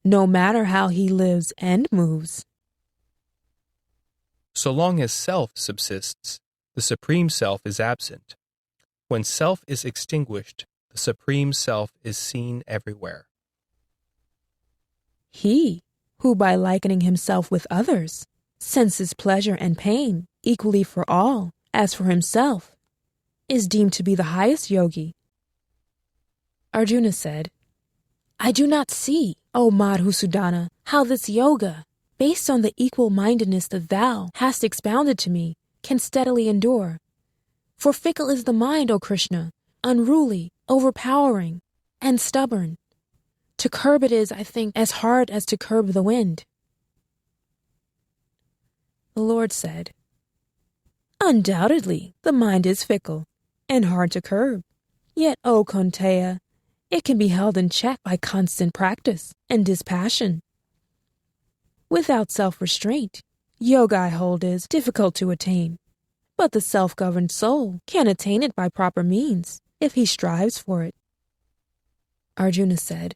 no matter how he lives and moves. So long as self subsists, the Supreme Self is absent. When self is extinguished, the Supreme Self is seen everywhere. He, who by likening himself with others, senses pleasure and pain equally for all as for himself, is deemed to be the highest yogi. Arjuna said, I do not see, O Madhusudana, how this yoga, based on the equal-mindedness that thou hast expounded to me, can steadily endure. For fickle is the mind, O Krishna, unruly, overpowering, and stubborn. To curb it is, I think, as hard as to curb the wind. The Lord said, Undoubtedly, the mind is fickle and hard to curb. Yet, O Kaunteya, it can be held in check by constant practice and dispassion. Without self-restraint, yoga, I hold, is difficult to attain. But the self-governed soul can attain it by proper means, if he strives for it. Arjuna said,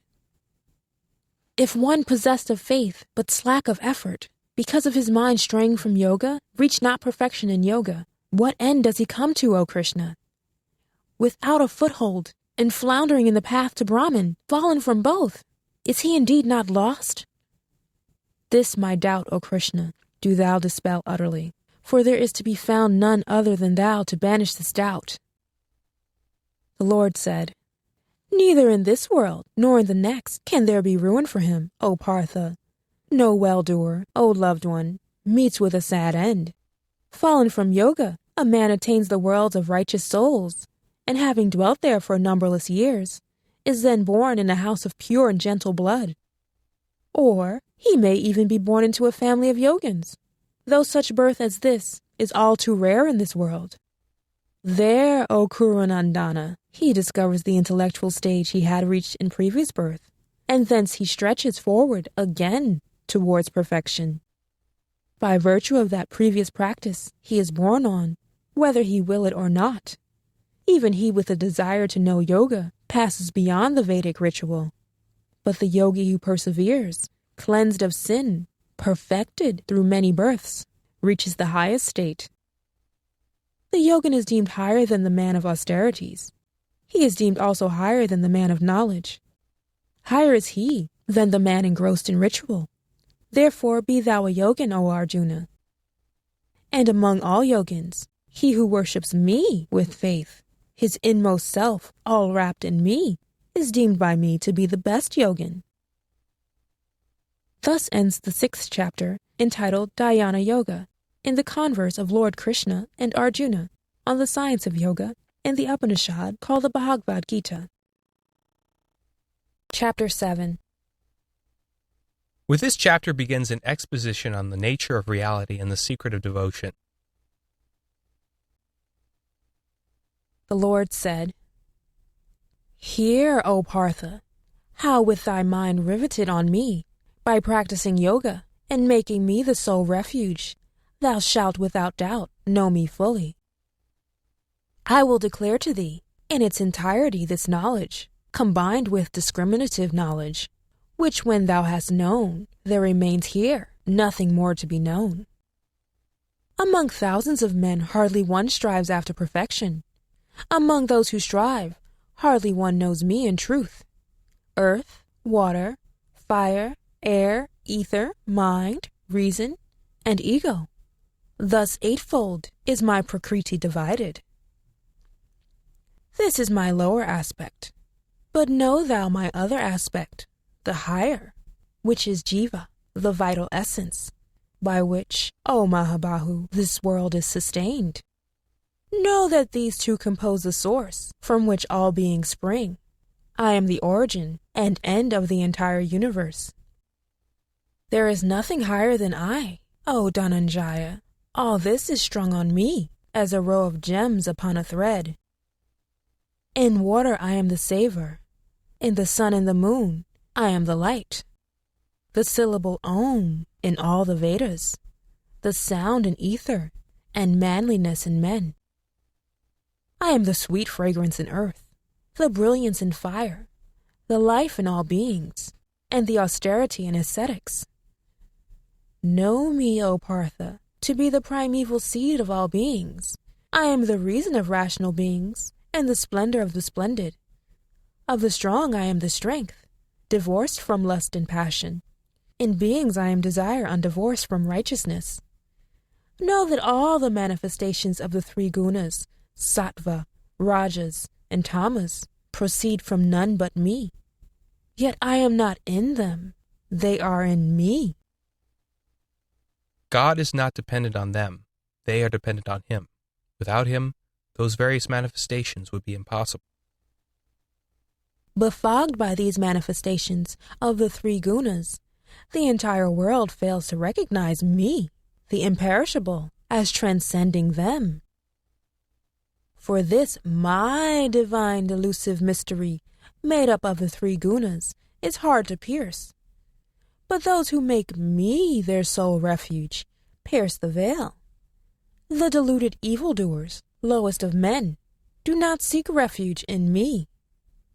If one possessed of faith, but slack of effort, because of his mind straying from yoga, reach not perfection in yoga, what end does he come to, O Krishna? Without a foothold, and floundering in the path to Brahman, fallen from both, is he indeed not lost? This my doubt, O Krishna, do thou dispel utterly, for there is to be found none other than thou to banish this doubt. The Lord said, Neither in this world nor in the next can there be ruin for him, O Partha. No well-doer, O loved one, meets with a sad end. Fallen from yoga, a man attains the worlds of righteous souls, and having dwelt there for numberless years, is then born in a house of pure and gentle blood. Or he may even be born into a family of yogins, though such birth as this is all too rare in this world. There, O Kurunandana, he discovers the intellectual stage he had reached in previous birth, and thence he stretches forward again towards perfection. By virtue of that previous practice he is born on, whether he will it or not. Even he with a desire to know yoga passes beyond the Vedic ritual. But the yogi who perseveres, cleansed of sin, perfected through many births, reaches the highest state. The yogin is deemed higher than the man of austerities. He is deemed also higher than the man of knowledge. Higher is he than the man engrossed in ritual. Therefore be thou a yogin, O Arjuna. And among all yogins, he who worships me with faith, his inmost self all wrapped in me, is deemed by me to be the best yogin. Thus ends the 6th chapter, entitled Dhyana Yoga, in the converse of Lord Krishna and Arjuna on the science of yoga in the Upanishad called the Bhagavad Gita. Chapter 7. With this chapter begins an exposition on the nature of reality and the secret of devotion. The Lord said, Hear, O Partha, how with thy mind riveted on me, by practicing yoga and making me the sole refuge, thou shalt without doubt know me fully. I will declare to thee in its entirety this knowledge, combined with discriminative knowledge, which when thou hast known, there remains here nothing more to be known. Among thousands of men hardly one strives after perfection. Among those who strive, hardly one knows me in truth. Earth, water, fire, air, ether, mind, reason, and ego. Thus eightfold is my Prakriti divided. This is my lower aspect. But know thou my other aspect, the higher, which is Jiva, the vital essence, by which, O Mahabahu, this world is sustained. Know that these two compose the source from which all beings spring. I am the origin and end of the entire universe. There is nothing higher than I, O Dhananjaya. All this is strung on me as a row of gems upon a thread. In water I am the savor. In the sun and the moon I am the light. The syllable Om in all the Vedas. The sound in ether and manliness in men. I am the sweet fragrance in earth, the brilliance in fire, the life in all beings, and the austerity in ascetics. Know me, O Partha, to be the primeval seed of all beings. I am the reason of rational beings, and the splendor of the splendid. Of the strong I am the strength, divorced from lust and passion. In beings I am desire undivorced from righteousness. Know that all the manifestations of the three gunas, sattva, rajas, and tamas, proceed from none but me. Yet I am not in them. They are in me. God is not dependent on them. They are dependent on Him. Without Him, those various manifestations would be impossible. Befogged by these manifestations of the three gunas, the entire world fails to recognize me, the imperishable, as transcending them. For this my divine delusive mystery, made up of the three gunas, is hard to pierce. But those who make me their sole refuge pierce the veil. The deluded evildoers, lowest of men, do not seek refuge in me.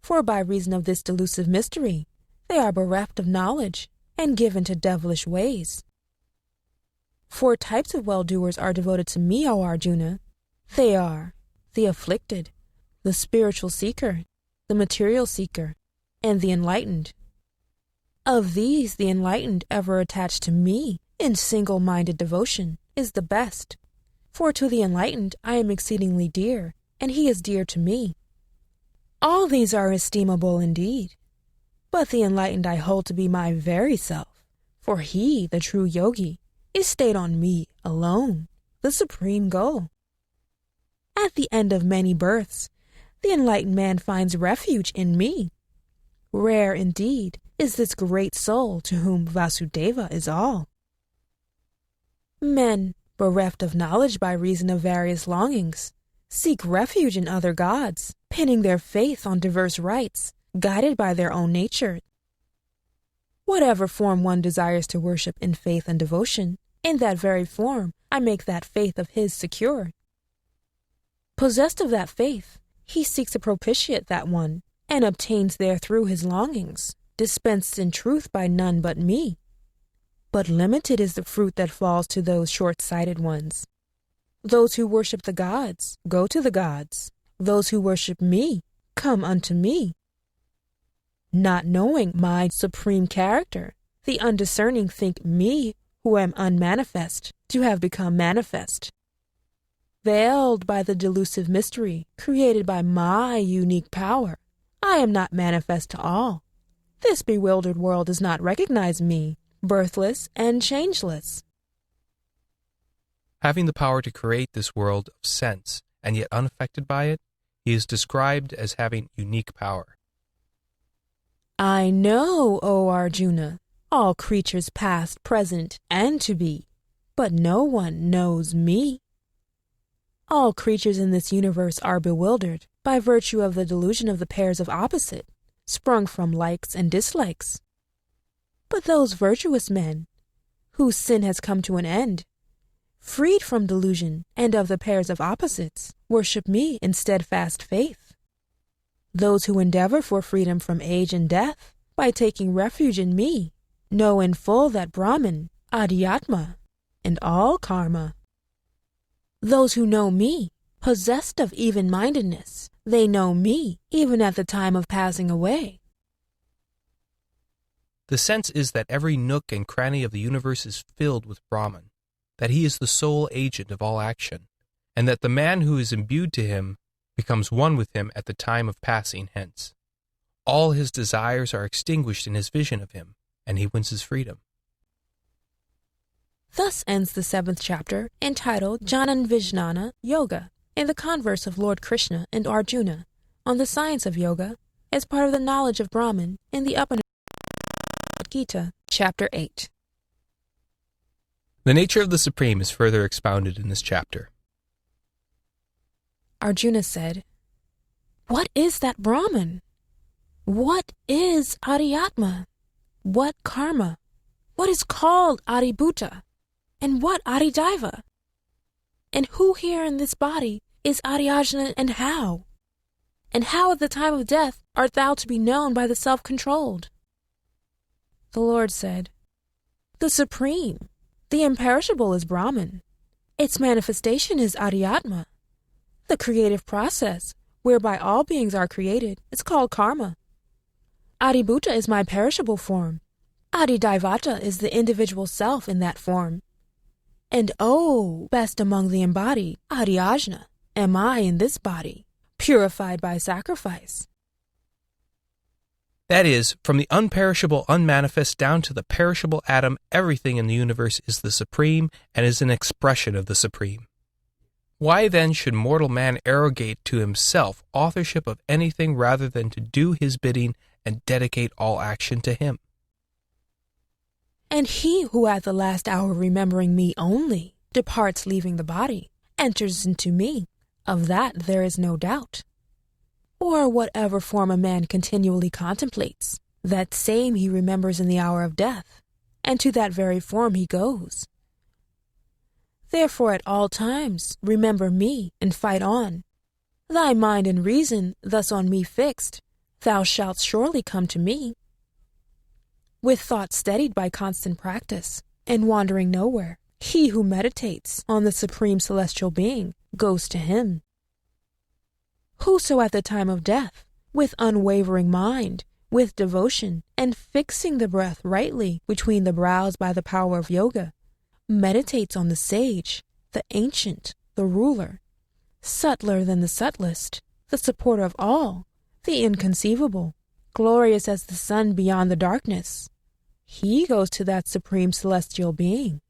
For by reason of this delusive mystery, they are bereft of knowledge and given to devilish ways. 4 types of well-doers are devoted to me, O Arjuna. They are the afflicted, the spiritual seeker, the material seeker, and the enlightened. Of these, the enlightened ever attached to me in single-minded devotion is the best. For to the enlightened I am exceedingly dear, and he is dear to me. All these are estimable indeed, but the enlightened I hold to be my very self, for he, the true yogi, is stayed on me alone, the supreme goal. At the end of many births, the enlightened man finds refuge in me. Rare indeed is this great soul to whom Vasudeva is all. Men, bereft of knowledge by reason of various longings, seek refuge in other gods, pinning their faith on diverse rites, guided by their own nature. Whatever form one desires to worship in faith and devotion, in that very form I make that faith of his secure. Possessed of that faith, he seeks to propitiate that one, and obtains therethrough his longings, dispensed in truth by none but me. But limited is the fruit that falls to those short-sighted ones. Those who worship the gods, go to the gods. Those who worship me, come unto me. Not knowing my supreme character, the undiscerning think me, who am unmanifest, to have become manifest. Veiled by the delusive mystery created by my unique power, I am not manifest to all. This bewildered world does not recognize me, birthless and changeless. Having the power to create this world of sense and yet unaffected by it, he is described as having unique power. I know, O Arjuna, all creatures past, present, and to be, but no one knows me. All creatures in this universe are bewildered by virtue of the delusion of the pairs of opposite, sprung from likes and dislikes. But those virtuous men, whose sin has come to an end, freed from delusion and of the pairs of opposites, worship me in steadfast faith. Those who endeavor for freedom from age and death, by taking refuge in me, know in full that Brahman, Adhyatma, and all karma. Those who know me, possessed of even-mindedness, they know me even at the time of passing away. The sense is that every nook and cranny of the universe is filled with Brahman, that he is the sole agent of all action, and that the man who is imbued to him becomes one with him at the time of passing hence. All his desires are extinguished in his vision of him, and he wins his freedom. Thus ends the 7th chapter, entitled Jnana Yoga, in the converse of Lord Krishna and Arjuna, on the science of yoga, as part of the knowledge of Brahman in the Bhagavad Gita, Chapter 8. The nature of the Supreme is further expounded in this chapter. Arjuna said, "What is that Brahman? What is Adhyatma? What karma? What is called Adibhuta? And what Adidaiva? And who here in this body is Adhyajna, and how? And how at the time of death art thou to be known by the self-controlled?" The Lord said, "The Supreme, the imperishable is Brahman. Its manifestation is Adhyatma. The creative process, whereby all beings are created, is called karma. Adibhuta is my perishable form. Adidaivata is the individual self in that form. And best among the embodied, Adhyajna, am I in this body, purified by sacrifice." That is, from the unperishable unmanifest down to the perishable atom, everything in the universe is the Supreme and is an expression of the Supreme. Why then should mortal man arrogate to himself authorship of anything rather than to do his bidding and dedicate all action to him? And he who at the last hour remembering me only departs leaving the body, enters into me, of that there is no doubt. Or whatever form a man continually contemplates, that same he remembers in the hour of death, and to that very form he goes. Therefore at all times remember me and fight on. Thy mind and reason thus on me fixed, thou shalt surely come to me. With thought steadied by constant practice, and wandering nowhere, he who meditates on the Supreme Celestial Being goes to him. Whoso at the time of death, with unwavering mind, with devotion, and fixing the breath rightly between the brows by the power of yoga, meditates on the sage, the ancient, the ruler, subtler than the subtlest, the supporter of all, the inconceivable, glorious as the sun beyond the darkness. He goes to that supreme celestial being.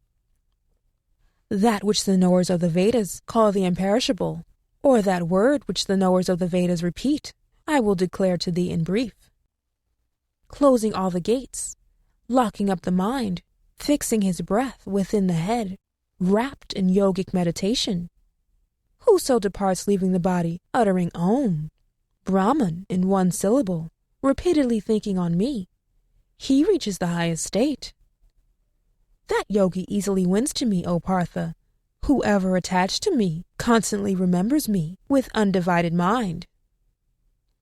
That which the knowers of the Vedas call the imperishable, or that word which the knowers of the Vedas repeat, I will declare to thee in brief. Closing all the gates, locking up the mind, fixing his breath within the head, wrapped in yogic meditation. Whoso departs leaving the body, uttering Om, Brahman in one syllable, repeatedly thinking on me, he reaches the highest state. That yogi easily wins to me, O Partha. Whoever attached to me constantly remembers me with undivided mind.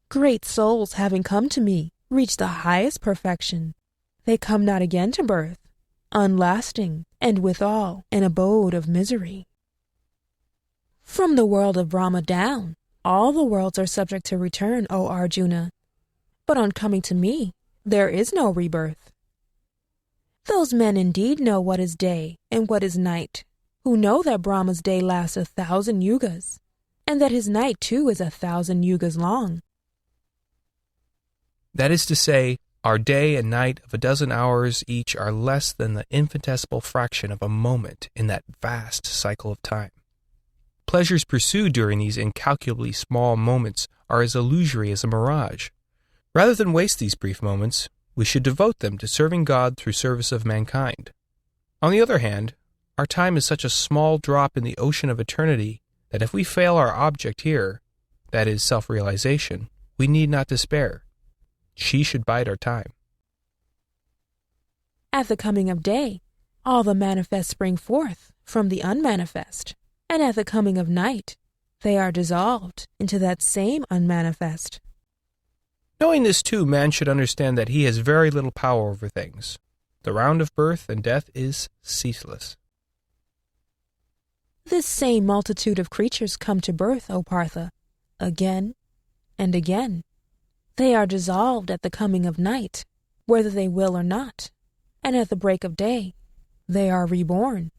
Great souls having come to me reach the highest perfection. They come not again to birth, unlasting, and withal an abode of misery. From the world of Brahma down, all the worlds are subject to return, O Arjuna. But on coming to me, there is no rebirth. Those men indeed know what is day and what is night, who know that Brahma's day lasts 1,000 yugas, and that his night too is 1,000 yugas long. That is to say, our day and night of 12 hours each are less than the infinitesimal fraction of a moment in that vast cycle of time. Pleasures pursued during these incalculably small moments are as illusory as a mirage. Rather than waste these brief moments, we should devote them to serving God through service of mankind. On the other hand, our time is such a small drop in the ocean of eternity that if we fail our object here, that is self-realization, we need not despair. She should bide our time. At the coming of day, all the manifest spring forth from the unmanifest, and at the coming of night, they are dissolved into that same unmanifest. Knowing this too, man should understand that he has very little power over things. The round of birth and death is ceaseless. This same multitude of creatures come to birth, O Partha, again and again. They are dissolved at the coming of night, whether they will or not, and at the break of day, they are reborn.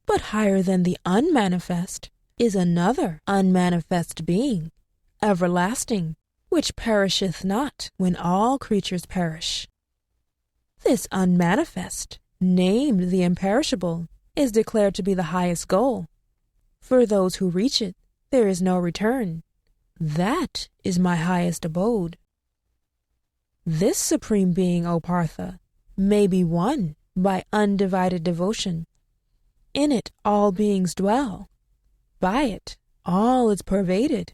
But higher than the unmanifest is another unmanifest being, everlasting, which perisheth not when all creatures perish. This unmanifest, named the imperishable, is declared to be the highest goal. For those who reach it, there is no return. That is my highest abode. This supreme being, O Partha, may be won by undivided devotion. In it all beings dwell. By it all is pervaded.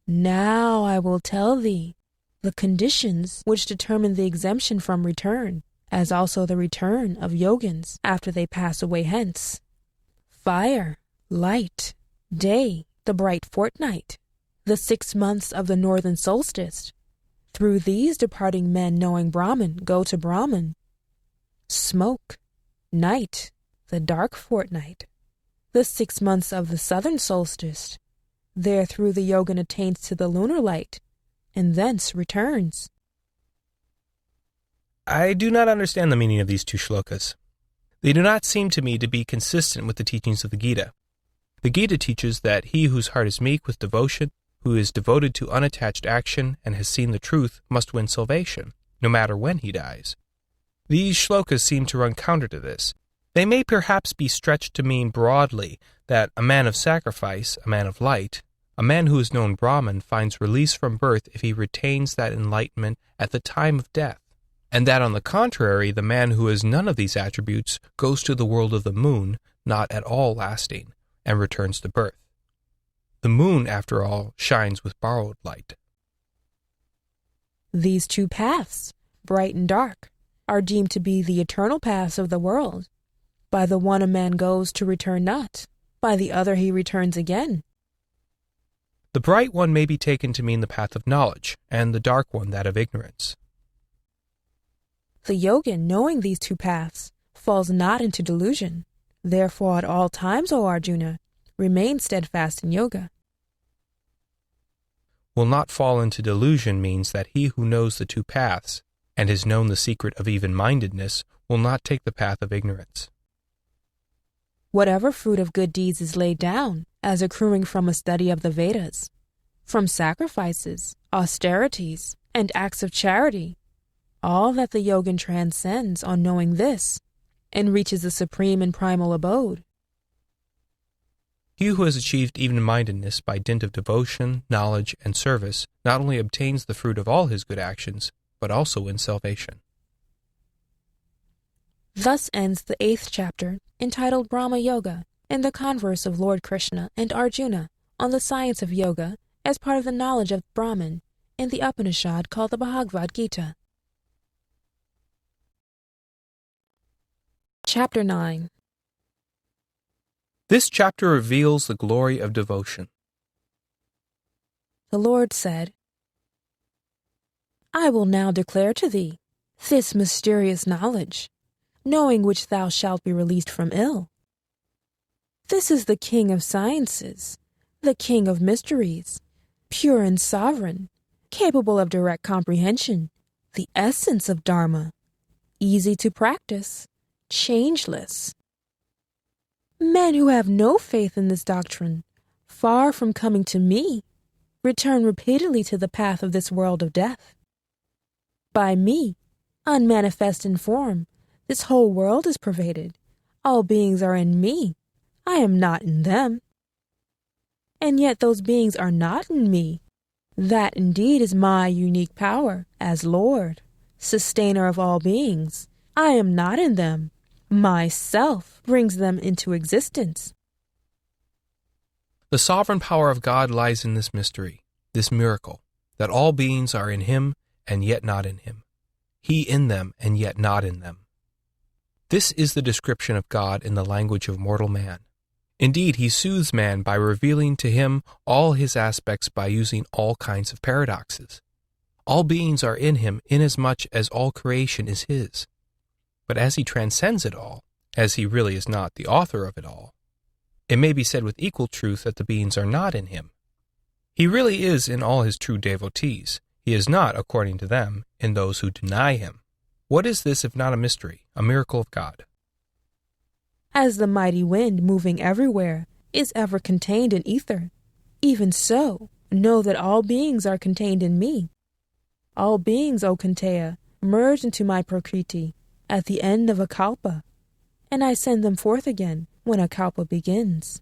Now I will tell thee the conditions which determine the exemption from return, as also the return of yogins after they pass away hence. Fire, light, day, the bright fortnight, the 6 months of the northern solstice. Through these departing men knowing Brahman go to Brahman. Smoke, night, the dark fortnight, the 6 months of the southern solstice. There through the yogin attains to the lunar light, and thence returns. I do not understand the meaning of these two shlokas. They do not seem to me to be consistent with the teachings of the Gita. The Gita teaches that he whose heart is meek with devotion, who is devoted to unattached action and has seen the truth, must win salvation, no matter when he dies. These shlokas seem to run counter to this. They may perhaps be stretched to mean broadly that a man of sacrifice, a man of light, a man who has known Brahman finds release from birth if he retains that enlightenment at the time of death, and that on the contrary, the man who has none of these attributes goes to the world of the moon, not at all lasting, and returns to birth. The moon, after all, shines with borrowed light. These two paths, bright and dark, are deemed to be the eternal paths of the world. By the one a man goes to return not, by the other he returns again. The bright one may be taken to mean the path of knowledge, and the dark one that of ignorance. The yogin, knowing these two paths, falls not into delusion. Therefore, at all times, O Arjuna, remain steadfast in yoga. Will not fall into delusion means that he who knows the two paths, and has known the secret of even-mindedness, will not take the path of ignorance. Whatever fruit of good deeds is laid down, as accruing from a study of the Vedas, from sacrifices, austerities, and acts of charity, all that the yogin transcends on knowing this, and reaches the supreme and primal abode. He who has achieved even-mindedness by dint of devotion, knowledge, and service not only obtains the fruit of all his good actions, but also wins salvation. Thus ends the 8th chapter, entitled Brahma Yoga, in the converse of Lord Krishna and Arjuna on the science of yoga as part of the knowledge of Brahman in the Upanishad called the Bhagavad Gita. Chapter 9. This chapter reveals the glory of devotion. The Lord said, I will now declare to thee this mysterious knowledge, knowing which thou shalt be released from ill. This is the King of sciences, the King of mysteries, pure and sovereign, capable of direct comprehension, the essence of Dharma, easy to practice, changeless. Men who have no faith in this doctrine, far from coming to me, return repeatedly to the path of this world of death. By me, unmanifest in form, this whole world is pervaded. All beings are in me. I am not in them. And yet those beings are not in me. That indeed is my unique power as Lord, sustainer of all beings. I am not in them. Myself brings them into existence. The sovereign power of God lies in this mystery, this miracle, that all beings are in Him and yet not in Him. He in them and yet not in them. This is the description of God in the language of mortal man. Indeed, He soothes man by revealing to him all His aspects by using all kinds of paradoxes. All beings are in Him inasmuch as all creation is His. But as He transcends it all, as He really is not the author of it all, it may be said with equal truth that the beings are not in Him. He really is in all His true devotees. He is not, according to them, in those who deny Him. What is this if not a mystery, a miracle of God? As the mighty wind moving everywhere is ever contained in ether, even so, know that all beings are contained in me. All beings, O Kunteya, merge into my Prakriti at the end of a kalpa, and I send them forth again when a kalpa begins.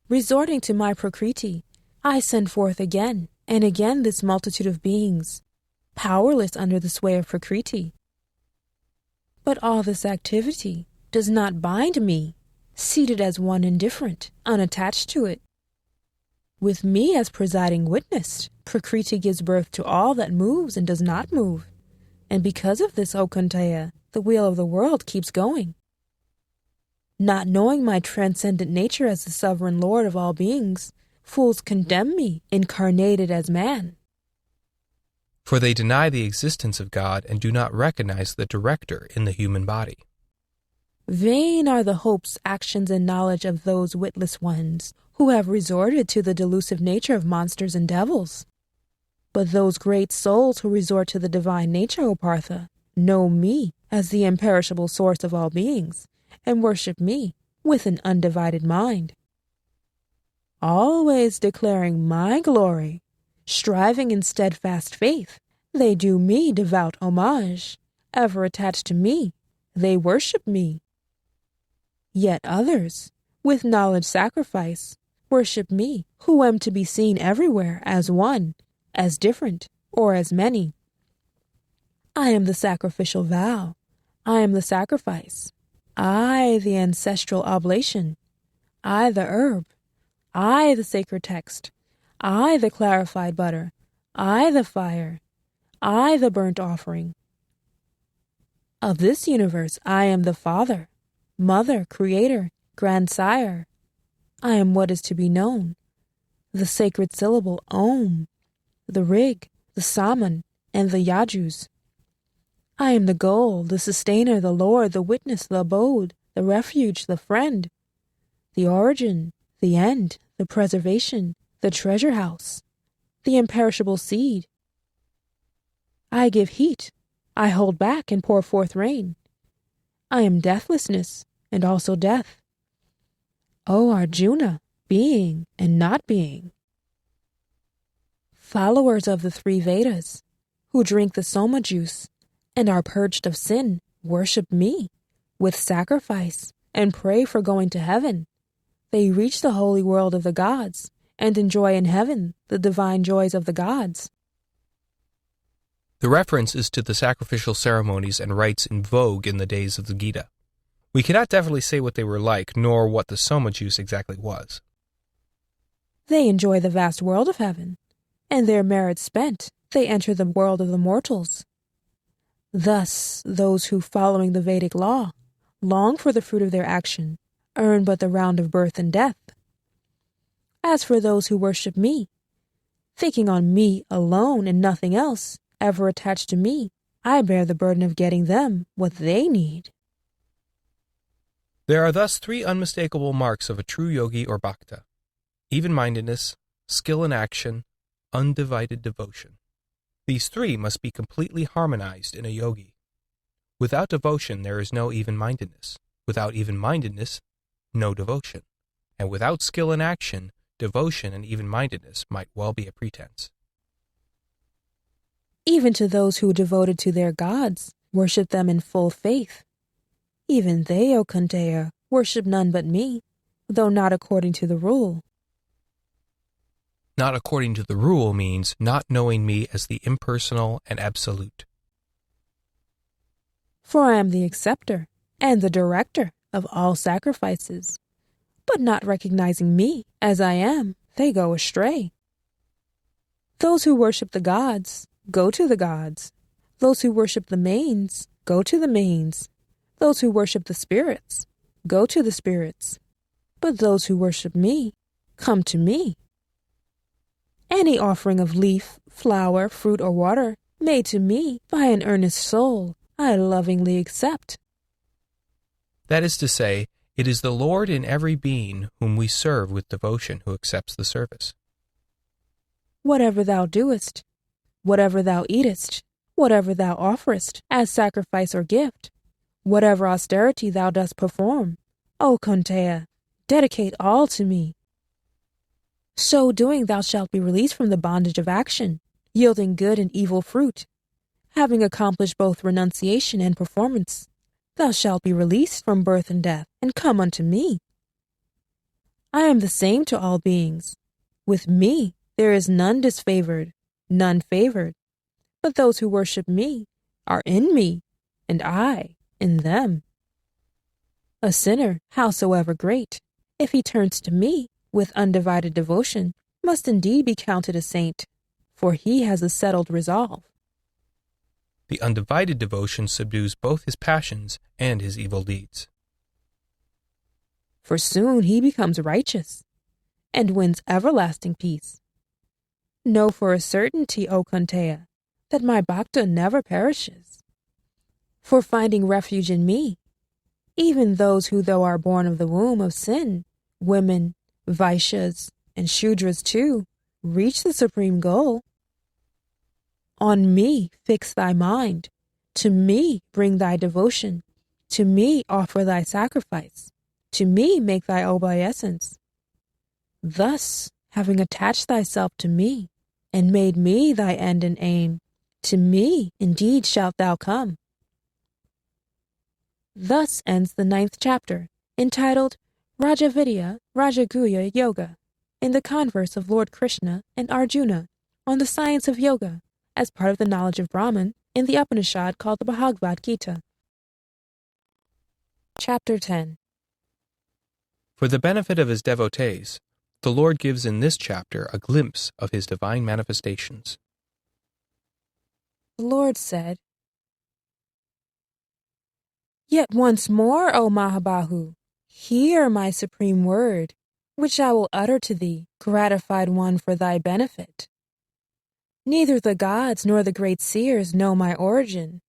Resorting to my Prakriti, I send forth again and again this multitude of beings, powerless under the sway of Prakriti. But all this activity does not bind me, seated as one indifferent, unattached to it. With me as presiding witness, Prakriti gives birth to all that moves and does not move. And because of this, O Kunteya, the wheel of the world keeps going. Not knowing my transcendent nature as the sovereign Lord of all beings, fools condemn me, incarnated as man. For they deny the existence of God and do not recognize the director in the human body. Vain are the hopes, actions, and knowledge of those witless ones who have resorted to the delusive nature of monsters and devils. But those great souls who resort to the divine nature, O Partha, know me as the imperishable source of all beings, and worship me with an undivided mind. Always declaring my glory, striving in steadfast faith, they do me devout homage. Ever attached to me, they worship me. Yet others, with knowledge sacrifice, worship me, who am to be seen everywhere as one, as different, or as many. I am the sacrificial vow. I am the sacrifice. I the ancestral oblation. I the herb. I the sacred text. I the clarified butter. I the fire. I the burnt offering. Of this universe I am the Father, Mother, Creator, Grandsire. I am what is to be known, the sacred syllable Om, the Rig, the Saman, and the Yajus. I am the goal, the sustainer, the Lord, the witness, the abode, the refuge, the friend, the origin, the end, the preservation, the treasure house, the imperishable seed. I give heat, I hold back and pour forth rain. I am deathlessness and also death. O Arjuna, being and not being. Followers of the 3 Vedas, who drink the soma juice and are purged of sin, worship me with sacrifice and pray for going to heaven. They reach the holy world of the gods and enjoy in heaven the divine joys of the gods. The reference is to the sacrificial ceremonies and rites in vogue in the days of the Gita. We cannot definitely say what they were like, nor what the soma juice exactly was. They enjoy the vast world of heaven, and their merits spent, they enter the world of the mortals. Thus, those who, following the Vedic law, long for the fruit of their action, earn but the round of birth and death. As for those who worship me, thinking on me alone and nothing else, ever attached to me, I bear the burden of getting them what they need. There are thus 3 unmistakable marks of a true yogi or bhakta: even-mindedness, skill in action, undivided devotion. These 3 must be completely harmonized in a yogi. Without devotion, there is no even-mindedness. Without even-mindedness, no devotion. And without skill in action, devotion and even-mindedness might well be a pretense. Even to those who, devoted to their gods, worship them in full faith, even they, O Kunteya, worship none but me, though not according to the rule. Not according to the rule means not knowing me as the impersonal and absolute. For I am the acceptor and the director of all sacrifices, but not recognizing me as I am, they go astray. Those who worship the gods go to the gods. Those who worship the mains go to the mains. Those who worship the spirits go to the spirits. But those who worship me come to me. Any offering of leaf, flower, fruit, or water made to me by an earnest soul, I lovingly accept. That is to say, it is the Lord in every being whom we serve with devotion who accepts the service. Whatever thou doest, whatever thou eatest, whatever thou offerest as sacrifice or gift, whatever austerity thou dost perform, O Kunteya, dedicate all to me. So doing thou shalt be released from the bondage of action, yielding good and evil fruit. Having accomplished both renunciation and performance, thou shalt be released from birth and death, and come unto me. I am the same to all beings. With me there is none disfavored, none favored, but those who worship me are in me, and I in them. A sinner, howsoever great, if he turns to me with undivided devotion, must indeed be counted a saint, for he has a settled resolve. The undivided devotion subdues both his passions and his evil deeds. For soon he becomes righteous, and wins everlasting peace. Know for a certainty, O Kunteya, that my bhakta never perishes. For finding refuge in me, even those who, though are born of the womb of sin, women, Vaishyas, and Shudras too, reach the supreme goal. On me fix thy mind, to me bring thy devotion, to me offer thy sacrifice, to me make thy obeisance. Thus, having attached thyself to me, and made me thy end and aim, to me indeed shalt thou come. Thus ends the 9th chapter, entitled Rajavidya Rajaguhya Yoga, in the converse of Lord Krishna and Arjuna on the science of yoga, as part of the knowledge of Brahman in the Upanishad called the Bhagavad Gita. Chapter 10. For the benefit of his devotees, the Lord gives in this chapter a glimpse of his divine manifestations. The Lord said, Yet once more, O Mahabahu, hear my supreme word, which I will utter to thee, gratified one, for thy benefit. Neither the gods nor the great seers know my origin,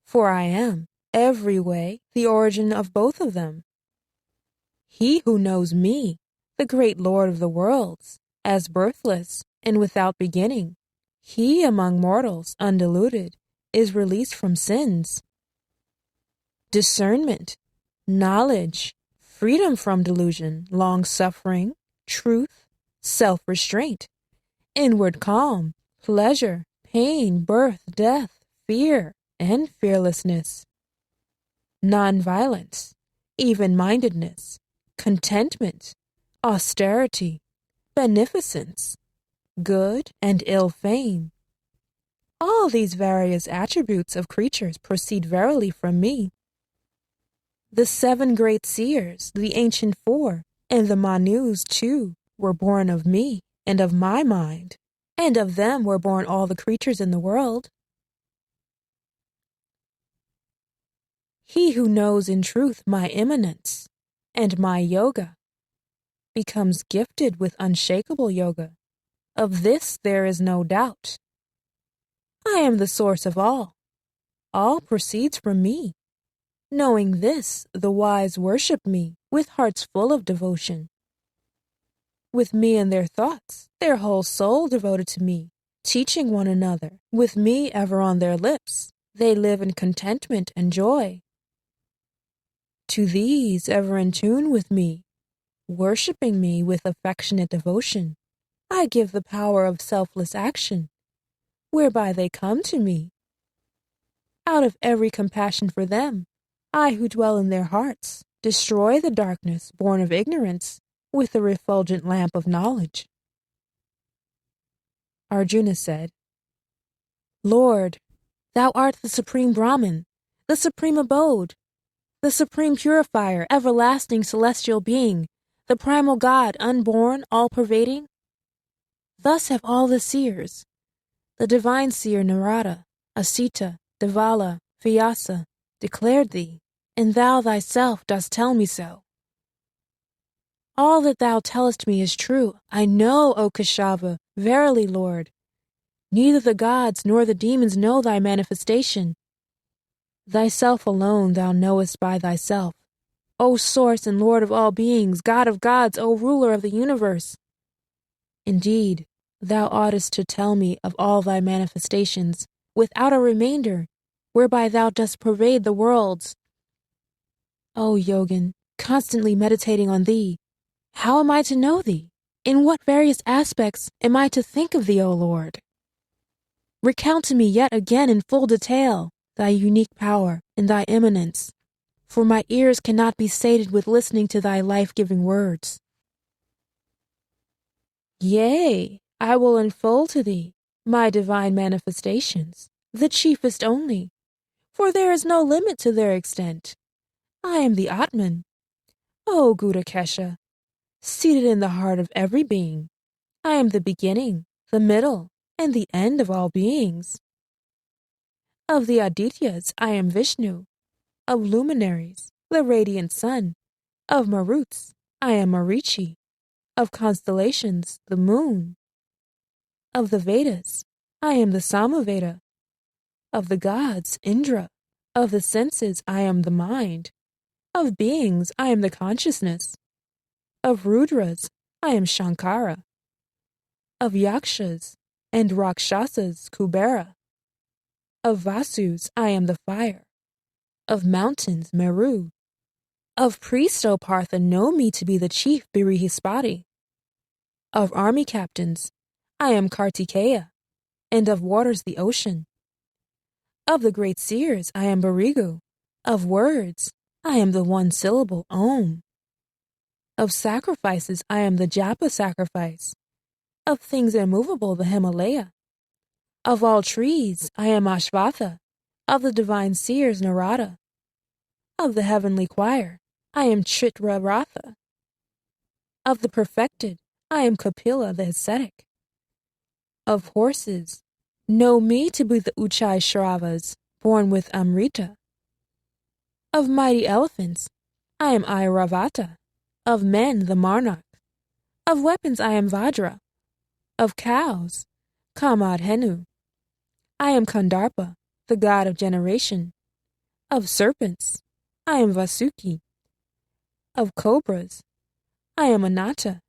for I am, every way, the origin of both of them. He who knows me, the great Lord of the worlds, as birthless and without beginning, he among mortals, undiluted, is released from sins. Discernment, knowledge, freedom from delusion, long-suffering, truth, self-restraint, inward calm, pleasure, pain, birth, death, fear, and fearlessness, nonviolence, even-mindedness, contentment, austerity, beneficence, good and ill fame. All these various attributes of creatures proceed verily from me. The 7 great seers, the ancient 4, and the Manus too, were born of me and of my mind, and of them were born all the creatures in the world. He who knows in truth my immanence and my yoga becomes gifted with unshakable yoga. Of this there is no doubt. I am the source of all. All proceeds from me. Knowing this, the wise worship me with hearts full of devotion. With me in their thoughts, their whole soul devoted to me, teaching one another, with me ever on their lips, they live in contentment and joy. To these ever in tune with me, worshiping me with affectionate devotion, I give the power of selfless action, whereby they come to me. Out of every compassion for them, I who dwell in their hearts, destroy the darkness born of ignorance with the refulgent lamp of knowledge. Arjuna said, Lord, thou art the supreme Brahman, the supreme abode, the supreme purifier, everlasting celestial being, the primal God, unborn, all-pervading. Thus have all the seers, the divine seer Narada, Asita, Devala, Vyasa, declared thee, and thou thyself dost tell me so. All that thou tellest me is true. I know, O Keshava, verily, Lord. Neither the gods nor the demons know thy manifestation. Thyself alone thou knowest by thyself. O Source and Lord of all beings, God of gods, O Ruler of the universe. Indeed, thou oughtest to tell me of all thy manifestations, without a remainder, whereby thou dost pervade the worlds. O Yogin, constantly meditating on thee, how am I to know thee? In what various aspects am I to think of thee, O Lord? Recount to me yet again in full detail thy unique power and thy immanence, for my ears cannot be sated with listening to thy life-giving words. Yea, I will unfold to thee my divine manifestations, the chiefest only, for there is no limit to their extent. I am the Atman, O Gudakesha, seated in the heart of every being. I am the beginning, the middle, and the end of all beings. Of the Adityas, I am Vishnu. Of luminaries, the radiant sun. Of Maruts, I am Marichi. Of constellations, the moon. Of the Vedas, I am the Samaveda. Of the gods, Indra. Of the senses, I am the mind. Of beings, I am the consciousness. Of Rudras, I am Shankara. Of Yakshas and Rakshasas, Kubera. Of Vasus, I am the fire. Of mountains, Meru. Of priests, O Partha, know me to be the chief Brihaspati. Of army captains, I am Kartikeya, and of waters the ocean. Of the great seers, I am Barigu. Of words, I am the one syllable Om. Of sacrifices, I am the Japa sacrifice. Of things immovable, the Himalaya. Of all trees, I am Ashvatha. Of the divine seers, Narada. Of the heavenly choir, I am Chitraratha. Of the perfected, I am Kapila the ascetic. Of horses, know me to be the Uchai Shravas, born with Amrita. Of mighty elephants, I am Airavata. Of men, the Marnak. Of weapons, I am Vajra. Of cows, Kamadhenu. I am Kandarpa, the god of generation. Of serpents, I am Vasuki. Of cobras, I am Anatta.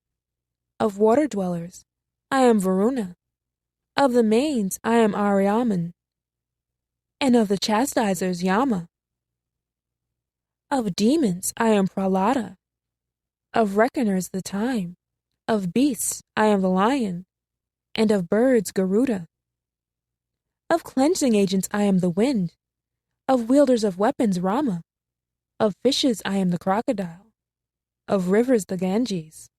Of water dwellers, I am Varuna. Of the mains, I am Aryaman. And of the chastisers, Yama. Of demons, I am Prahlada. Of reckoners, the time. Of beasts, I am the lion. And of birds, Garuda. Of cleansing agents I am the wind. Of wielders of weapons Rama. Of fishes I am the crocodile. Of rivers the Ganges.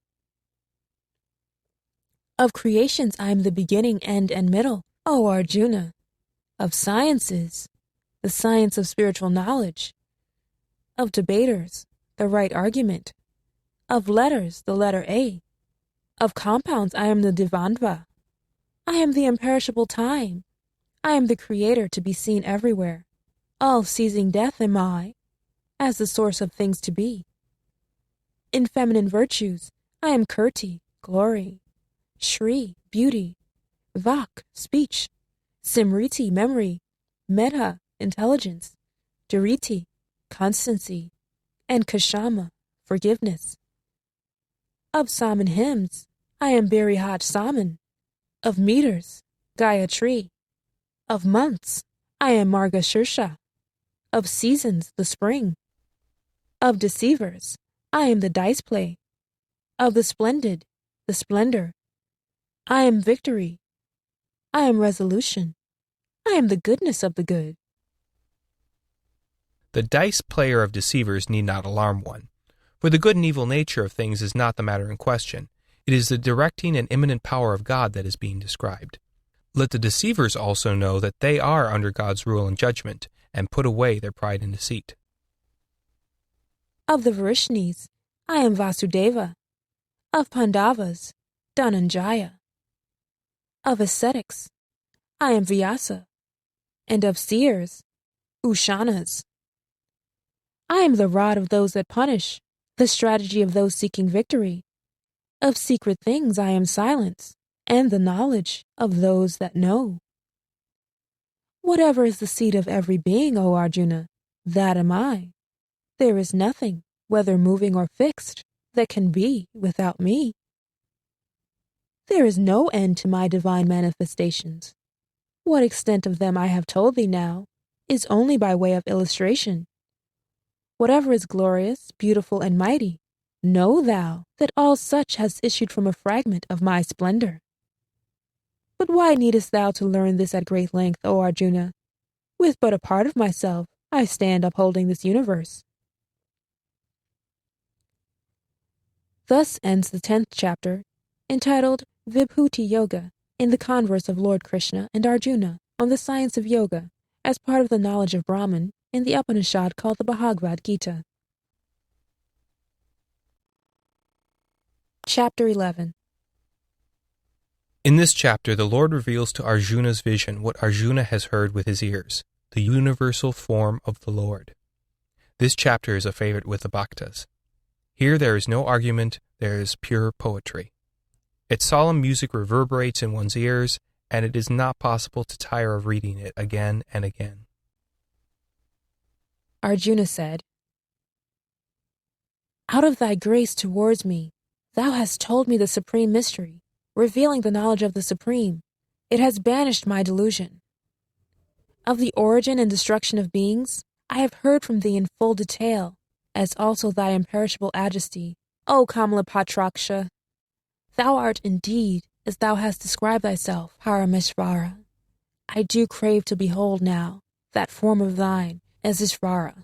Of creations I am the beginning, end, and middle, O Arjuna. Of sciences, the science of spiritual knowledge. Of debaters, the right argument. Of letters, the letter A. Of compounds I am the Dvandva. I am the imperishable time. I am the creator to be seen everywhere. All-seizing death am I, as the source of things to be. In feminine virtues, I am Kirti, glory. Shri, beauty. Vak, speech. Simriti, memory. Medha, intelligence. Duriti, constancy. And Kashama, forgiveness. Of Saman hymns, I am Birihat Saman. Of meters, Gayatri. Of months, I am Margashirsha. Of seasons, the spring. Of deceivers, I am the dice play. Of the splendid, the splendor. I am victory. I am resolution. I am the goodness of the good. The dice player of deceivers need not alarm one, for the good and evil nature of things is not the matter in question. It is the directing and immanent power of God that is being described. Let the deceivers also know that they are under God's rule and judgment, and put away their pride and deceit. Of the Varishnis, I am Vasudeva. Of Pandavas, Dhananjaya. Of ascetics, I am Vyasa. And of seers, Ushanas. I am the rod of those that punish, the strategy of those seeking victory. Of secret things I am silence, and the knowledge of those that know. Whatever is the seed of every being, O Arjuna, that am I. There is nothing, whether moving or fixed, that can be without me. There is no end to my divine manifestations. What extent of them I have told thee now is only by way of illustration. Whatever is glorious, beautiful, and mighty, know thou that all such has issued from a fragment of my splendor. But why needest thou to learn this at great length, O Arjuna? With but a part of myself I stand upholding this universe. Thus ends the 10th chapter, entitled Vibhuti Yoga, in the converse of Lord Krishna and Arjuna on the science of yoga, as part of the knowledge of Brahman in the Upanishad called the Bhagavad Gita. Chapter 11. In this chapter, the Lord reveals to Arjuna's vision what Arjuna has heard with his ears, the universal form of the Lord. This chapter is a favorite with the Bhaktas. Here there is no argument, there is pure poetry. Its solemn music reverberates in one's ears, and it is not possible to tire of reading it again and again. Arjuna said, Out of thy grace towards me, thou hast told me the supreme mystery, revealing the knowledge of the Supreme. It has banished my delusion. Of the origin and destruction of beings, I have heard from thee in full detail, as also thy imperishable majesty, O Kamalapatraksha. Thou art indeed, as thou hast described thyself, Parameshvara. I do crave to behold now that form of thine as Ishvara.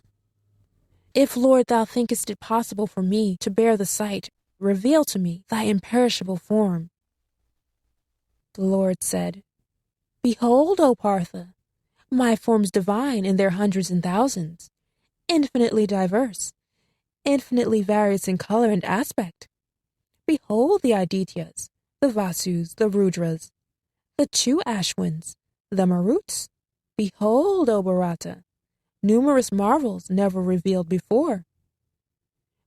If, Lord, thou thinkest it possible for me to bear the sight, reveal to me thy imperishable form. The Lord said, Behold, O Partha, my forms divine in their hundreds and thousands, infinitely diverse, infinitely various in color and aspect. Behold the Adityas, the Vasus, the Rudras, the 2 Ashwins, the Maruts. Behold, O Bharata, numerous marvels never revealed before.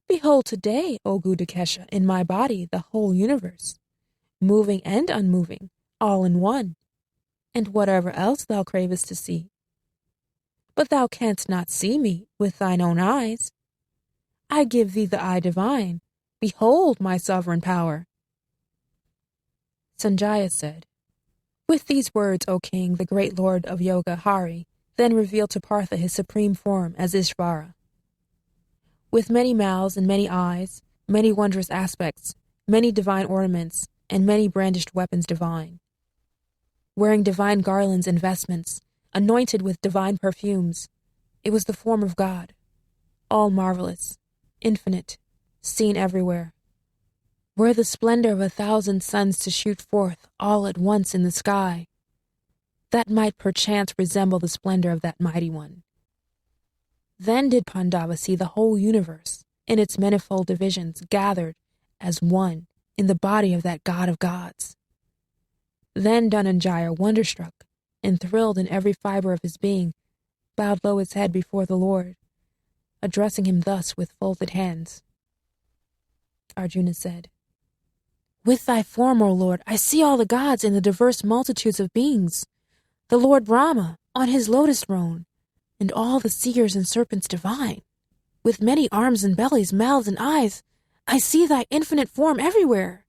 Behold today, O Gudakesha, in my body the whole universe, moving and unmoving, all in one, and whatever else thou cravest to see. But thou canst not see me with thine own eyes. I give thee the eye divine. Behold my sovereign power. Sanjaya said, With these words, O king, the great lord of yoga, Hari, then revealed to Partha his supreme form as Ishvara. With many mouths and many eyes, many wondrous aspects, many divine ornaments, and many brandished weapons divine. wearing divine garlands and vestments, anointed with divine perfumes. It was the form of God, all marvelous, infinite, seen everywhere. Were the splendor of 1,000 suns to shoot forth all at once in the sky, that might perchance resemble the splendor of that mighty one. Then did Pandava see the whole universe, in its manifold divisions, gathered as one in the body of that God of gods. Then Dhananjaya, wonderstruck and thrilled in every fiber of his being, bowed low his head before the Lord, addressing him thus with folded hands. Arjuna said, "With thy form, O Lord, I see all the gods in the diverse multitudes of beings, the Lord Brahma on his lotus throne, and all the seers and serpents divine. With many arms and bellies, mouths and eyes, I see thy infinite form everywhere.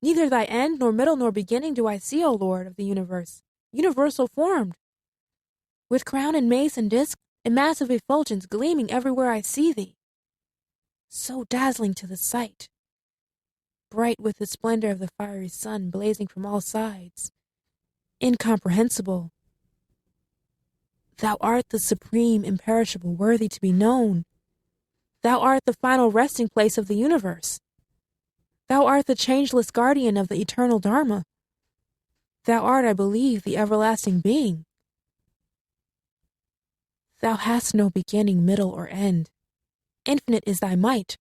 Neither thy end, nor middle, nor beginning do I see, O Lord of the universe, universal formed. With crown and mace and disk, and massive effulgence gleaming everywhere I see thee. So dazzling to the sight, bright with the splendor of the fiery sun blazing from all sides, incomprehensible. Thou art the supreme, imperishable, worthy to be known. Thou art the final resting place of the universe. Thou art the changeless guardian of the eternal Dharma. Thou art, I believe, the everlasting being. Thou hast no beginning, middle, or end. Infinite is thy might,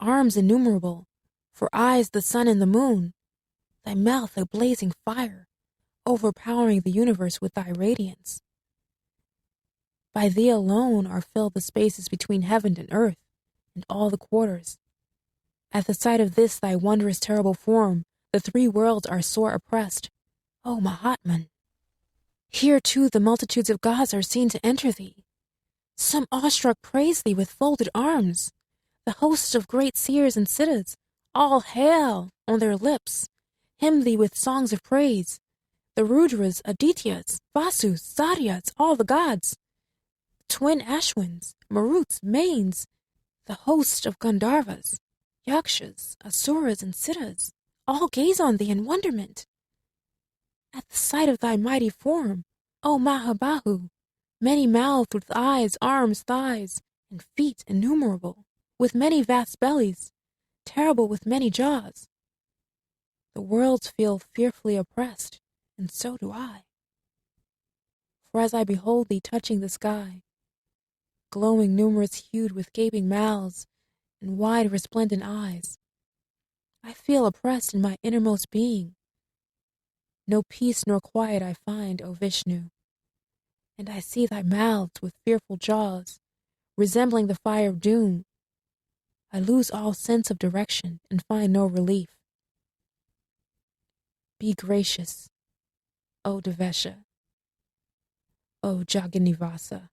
arms innumerable, for eyes the sun and the moon, thy mouth a blazing fire, overpowering the universe with thy radiance. By thee alone are filled the spaces between heaven and earth, and all the quarters. At the sight of this thy wondrous terrible form, the three worlds are sore oppressed. O Mahatman! Here too the multitudes of gods are seen to enter thee. Some awestruck praise thee with folded arms. The hosts of great seers and siddhas, all hail on their lips, hymn thee with songs of praise. The Rudras, Adityas, Vasus, Satyas, all the gods, twin Ashwins, Maruts, Mains, the host of Gandharvas, Yakshas, Asuras, and Siddhas, all gaze on thee in wonderment. At the sight of thy mighty form, O Mahabahu, many-mouthed with eyes, arms, thighs, and feet innumerable, with many vast bellies, terrible with many jaws. The worlds feel fearfully oppressed, and so do I. For as I behold thee touching the sky, glowing numerous-hued with gaping mouths and wide resplendent eyes, I feel oppressed in my innermost being. No peace nor quiet I find, O Vishnu, and I see thy mouths with fearful jaws, resembling the fire of doom. I lose all sense of direction and find no relief. Be gracious, O Devesha, O Jaganivasa.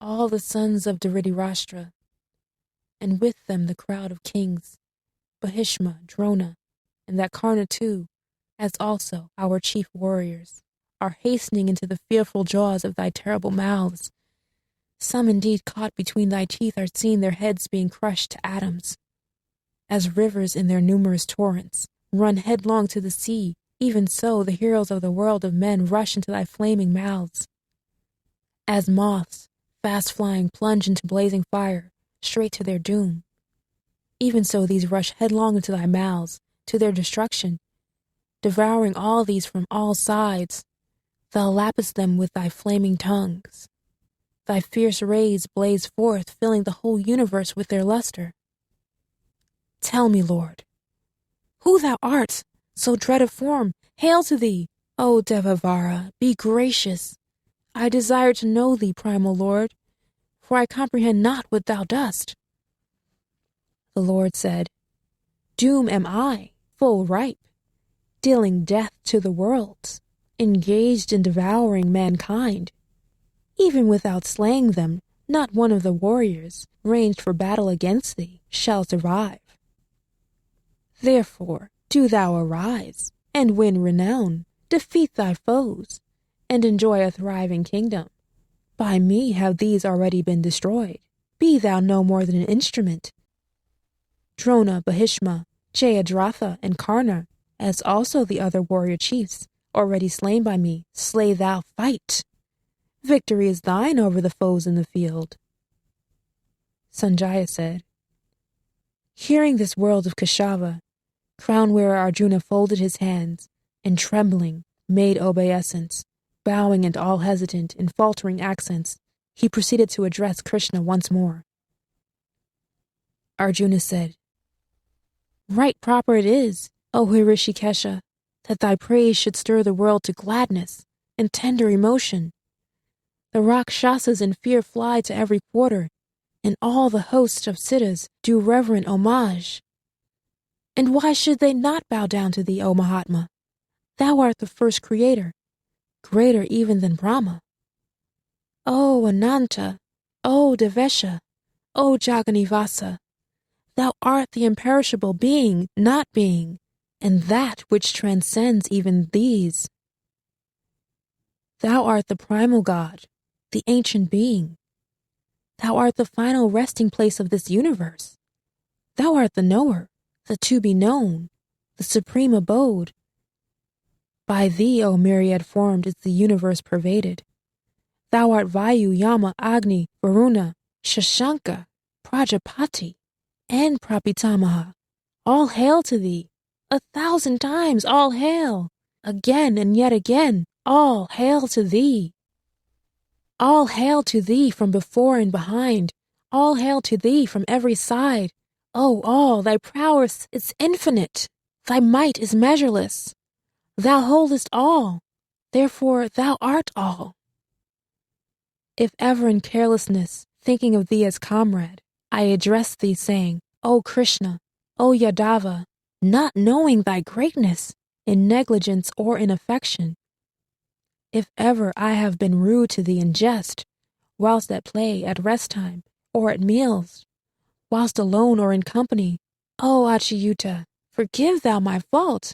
All the sons of Dhritarashtra, and with them the crowd of kings, Bhishma, Drona, and that Karna too, as also our chief warriors, are hastening into the fearful jaws of thy terrible mouths. Some indeed caught between thy teeth are seen, their heads being crushed to atoms. As rivers in their numerous torrents run headlong to the sea, even so the heroes of the world of men rush into thy flaming mouths. As moths, fast flying, plunge into blazing fire, straight to their doom, even so these rush headlong into thy mouths, to their destruction, devouring all these from all sides. Thou lappest them with thy flaming tongues. Thy fierce rays blaze forth, filling the whole universe with their luster. Tell me, Lord, who thou art, so dread of form. Hail to thee, O Devavara, be gracious. I desire to know thee, primal Lord, for I comprehend not what thou dost. The Lord said, Doom am I, full ripe, dealing death to the worlds, engaged in devouring mankind. Even without slaying them, not one of the warriors ranged for battle against thee shall survive. Therefore, do thou arise, and win renown, defeat thy foes, and enjoy a thriving kingdom. By me have these already been destroyed. Be thou no more than an instrument. Drona, Bhishma, Jayadratha, and Karna, as also the other warrior chiefs, already slain by me, slay thou, fight. Victory is thine over the foes in the field. Sanjaya said, hearing this world of Keshava, crown-wearer Arjuna folded his hands, and trembling, made obeisance. Bowing and all hesitant, in faltering accents, he proceeded to address Krishna once more. Arjuna said, right proper it is, O Hrishikesha, that thy praise should stir the world to gladness and tender emotion. The Rakshasas in fear fly to every quarter, and all the hosts of Siddhas do reverent homage. And why should they not bow down to thee, O Mahatma? Thou art the first creator, greater even than Brahma. O Ananta, O Devesha, O Jaganivasa, thou art the imperishable being, not being, and that which transcends even these. Thou art the primal God, the ancient being. Thou art the final resting place of this universe. Thou art the knower, the to-be-known, the supreme abode. By thee, O myriad formed, is the universe pervaded. Thou art Vayu, Yama, Agni, Varuna, Shashanka, Prajapati, and Prapitamaha. All hail to thee, 1,000 times all hail, again and yet again, all hail to thee. All hail to thee from before and behind, all hail to thee from every side. O all, thy prowess is infinite, thy might is measureless. Thou holdest all, therefore thou art all. If ever in carelessness, thinking of thee as comrade, I address thee saying, O Krishna, O Yadava, not knowing thy greatness, in negligence or in affection. If ever I have been rude to thee in jest, whilst at play, at rest time, or at meals, whilst alone or in company, O Achyuta, forgive thou my fault.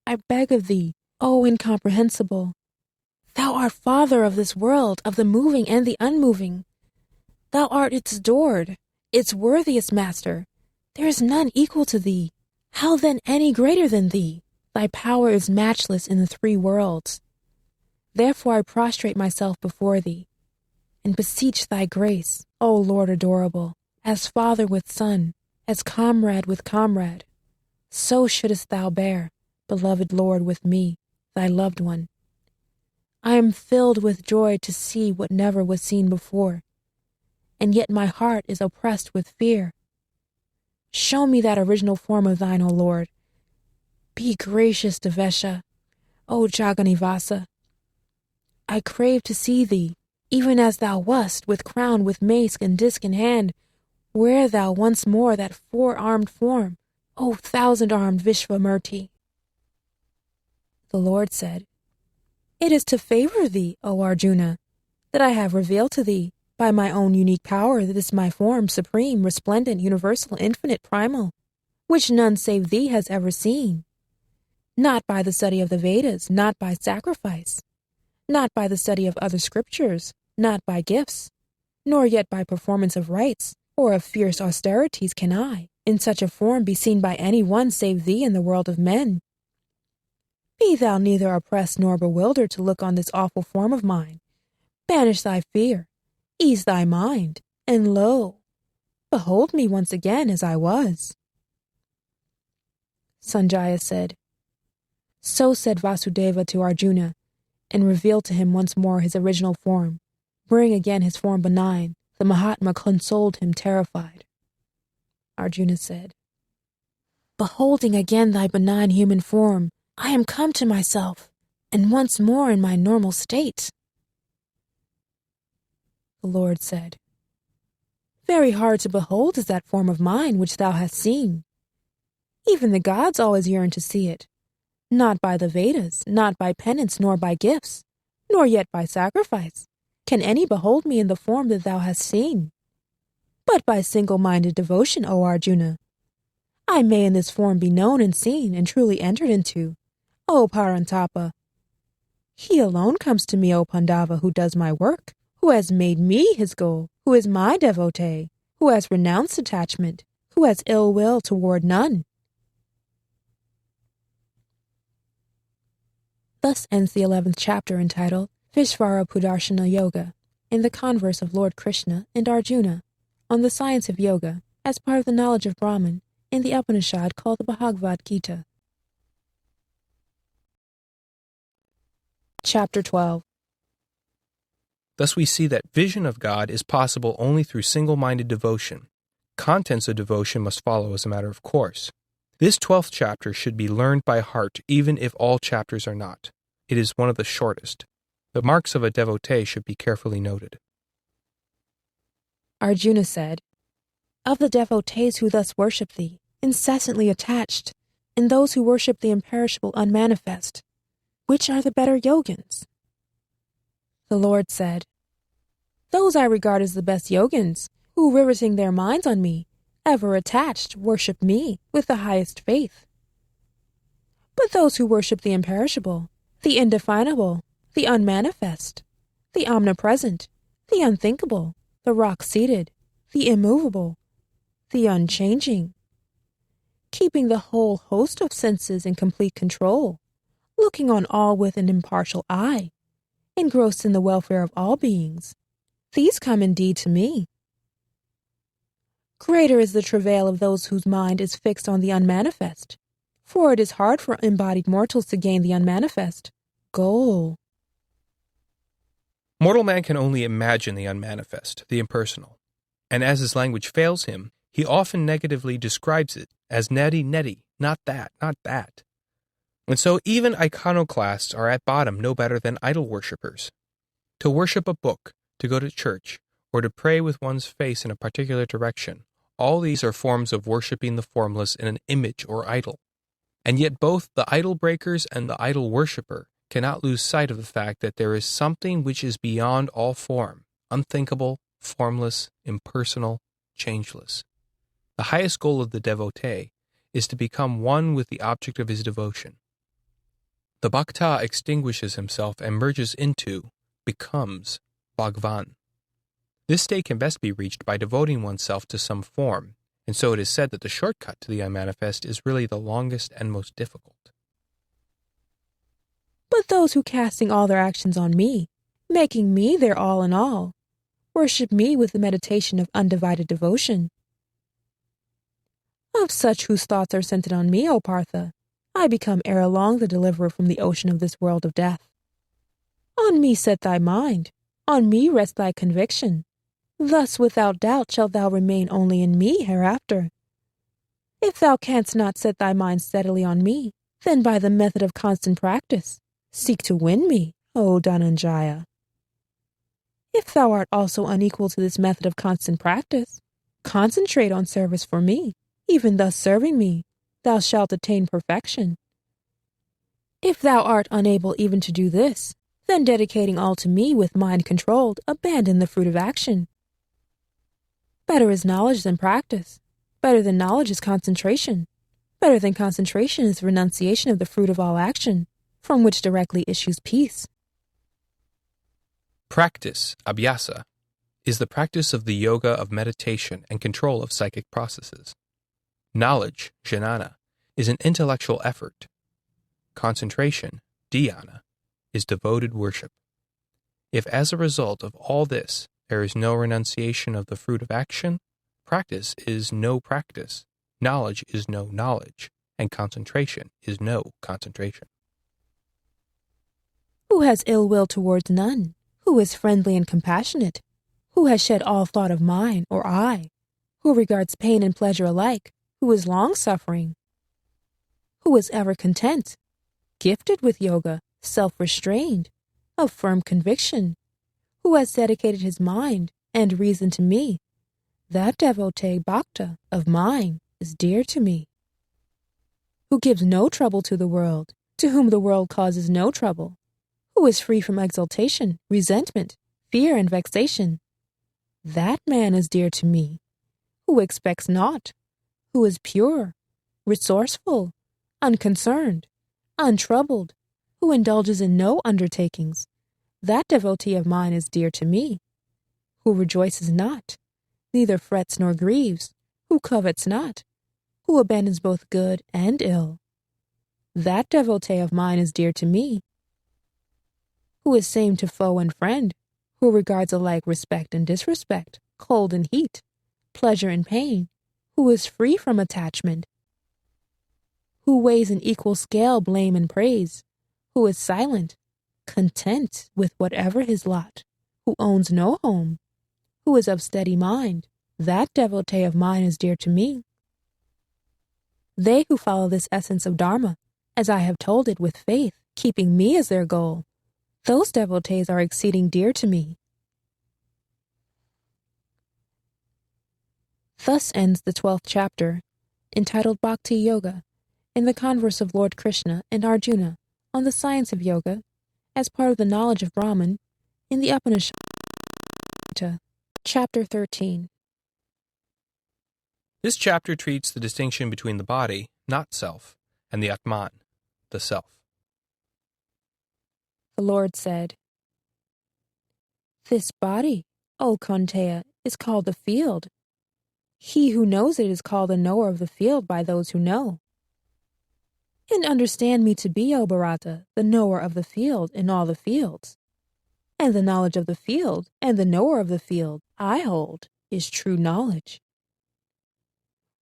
I beg of thee, O incomprehensible. Thou art Father of this world, of the moving and the unmoving. Thou art its adored, its worthiest master. There is none equal to thee. How then any greater than thee? Thy power is matchless in the three worlds. Therefore I prostrate myself before thee, and beseech thy grace, O Lord adorable, as father with son, as comrade with comrade. So shouldest thou bear, beloved Lord, with me, thy loved one. I am filled with joy to see what never was seen before, and yet my heart is oppressed with fear. Show me that original form of thine, O Lord. Be gracious, Devesha, O Jaganivasa. I crave to see thee, even as thou wast, with crown, with mace and disc in hand. Wear thou once more that four-armed form, O thousand-armed Vishvamurti. The Lord said, It is to favor thee, O Arjuna, that I have revealed to thee, by my own unique power, this my form, supreme, resplendent, universal, infinite, primal, which none save thee has ever seen. Not by the study of the Vedas, not by sacrifice, not by the study of other scriptures, not by gifts, nor yet by performance of rites, or of fierce austerities can I, in such a form, be seen by any one save thee in the world of men. Be thou neither oppressed nor bewildered to look on this awful form of mine. Banish thy fear, ease thy mind, and lo, behold me once again as I was. Sanjaya said, So said Vasudeva to Arjuna, and revealed to him once more his original form. Wearing again his form benign, the Mahatma consoled him terrified. Arjuna said, Beholding again thy benign human form, I am come to myself, and once more in my normal state. The Lord said, Very hard to behold is that form of mine which thou hast seen. Even the gods always yearn to see it, not by the Vedas, not by penance, nor by gifts, nor yet by sacrifice, can any behold me in the form that thou hast seen. But by single-minded devotion, O Arjuna, I may in this form be known and seen and truly entered into, O Parantapa. He alone comes to me, O Pandava, who does my work, who has made me his goal, who is my devotee, who has renounced attachment, who has ill will toward none. Thus ends the 11th chapter entitled Vishvara Pudarshana Yoga, in the converse of Lord Krishna and Arjuna, on the science of yoga as part of the knowledge of Brahman in the Upanishad called the Bhagavad Gita. Chapter 12. Thus we see that vision of God is possible only through single-minded devotion. Contents of devotion must follow as a matter of course. This 12th chapter should be learned by heart even if all chapters are not. It is one of the shortest. The marks of a devotee should be carefully noted. Arjuna said, Of the devotees who thus worship thee, incessantly attached, and those who worship the imperishable unmanifest, which are the better yogins? The Lord said, Those I regard as the best yogins, who, riveting their minds on me, ever attached, worship me with the highest faith. But those who worship the imperishable, the indefinable, the unmanifest, the omnipresent, the unthinkable, the rock-seated, the immovable, the unchanging, keeping the whole host of senses in complete control, looking on all with an impartial eye, engrossed in the welfare of all beings, these come indeed to me. Greater is the travail of those whose mind is fixed on the unmanifest, for it is hard for embodied mortals to gain the unmanifest goal. Mortal man can only imagine the unmanifest, the impersonal, and as his language fails him, he often negatively describes it as neti, not that. And so even iconoclasts are at bottom no better than idol worshippers. To worship a book, to go to church, or to pray with one's face in a particular direction, all these are forms of worshipping the formless in an image or idol. And yet both the idol breakers and the idol worshipper cannot lose sight of the fact that there is something which is beyond all form, unthinkable, formless, impersonal, changeless. The highest goal of the devotee is to become one with the object of his devotion. The bhakta extinguishes himself and merges into, becomes, Bhagavan. This state can best be reached by devoting oneself to some form, and so it is said that the shortcut to the unmanifest is really the longest and most difficult. But those who, casting all their actions on me, making me their all in all, worship me with the meditation of undivided devotion. Of such whose thoughts are centered on me, O Partha, I become ere long the deliverer from the ocean of this world of death. On me set thy mind, on me rest thy conviction. Thus without doubt shalt thou remain only in me hereafter. If thou canst not set thy mind steadily on me, then by the method of constant practice, seek to win me, O Dhananjaya. If thou art also unequal to this method of constant practice, concentrate on service for me, even thus serving me, thou shalt attain perfection. If thou art unable even to do this, then dedicating all to me with mind controlled, abandon the fruit of action. Better is knowledge than practice. Better than knowledge is concentration. Better than concentration is renunciation of the fruit of all action, from which directly issues peace. Practice, abhyasa, is the practice of the yoga of meditation and control of psychic processes. Knowledge, jnana, is an intellectual effort. Concentration, dhyana, is devoted worship. If as a result of all this there is no renunciation of the fruit of action, practice is no practice, knowledge is no knowledge, and concentration is no concentration. Who has ill will towards none? Who is friendly and compassionate? Who has shed all thought of mine or I? Who regards pain and pleasure alike? Who is long-suffering? Who is ever content? Gifted with yoga, self-restrained, of firm conviction? Who has dedicated his mind and reason to me? That devotee bhakta of mine is dear to me. Who gives no trouble to the world, to whom the world causes no trouble? Who is free from exultation, resentment, fear, and vexation? That man is dear to me. Who expects naught? Who is pure, resourceful, unconcerned, untroubled, who indulges in no undertakings? That devotee of mine is dear to me. Who rejoices not, neither frets nor grieves, who covets not, who abandons both good and ill. That devotee of mine is dear to me. who is same to foe and friend, who regards alike respect and disrespect, cold and heat, pleasure and pain, who is free from attachment, who weighs in equal scale blame and praise, who is silent, content with whatever his lot, who owns no home, who is of steady mind, that devotee of mine is dear to me. They who follow this essence of Dharma, as I have told it with faith, keeping me as their goal, those devotees are exceeding dear to me. Thus ends the 12th chapter, entitled Bhakti Yoga, in the converse of Lord Krishna and Arjuna on the science of yoga, as part of the knowledge of Brahman, in the Upanishad, Chapter 13. This chapter treats the distinction between the body, not self, and the Atman, the self. The Lord said, "This body, O Kaunteya, is called the field. He who knows it is called a knower of the field by those who know. And understand me to be, O Bharata, the knower of the field in all the fields. And the knowledge of the field and the knower of the field I hold is true knowledge.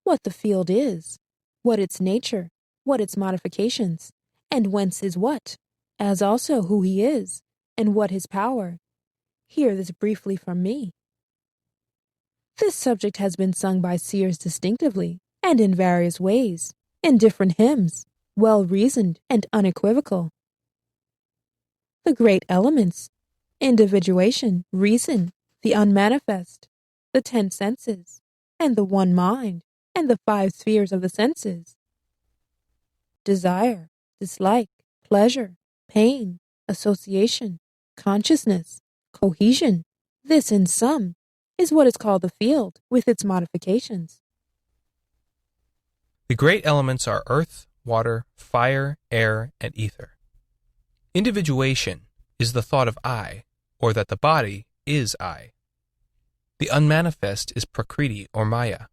What the field is, what its nature, what its modifications, and whence is what, as also who he is, and what his power. Hear this briefly from me. This subject has been sung by seers distinctively, and in various ways, in different hymns, well-reasoned and unequivocal. The great elements, individuation, reason, the unmanifest, the 10 senses, and the one mind, and the 5 spheres of the senses. Desire, dislike, pleasure, pain, association, consciousness, cohesion, this in sum is what is called the field with its modifications. The great elements are earth, water, fire, air, and ether. Individuation is the thought of I, or that the body is I. The unmanifest is Prakriti or Maya.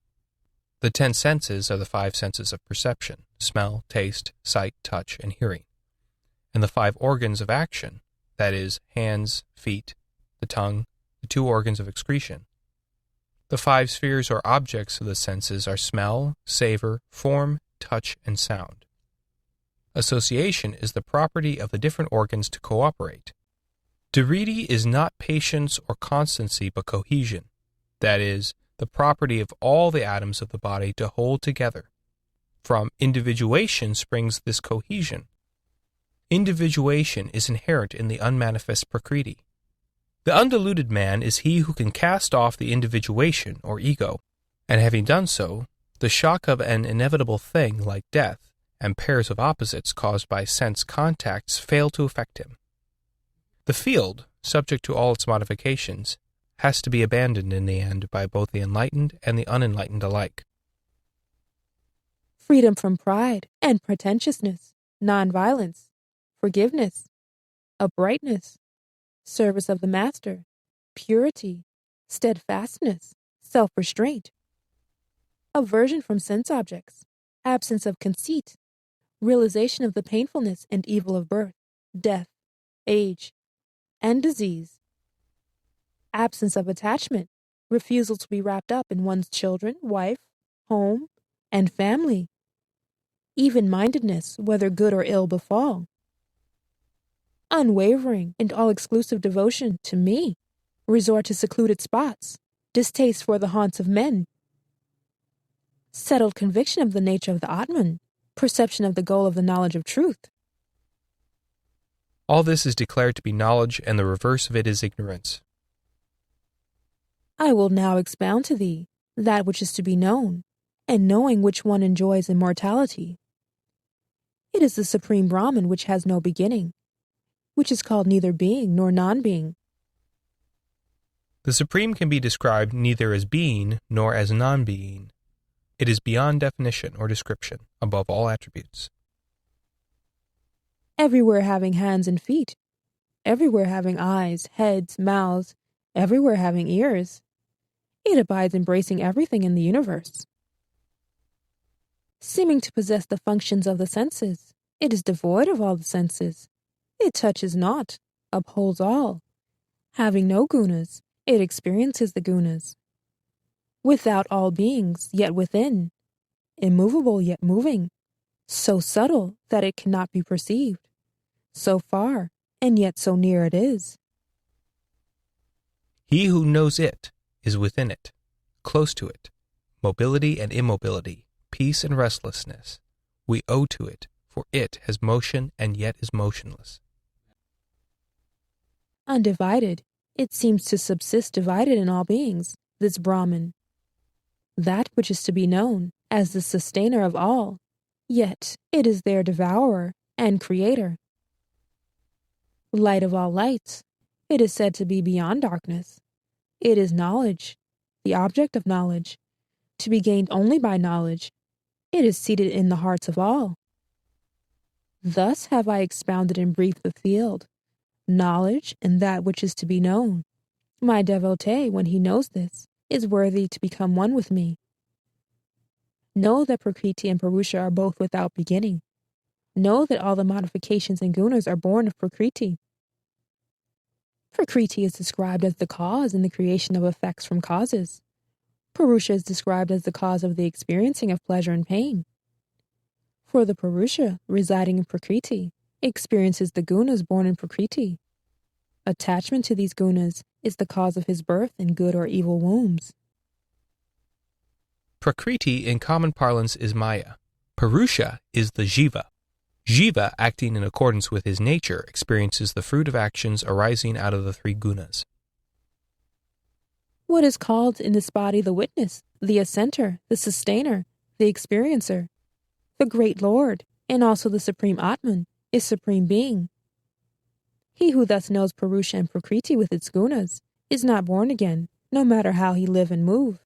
The 10 senses are the 5 senses of perception, smell, taste, sight, touch, and hearing. And the 5 organs of action, that is, hands, feet, the tongue, the 2 organs of excretion. The 5 spheres or objects of the senses are smell, savor, form, touch, and sound. Association is the property of the different organs to cooperate. Dhriti is not patience or constancy but cohesion, that is, the property of all the atoms of the body to hold together. From individuation springs this cohesion. Individuation is inherent in the unmanifest Prakriti. The undiluted man is he who can cast off the individuation or ego, and having done so, the shock of an inevitable thing like death and pairs of opposites caused by sense contacts fail to affect him. The field, subject to all its modifications, has to be abandoned in the end by both the enlightened and the unenlightened alike. Freedom from pride and pretentiousness, nonviolence, forgiveness, uprightness, service of the master, purity, steadfastness, self-restraint, aversion from sense objects, absence of conceit, realization of the painfulness and evil of birth, death, age, and disease, absence of attachment, refusal to be wrapped up in one's children, wife, home, and family, even-mindedness, whether good or ill befall, unwavering and all-exclusive devotion to me, resort to secluded spots, distaste for the haunts of men, settled conviction of the nature of the Atman, perception of the goal of the knowledge of truth. All this is declared to be knowledge, and the reverse of it is ignorance. I will now expound to thee that which is to be known, and knowing which one enjoys immortality. It is the Supreme Brahman which has no beginning, which is called neither being nor non-being. The Supreme can be described neither as being nor as non-being. It is beyond definition or description, above all attributes. Everywhere having hands and feet, everywhere having eyes, heads, mouths, everywhere having ears, it abides embracing everything in the universe. Seeming to possess the functions of the senses, it is devoid of all the senses. It touches not, upholds all. Having no gunas, it experiences the gunas. Without all beings, yet within. Immovable yet moving. So subtle that it cannot be perceived. So far, and yet so near it is. He who knows it is within it, close to it, mobility and immobility, peace and restlessness. We owe to it, for it has motion and yet is motionless. Undivided, it seems to subsist divided in all beings, this Brahman. That which is to be known as the sustainer of all, yet it is their devourer and creator. Light of all lights, it is said to be beyond darkness. It is knowledge, the object of knowledge, to be gained only by knowledge. It is seated in the hearts of all. Thus have I expounded in brief the field, knowledge and that which is to be known. My devotee, when he knows this, is worthy to become one with me. Know that Prakriti and Purusha are both without beginning. Know that all the modifications and gunas are born of Prakriti. Prakriti is described as the cause in the creation of effects from causes. Purusha is described as the cause of the experiencing of pleasure and pain. For the Purusha, residing in Prakriti, experiences the gunas born in Prakriti. Attachment to these gunas is the cause of his birth in good or evil wombs. Prakriti in common parlance is Maya. Purusha is the Jiva. Jiva, acting in accordance with his nature, experiences the fruit of actions arising out of the three gunas. What is called in this body the witness, the assenter, the sustainer, the experiencer, the great Lord, and also the supreme Atman, is supreme being. He who thus knows Purusha and Prakriti with its gunas is not born again, no matter how he live and move.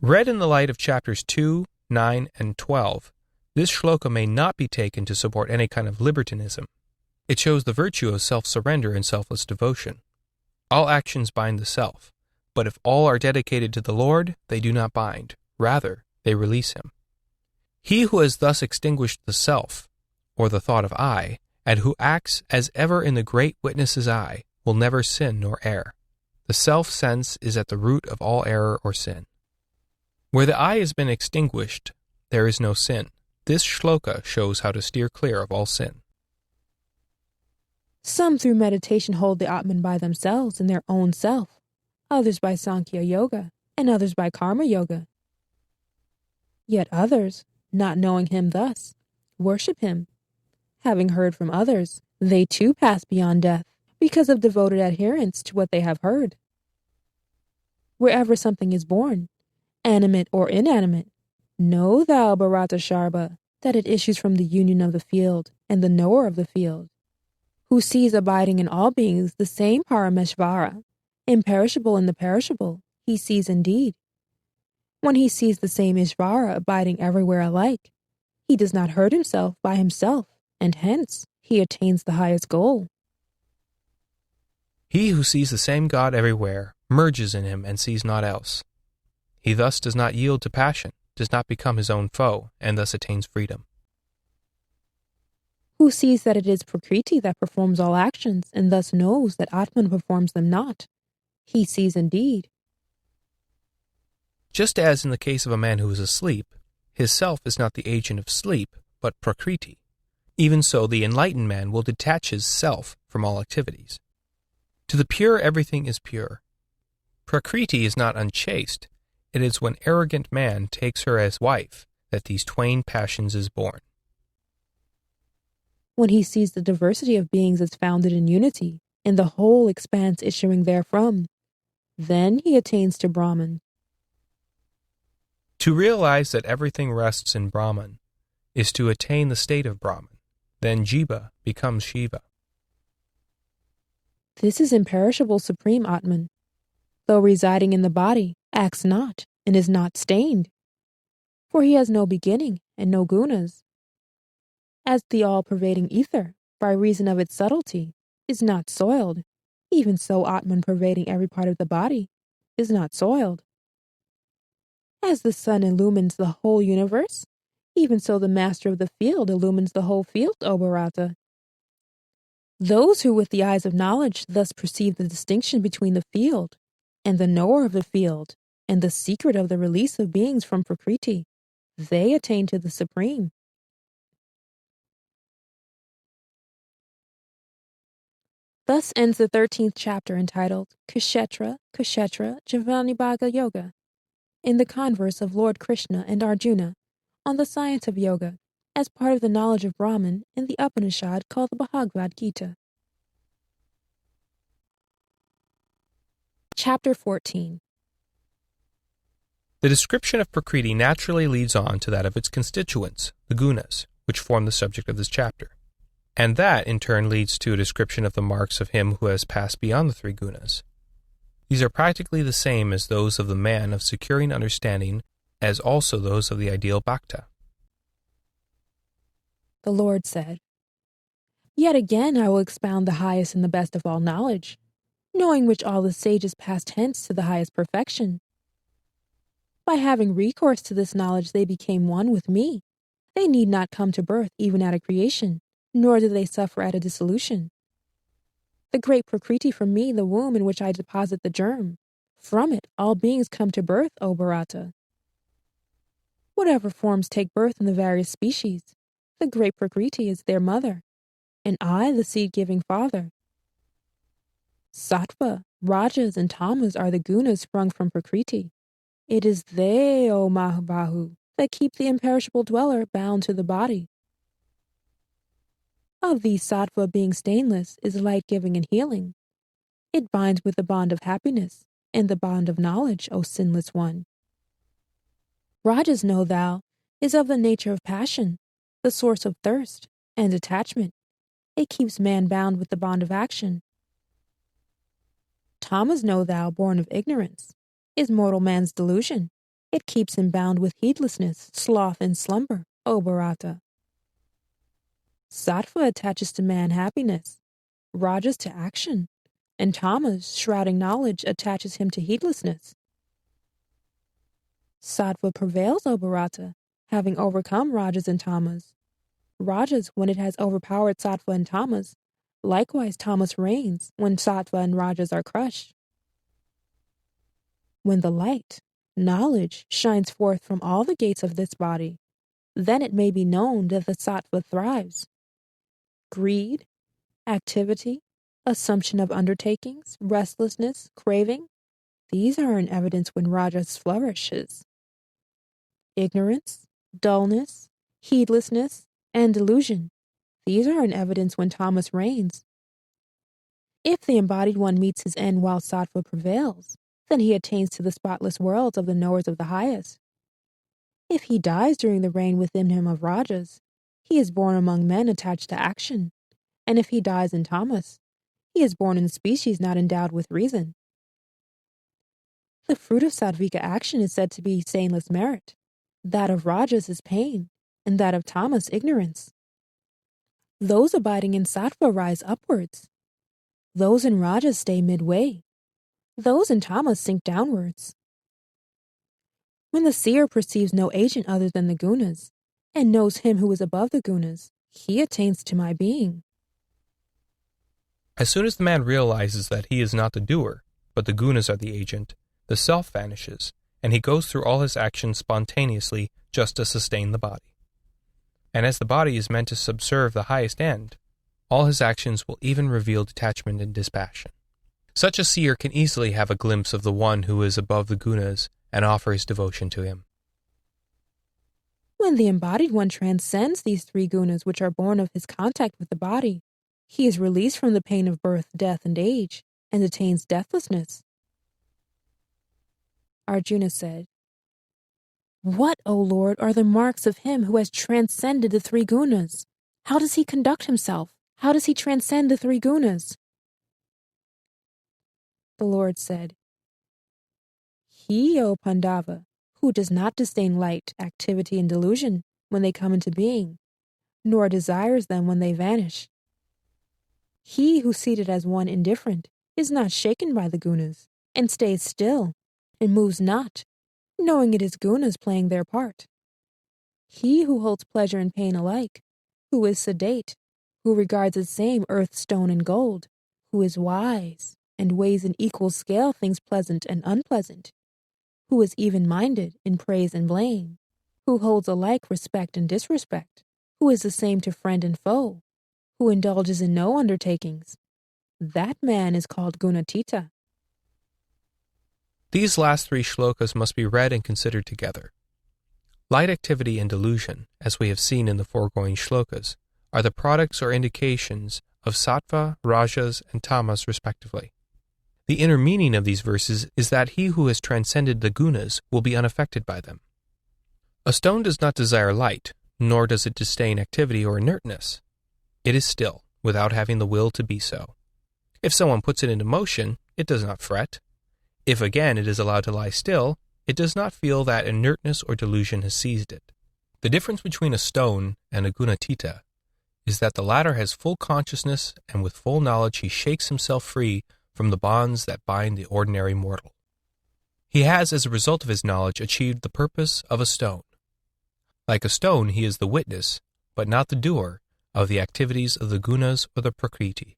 Read in the light of chapters 2, 9, and 12, this shloka may not be taken to support any kind of libertinism. It shows the virtue of self-surrender and selfless devotion. All actions bind the self, but if all are dedicated to the Lord, they do not bind. Rather, they release him. He who has thus extinguished the self, or the thought of I, and who acts as ever in the great witness's eye, will never sin nor err. The self-sense is at the root of all error or sin. Where the I has been extinguished, there is no sin. This shloka shows how to steer clear of all sin. Some through meditation hold the Atman by themselves in their own self, others by Sankhya Yoga, and others by Karma Yoga. Yet others, not knowing him thus, worship him. Having heard from others, they too pass beyond death because of devoted adherence to what they have heard. Wherever something is born, animate or inanimate, know thou, Bharata Sharba, that it issues from the union of the field and the knower of the field, who sees abiding in all beings the same Parameshvara, imperishable in the perishable, he sees indeed. When he sees the same Ishvara abiding everywhere alike, he does not hurt himself by himself, and hence he attains the highest goal. He who sees the same God everywhere merges in him and sees naught else. He thus does not yield to passion, does not become his own foe, and thus attains freedom. Who sees that it is Prakriti that performs all actions, and thus knows that Atman performs them not. He sees indeed. Just as in the case of a man who is asleep, his self is not the agent of sleep, but Prakriti. Even so, the enlightened man will detach his self from all activities. To the pure, everything is pure. Prakriti is not unchaste. It is when arrogant man takes her as wife that these twain passions is born. When he sees the diversity of beings as founded in unity, and the whole expanse issuing therefrom, then he attains to Brahman. To realize that everything rests in Brahman is to attain the state of Brahman. Then Jiva becomes Shiva. This is imperishable supreme Atman. Though residing in the body, acts not, and is not stained. For he has no beginning, and no gunas. As the all-pervading ether, by reason of its subtlety, is not soiled, even so Atman pervading every part of the body, is not soiled. As the sun illumines the whole universe, even so the master of the field illumines the whole field, O Bharata. Those who with the eyes of knowledge thus perceive the distinction between the field and the knower of the field and the secret of the release of beings from Prakriti, they attain to the supreme. Thus ends the 13th chapter entitled Kshetra Jnanibhaga Yoga, in the converse of Lord Krishna and Arjuna on the science of yoga as part of the knowledge of Brahman in the Upanishad called the Bhagavad Gita. Chapter 14. The description of Prakriti naturally leads on to that of its constituents, the gunas, which form the subject of this chapter. And that, in turn, leads to a description of the marks of him who has passed beyond the three gunas. These are practically the same as those of the man of securing understanding, as also those of the ideal bhakta. The Lord said, Yet again I will expound the highest and the best of all knowledge, knowing which all the sages passed hence to the highest perfection. By having recourse to this knowledge they became one with me. They need not come to birth even at a creation, nor do they suffer at a dissolution. The great Prakriti from me, the womb in which I deposit the germ. From it all beings come to birth, O Bharata. Whatever forms take birth in the various species, the great Prakriti is their mother, and I the seed-giving father. Sattva, Rajas, and Tamas are the gunas sprung from Prakriti. It is they, O Mahabahu, that keep the imperishable dweller bound to the body. Of these, sattva, being stainless, is light-giving and healing. It binds with the bond of happiness and the bond of knowledge, O sinless one. Rajas, know thou, is of the nature of passion, the source of thirst and attachment. It keeps man bound with the bond of action. Tamas, know thou, born of ignorance, is mortal man's delusion. It keeps him bound with heedlessness, sloth, and slumber, O Bharata. Sattva attaches to man happiness, Rajas to action, and Tamas, shrouding knowledge, attaches him to heedlessness. Sattva prevails, O Bharata, having overcome Rajas and Tamas. Rajas, when it has overpowered Sattva and Tamas, likewise Tamas reigns when Sattva and Rajas are crushed. When the light, knowledge, shines forth from all the gates of this body, then it may be known that the Sattva thrives. Greed, activity, assumption of undertakings, restlessness, craving, these are in evidence when Rajas flourishes. Ignorance, dullness, heedlessness, and delusion, these are in evidence when Tamas reigns. If the embodied one meets his end while Sattva prevails, then he attains to the spotless worlds of the knowers of the highest. If he dies during the reign within him of Rajas, he is born among men attached to action, and if he dies in Tamas, he is born in species not endowed with reason. The fruit of sattvika action is said to be stainless merit. That of Rajas is pain, and that of Tamas ignorance. Those abiding in sattva rise upwards. Those in Rajas stay midway. Those in Tamas sink downwards. When the seer perceives no agent other than the gunas, and knows him who is above the gunas, he attains to my being. As soon as the man realizes that he is not the doer, but the gunas are the agent, the self vanishes, and he goes through all his actions spontaneously just to sustain the body. And as the body is meant to subserve the highest end, all his actions will even reveal detachment and dispassion. Such a seer can easily have a glimpse of the one who is above the gunas and offer his devotion to him. When the embodied one transcends these three gunas which are born of his contact with the body, he is released from the pain of birth, death, and age, and attains deathlessness. Arjuna said, What, O Lord, are the marks of him who has transcended the three gunas? How does he conduct himself? How does he transcend the three gunas? The Lord said, He, O Pandava, who does not disdain light, activity, and delusion when they come into being, nor desires them when they vanish. He who seated as one indifferent is not shaken by the gunas, and stays still, and moves not, knowing it is gunas playing their part. He who holds pleasure and pain alike, who is sedate, who regards the same earth, stone, and gold, who is wise, and weighs in equal scale things pleasant and unpleasant, who is even-minded in praise and blame, who holds alike respect and disrespect, who is the same to friend and foe, who indulges in no undertakings. That man is called Gunatita. These last 3 shlokas must be read and considered together. Light activity and delusion, as we have seen in the foregoing shlokas, are the products or indications of sattva, rajas, and tamas respectively. The inner meaning of these verses is that he who has transcended the gunas will be unaffected by them. A stone does not desire light, nor does it disdain activity or inertness. It is still, without having the will to be so. If someone puts it into motion, it does not fret. If again it is allowed to lie still, it does not feel that inertness or delusion has seized it. The difference between a stone and a gunatita is that the latter has full consciousness, and with full knowledge he shakes himself free from the bonds that bind the ordinary mortal. He has, as a result of his knowledge, achieved the purpose of a stone. Like a stone, he is the witness, but not the doer, of the activities of the gunas or the prakriti.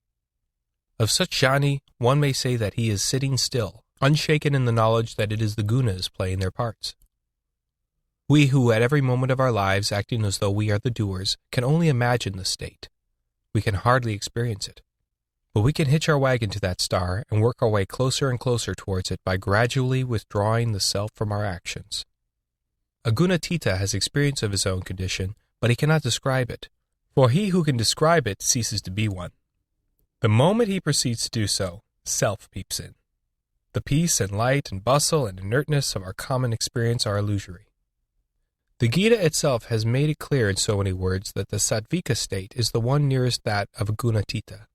Of such jnani, one may say that he is sitting still, unshaken in the knowledge that it is the gunas playing their parts. We who at every moment of our lives, acting as though we are the doers, can only imagine this state. We can hardly experience it. But we can hitch our wagon to that star and work our way closer and closer towards it by gradually withdrawing the self from our actions. A gunatita has experience of his own condition, but he cannot describe it, for he who can describe it ceases to be one. The moment he proceeds to do so, self peeps in. The peace and light and bustle and inertness of our common experience are illusory. The Gita itself has made it clear in so many words that the sattvika state is the one nearest that of a gunatita.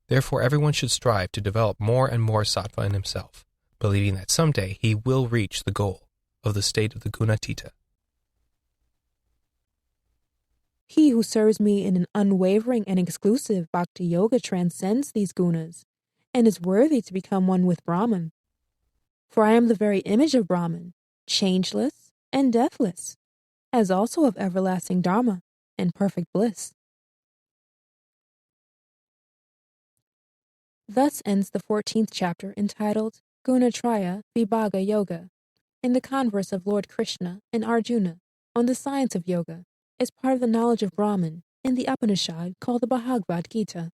Therefore everyone should strive to develop more and more sattva in himself, believing that someday he will reach the goal of the state of the gunatita. He who serves me in an unwavering and exclusive bhakti yoga transcends these gunas, and is worthy to become one with Brahman. For I am the very image of Brahman, changeless and deathless, as also of everlasting dharma and perfect bliss. Thus ends the 14th chapter entitled Gunatraya Vibhaga Yoga, in the converse of Lord Krishna and Arjuna on the science of yoga as part of the knowledge of Brahman in the Upanishad called the Bhagavad Gita.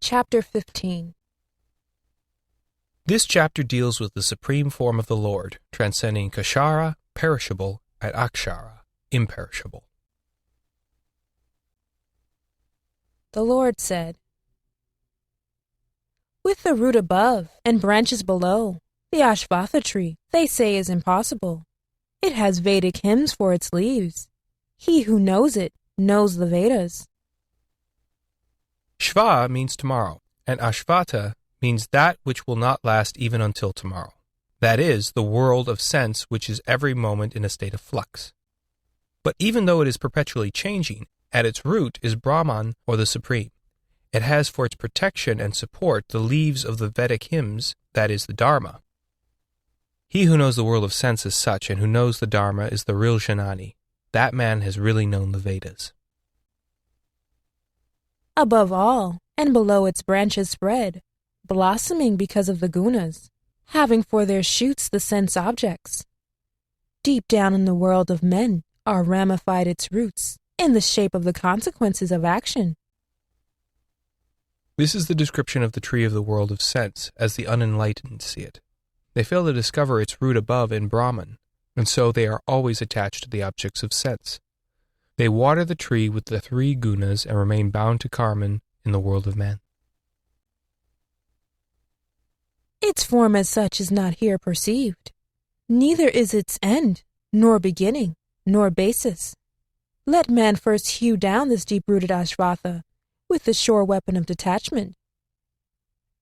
Chapter 15. This chapter deals with the supreme form of the Lord, transcending kshara, perishable, and akshara, imperishable. The Lord said, with the root above and branches below, the Ashvatha tree, they say, is impossible. It has Vedic hymns for its leaves. He who knows it knows the Vedas. Shva means tomorrow, and Ashvatha means that which will not last even until tomorrow. That is, the world of sense which is every moment in a state of flux. But even though it is perpetually changing, at its root is Brahman, or the Supreme. It has for its protection and support the leaves of the Vedic hymns, that is, the Dharma. He who knows the world of sense as such and who knows the Dharma is the real jnani. That man has really known the Vedas. Above all, and below its branches spread, blossoming because of the gunas, having for their shoots the sense objects. Deep down in the world of men are ramified its roots, in the shape of the consequences of action. This is the description of the tree of the world of sense as the unenlightened see it. They fail to discover its root above in Brahman, and so they are always attached to the objects of sense. They water the tree with the 3 gunas and remain bound to karman in the world of man. Its form as such is not here perceived. Neither is its end, nor beginning, nor basis. Let man first hew down this deep-rooted Ashvatha with the sure weapon of detachment.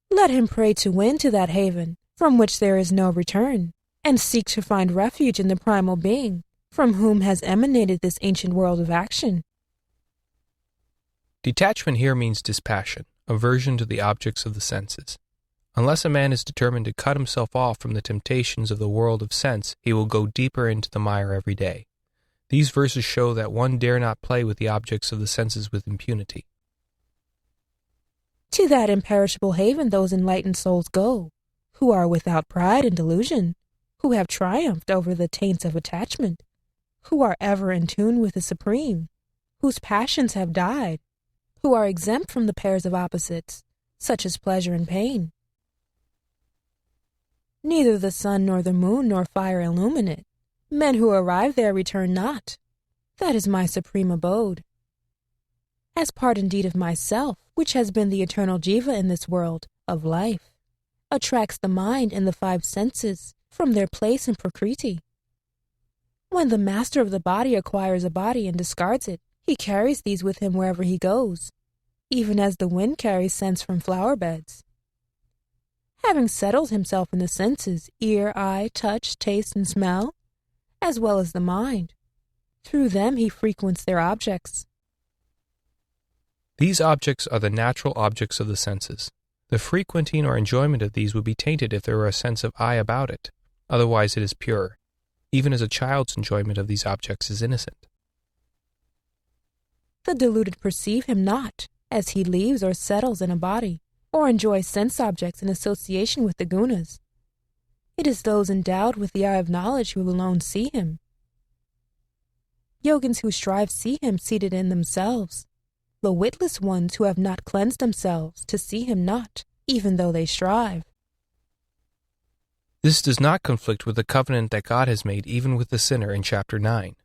Let him pray to win to that haven from which there is no return, and seek to find refuge in the primal being, from whom has emanated this ancient world of action. Detachment here means dispassion, aversion to the objects of the senses. Unless a man is determined to cut himself off from the temptations of the world of sense, he will go deeper into the mire every day. These verses show that one dare not play with the objects of the senses with impunity. To that imperishable haven those enlightened souls go, who are without pride and delusion, who have triumphed over the taints of attachment, who are ever in tune with the Supreme, whose passions have died, who are exempt from the pairs of opposites, such as pleasure and pain. Neither the sun nor the moon nor fire illumine it. Men who arrive there return not. That is my supreme abode. As part indeed of myself, which has been the eternal jiva in this world of life, attracts the mind and the five senses from their place in Prakriti. When the master of the body acquires a body and discards it, he carries these with him wherever he goes, even as the wind carries scents from flower beds. Having settled himself in the senses, ear, eye, touch, taste, and smell, as well as the mind, through them he frequents their objects. These objects are the natural objects of the senses. The frequenting or enjoyment of these would be tainted if there were a sense of I about it. Otherwise it is pure, even as a child's enjoyment of these objects is innocent. The deluded perceive him not, as he leaves or settles in a body, or enjoys sense objects in association with the gunas. It is those endowed with the eye of knowledge who alone see him. Yogins who strive see him seated in themselves, the witless ones who have not cleansed themselves to see him not, even though they strive. This does not conflict with the covenant that God has made even with the sinner in chapter 9.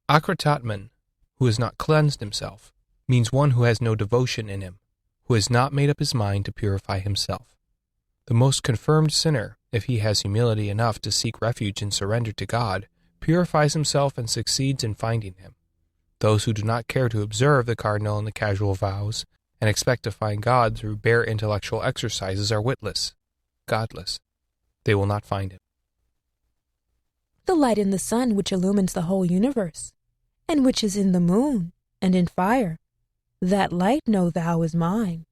Akratatman, who has not cleansed himself, means one who has no devotion in him, who has not made up his mind to purify himself. The most confirmed sinner, if he has humility enough to seek refuge and surrender to God, purifies himself and succeeds in finding him. Those who do not care to observe the cardinal and the casual vows, and expect to find God through bare intellectual exercises are witless, godless. They will not find him. The light in the sun which illumines the whole universe, and which is in the moon and in fire, that light, know thou, is mine.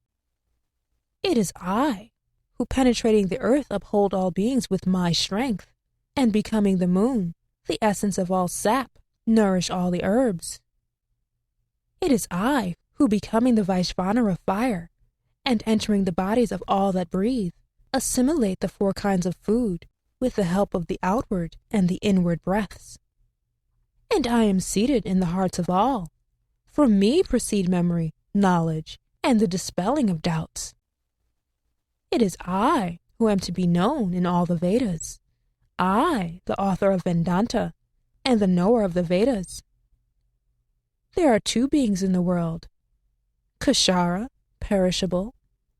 It is I, who penetrating the earth uphold all beings with my strength, and becoming the moon, the essence of all sap, nourish all the herbs. It is I, who becoming the Vaishvana of fire, and entering the bodies of all that breathe, assimilate the four kinds of food, with the help of the outward and the inward breaths. And I am seated in the hearts of all. From me proceed memory, knowledge, and the dispelling of doubts. It is I who am to be known in all the Vedas. I, the author of Vedanta, and the knower of the Vedas. There are two beings in the world, Kshara, perishable,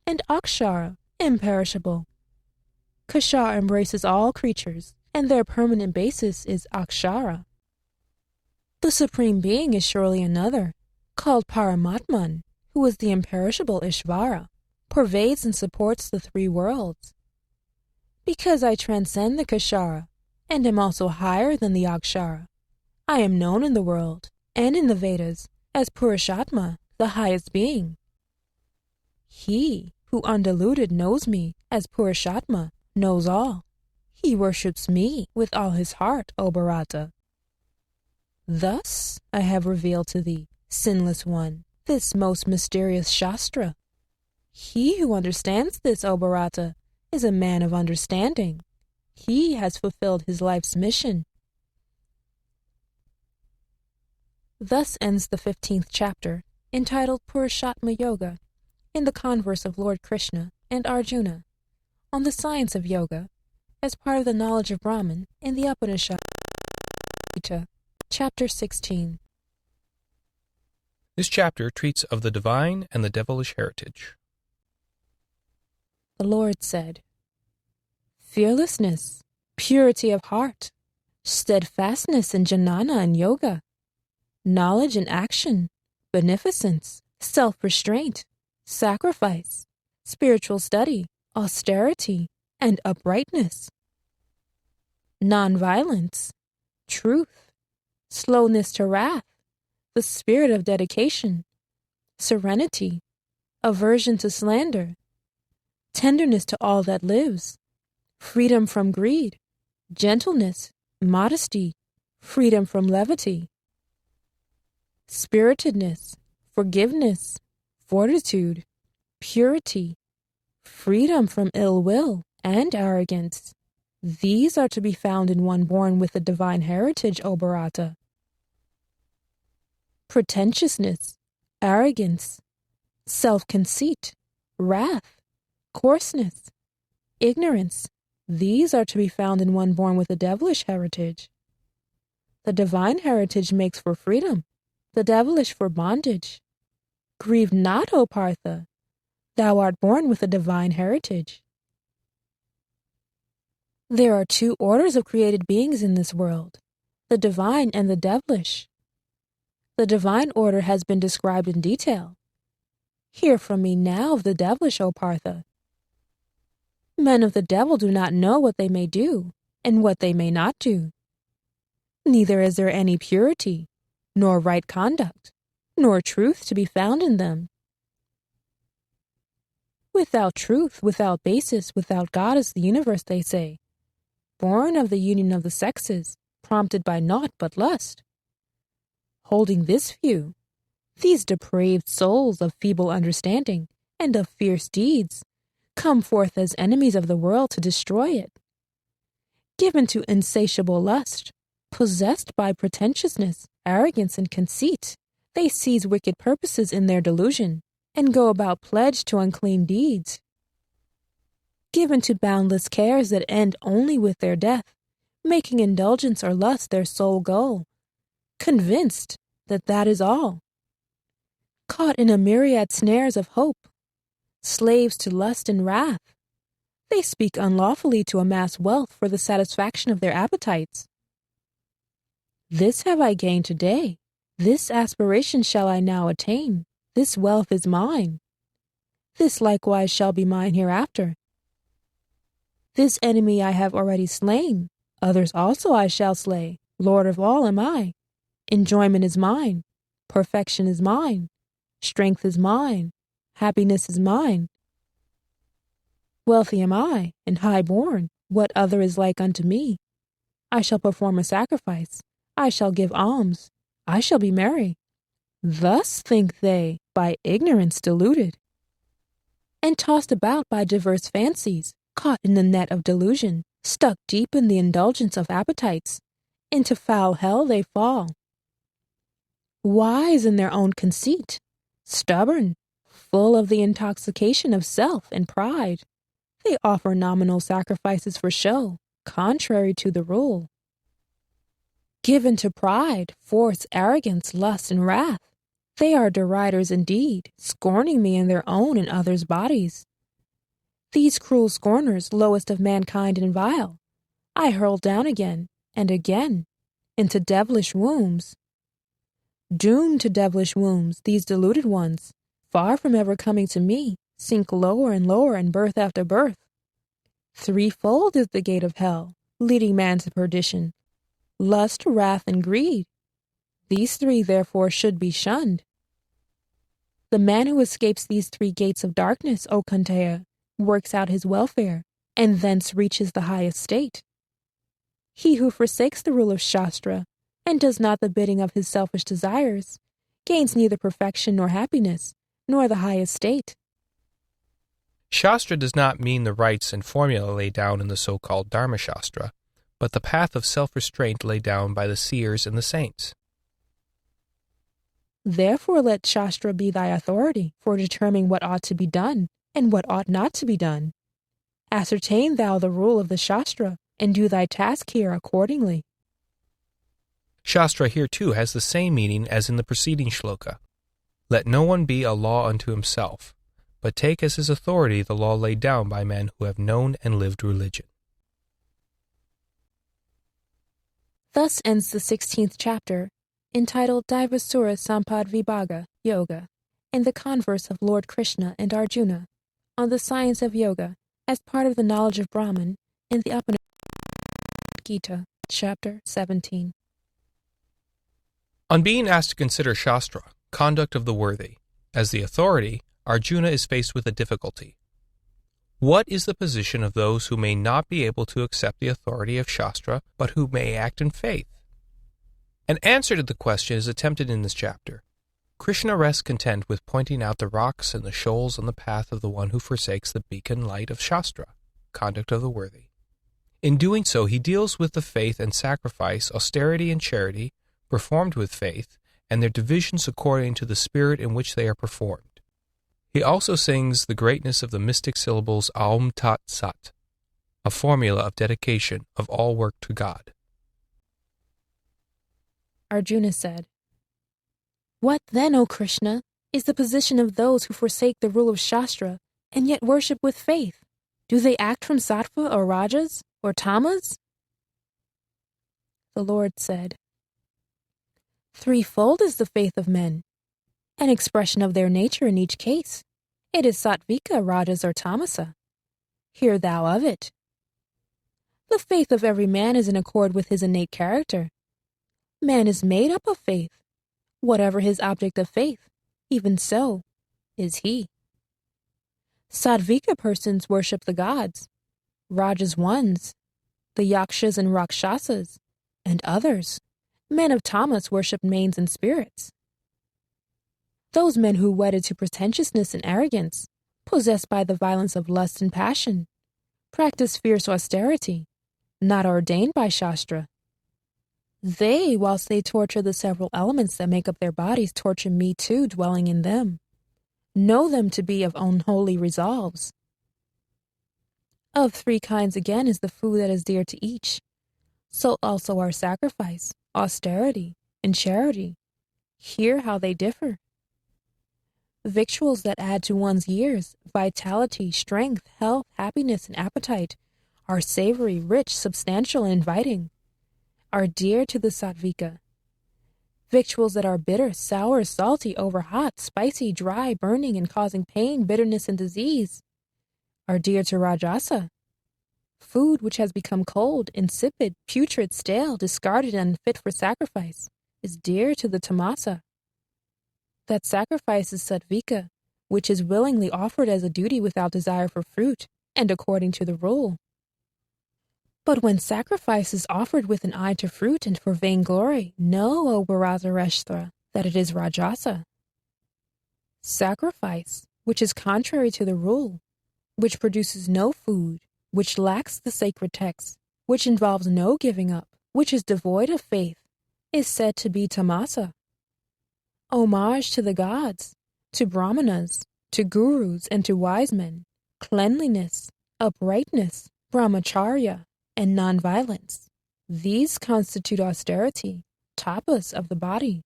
and Akshara, imperishable. Kshara embraces all creatures, and their permanent basis is Akshara. The Supreme Being is surely another, called Paramatman, who is the imperishable Ishvara, pervades and supports the three worlds. Because I transcend the Kshara, and am also higher than the Akshara, I am known in the world, and in the Vedas, as Purushatma, the highest being. He who undiluted knows me as Purushatma knows all. He worships me with all his heart, O Bharata. Thus I have revealed to thee, sinless one, this most mysterious Shastra. He who understands this, O Bharata, is a man of understanding. He has fulfilled his life's mission. Thus ends the 15th chapter, entitled Purushatma Yoga, in the converse of Lord Krishna and Arjuna, on the science of yoga, as part of the knowledge of Brahman in the Upanishad, Gita, chapter 16. This chapter treats of the divine and the devilish heritage. The Lord said, fearlessness, purity of heart, steadfastness in jnana and yoga, knowledge and action, beneficence, self-restraint, sacrifice, spiritual study, austerity, and uprightness, non-violence, truth, slowness to wrath, the spirit of dedication, serenity, aversion to slander, tenderness to all that lives, freedom from greed, gentleness, modesty, freedom from levity, spiritedness, forgiveness, fortitude, purity, freedom from ill will and arrogance. These are to be found in one born with the divine heritage, O Bharata. Pretentiousness, arrogance, self-conceit, wrath, coarseness, ignorance. These are to be found in one born with a devilish heritage. The divine heritage makes for freedom, the devilish for bondage. Grieve not, O Partha, thou art born with a divine heritage. There are two orders of created beings in this world, the divine and the devilish. The divine order has been described in detail. Hear from me now of the devilish, O Partha. Men of the devil do not know what they may do and what they may not do. Neither is there any purity, nor right conduct, nor truth to be found in them. Without truth, without basis, without God is the universe, they say. Born of the union of the sexes, prompted by naught but lust. Holding this view, these depraved souls of feeble understanding and of fierce deeds come forth as enemies of the world to destroy it. Given to insatiable lust, possessed by pretentiousness, arrogance, and conceit, they seize wicked purposes in their delusion and go about pledged to unclean deeds. Given to boundless cares that end only with their death, making indulgence or lust their sole goal, convinced that that is all. Caught in a myriad snares of hope, slaves to lust and wrath, they speak unlawfully to amass wealth for the satisfaction of their appetites. This have I gained today, this aspiration shall I now attain, this wealth is mine. This likewise shall be mine hereafter. This enemy I have already slain, others also I shall slay. Lord of all am I. Enjoyment is mine, perfection is mine, strength is mine, happiness is mine. Wealthy am I, and high-born, what other is like unto me? I shall perform a sacrifice, I shall give alms, I shall be merry. Thus think they, by ignorance deluded, and tossed about by diverse fancies, caught in the net of delusion, stuck deep in the indulgence of appetites, into foul hell they fall. Wise in their own conceit, stubborn, full of the intoxication of self and pride, they offer nominal sacrifices for show, contrary to the rule. Given to pride, force, arrogance, lust, and wrath, they are deriders indeed, scorning me in their own and others' bodies. These cruel scorners, lowest of mankind and vile, I hurl down again and again into devilish wombs. Doomed to devilish wombs, these deluded ones, far from ever coming to me, sink lower and lower in birth after birth. Threefold is the gate of hell, leading man to perdition: lust, wrath, and greed. These three, therefore, should be shunned. The man who escapes these three gates of darkness, O Kunteya, works out his welfare, and thence reaches the highest state. He who forsakes the rule of Shastra, and does not the bidding of his selfish desires, gains neither perfection nor happiness, nor the highest state. Shastra does not mean the rites and formula laid down in the so-called Dharma Shastra, but the path of self-restraint laid down by the seers and the saints. Therefore let Shastra be thy authority for determining what ought to be done and what ought not to be done. Ascertain thou the rule of the Shastra, and do thy task here accordingly. Shastra here too has the same meaning as in the preceding shloka. Let no one be a law unto himself, but take as his authority the law laid down by men who have known and lived religion. Thus ends the 16th chapter, entitled Daivasura Sampadvibhaga Yoga, in the converse of Lord Krishna and Arjuna on the science of yoga as part of the knowledge of Brahman in the Bhagavad Gita, chapter 17. On being asked to consider Shastra, conduct of the worthy, as the authority, Arjuna is faced with a difficulty. What is the position of those who may not be able to accept the authority of Shastra, but who may act in faith? An answer to the question is attempted in this chapter. Krishna rests content with pointing out the rocks and the shoals on the path of the one who forsakes the beacon light of Shastra, conduct of the worthy. In doing so, he deals with the faith and sacrifice, austerity and charity, performed with faith, and their divisions according to the spirit in which they are performed. He also sings the greatness of the mystic syllables Aum Tat Sat, a formula of dedication of all work to God. Arjuna said, "What then, O Krishna, is the position of those who forsake the rule of Shastra and yet worship with faith? Do they act from sattva or rajas or tamas?" The Lord said, "Threefold is the faith of men, an expression of their nature in each case. It is sattvika, rajas, or tamasa. Hear thou of it. The faith of every man is in accord with his innate character. Man is made up of faith. Whatever his object of faith, even so is he. Sattvika persons worship the gods, rajas ones, the yakshas and rakshasas, and others. Men of tamas worship manes and spirits. Those men who wedded to pretentiousness and arrogance, possessed by the violence of lust and passion, practice fierce austerity, not ordained by Shastra. They, whilst they torture the several elements that make up their bodies, torture me too, dwelling in them. Know them to be of unholy resolves. Of three kinds again is the food that is dear to each. So also are sacrifice, austerity, and charity. Hear how they differ. Victuals that add to one's years, vitality, strength, health, happiness, and appetite, are savory, rich, substantial, and inviting, are dear to the sattvika. Victuals that are bitter, sour, salty, overhot, spicy, dry, burning, and causing pain, bitterness, and disease, are dear to rajasa. Food which has become cold, insipid, putrid, stale, discarded, and unfit for sacrifice, is dear to the tamasa. That sacrifice is sattvika, which is willingly offered as a duty without desire for fruit, and according to the rule. But when sacrifice is offered with an eye to fruit and for vainglory, know, O Bharatashtra, that it is rajasa. Sacrifice, which is contrary to the rule, which produces no food, which lacks the sacred texts, which involves no giving up, which is devoid of faith, is said to be tamasa. Homage to the gods, to brahmanas, to gurus, and to wise men, cleanliness, uprightness, brahmacharya, and nonviolence. These constitute austerity, tapas of the body.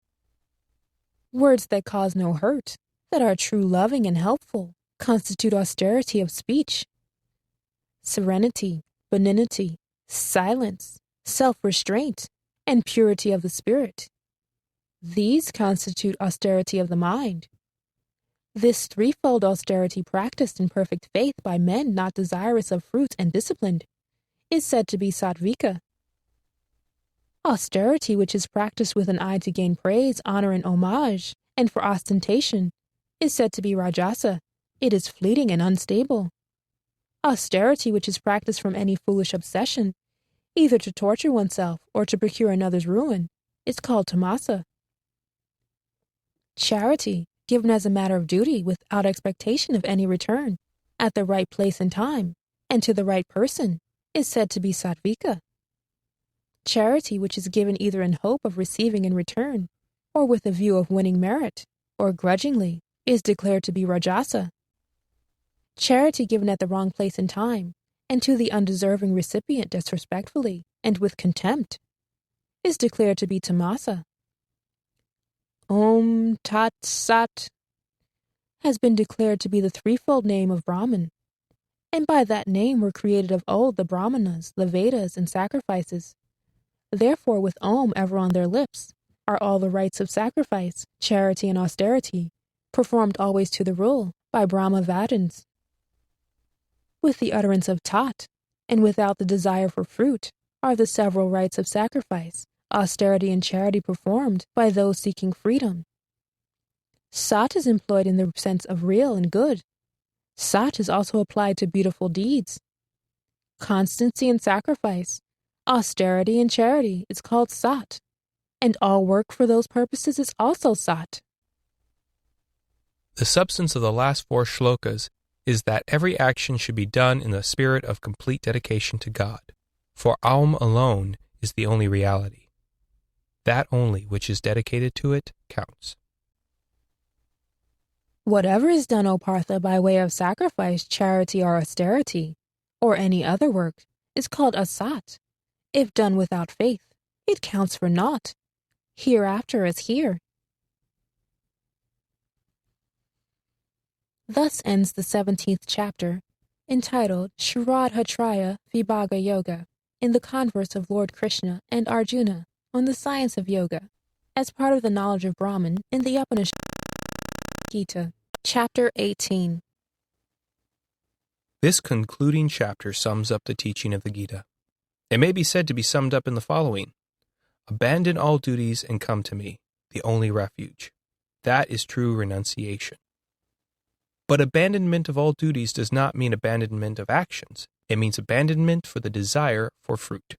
Words that cause no hurt, that are true loving and helpful, constitute austerity of speech. Serenity, benignity, silence, self-restraint, and purity of the spirit. These constitute austerity of the mind. This threefold austerity practiced in perfect faith by men not desirous of fruit and disciplined is said to be sattvika. Austerity which is practiced with an eye to gain praise, honor, and homage, and for ostentation, is said to be rajasa. It is fleeting and unstable. Austerity which is practiced from any foolish obsession, either to torture oneself or to procure another's ruin, is called tamasa. Charity, given as a matter of duty without expectation of any return, at the right place and time, and to the right person, is said to be sattvika. Charity which is given either in hope of receiving in return, or with a view of winning merit, or grudgingly, is declared to be rajasa. Charity given at the wrong place and time, and to the undeserving recipient disrespectfully and with contempt, is declared to be tamasa. Om Tat Sat has been declared to be the threefold name of Brahman, and by that name were created of old the Brahmanas, the Vedas, and sacrifices. Therefore, with Om ever on their lips, are all the rites of sacrifice, charity, and austerity, performed always to the rule by Brahmavadins. With the utterance of Tat, and without the desire for fruit, are the several rites of sacrifice, austerity, and charity performed by those seeking freedom. Sat is employed in the sense of real and good. Sat is also applied to beautiful deeds. Constancy and sacrifice, austerity and charity is called Sat, and all work for those purposes is also sat. The substance of the last 4 shlokas is that every action should be done in the spirit of complete dedication to God, for Aum alone is the only reality. That only which is dedicated to it counts. Whatever is done, O Partha, by way of sacrifice, charity, or austerity, or any other work, is called asat. If done without faith, it counts for naught. Hereafter is here. Thus ends the 17th chapter, entitled Shraddha Vibhaga Yoga, in the converse of Lord Krishna and Arjuna on the science of yoga, as part of the knowledge of Brahman in the Upanishad Gita, Chapter 18. This concluding chapter sums up the teaching of the Gita. It may be said to be summed up in the following: abandon all duties and come to me, the only refuge. That is true renunciation. But abandonment of all duties does not mean abandonment of actions. It means abandonment for the desire for fruit.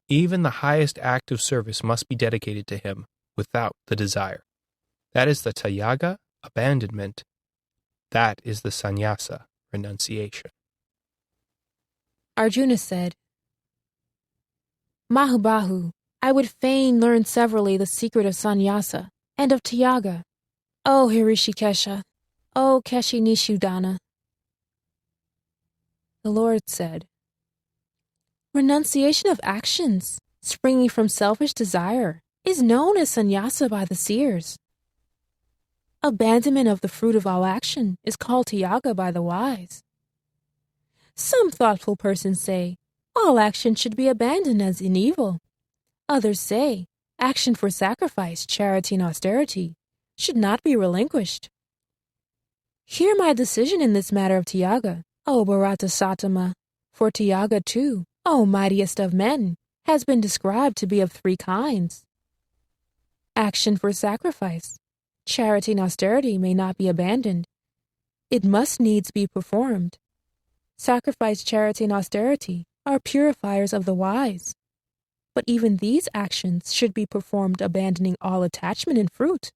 Even the highest act of service must be dedicated to him without the desire. That is the tyaga, abandonment. That is the sannyasa, renunciation. Arjuna said, Mahabahu, I would fain learn severally the secret of sannyasa and of tyaga. O Hrishikesha, O Keshinishudana. The Lord said, renunciation of actions, springing from selfish desire, is known as sannyasa by the seers. Abandonment of the fruit of all action is called tyaga by the wise. Some thoughtful persons say, all action should be abandoned as in evil. Others say, action for sacrifice, charity, and austerity should not be relinquished. Hear my decision in this matter of tyaga, O Bharata Sattama, for tyaga too, O mightiest of men, has been described to be of 3 kinds. Action for sacrifice, charity, and austerity may not be abandoned. It must needs be performed. Sacrifice, charity, and austerity are purifiers of the wise. But even these actions should be performed abandoning all attachment and fruit.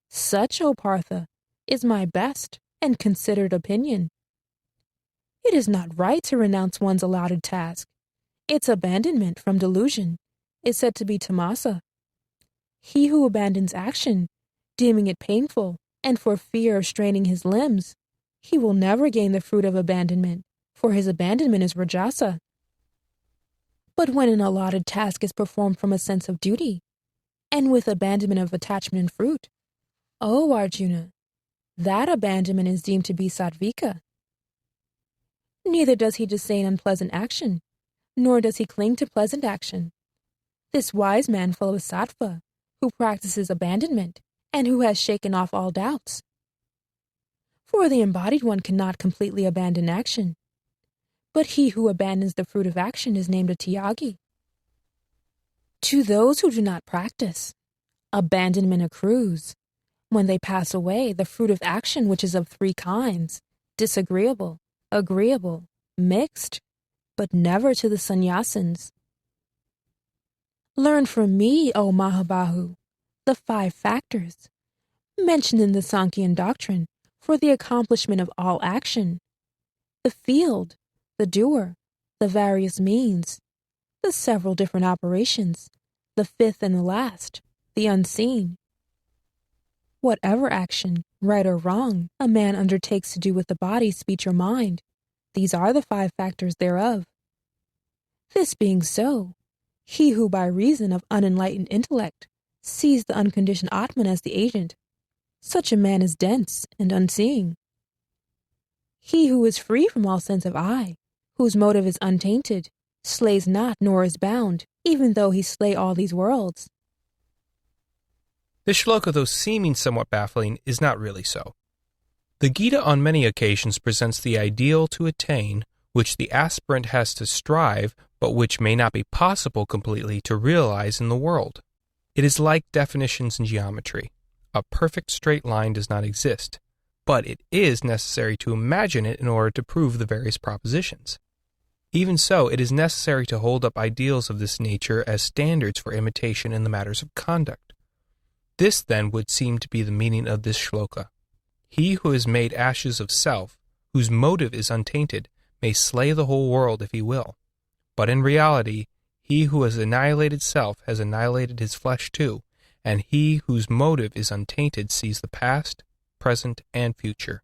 Such, O Partha, is my best and considered opinion. It is not right to renounce one's allotted task. Its abandonment from delusion is said to be tamasa. He who abandons action, deeming it painful, and for fear of straining his limbs, he will never gain the fruit of abandonment, for his abandonment is rajasa. But when an allotted task is performed from a sense of duty, and with abandonment of attachment and fruit, O Arjuna, that abandonment is deemed to be sattvika. Neither does he disdain unpleasant action, nor does he cling to pleasant action. This wise man follows sattva, who practices abandonment, and who has shaken off all doubts. For the embodied one cannot completely abandon action, but he who abandons the fruit of action is named a tyagi. To those who do not practice, abandonment accrues. When they pass away, the fruit of action, which is of 3 kinds, disagreeable, agreeable, mixed, but never to the sannyasins. Learn from me, O Mahabahu, the 5 factors mentioned in the Sankhyan doctrine for the accomplishment of all action: the field, the doer, the various means, the several different operations, the 5th and the last, the unseen. Whatever action, right or wrong, a man undertakes to do with the body, speech, or mind, these are the 5 factors thereof. This being so, he who by reason of unenlightened intellect sees the unconditioned Atman as the agent, such a man is dense and unseeing. He who is free from all sense of I, whose motive is untainted, slays not nor is bound, even though he slay all these worlds. This shloka, though seeming somewhat baffling, is not really so. The Gita on many occasions presents the ideal to attain, which the aspirant has to strive, but which may not be possible completely to realize in the world. It is like definitions in geometry. A perfect straight line does not exist, but it is necessary to imagine it in order to prove the various propositions. Even so, it is necessary to hold up ideals of this nature as standards for imitation in the matters of conduct. This, then, would seem to be the meaning of this shloka. He who has made ashes of self, whose motive is untainted, may slay the whole world if he will. But in reality, he who has annihilated self has annihilated his flesh too, and he whose motive is untainted sees the past, present, and future.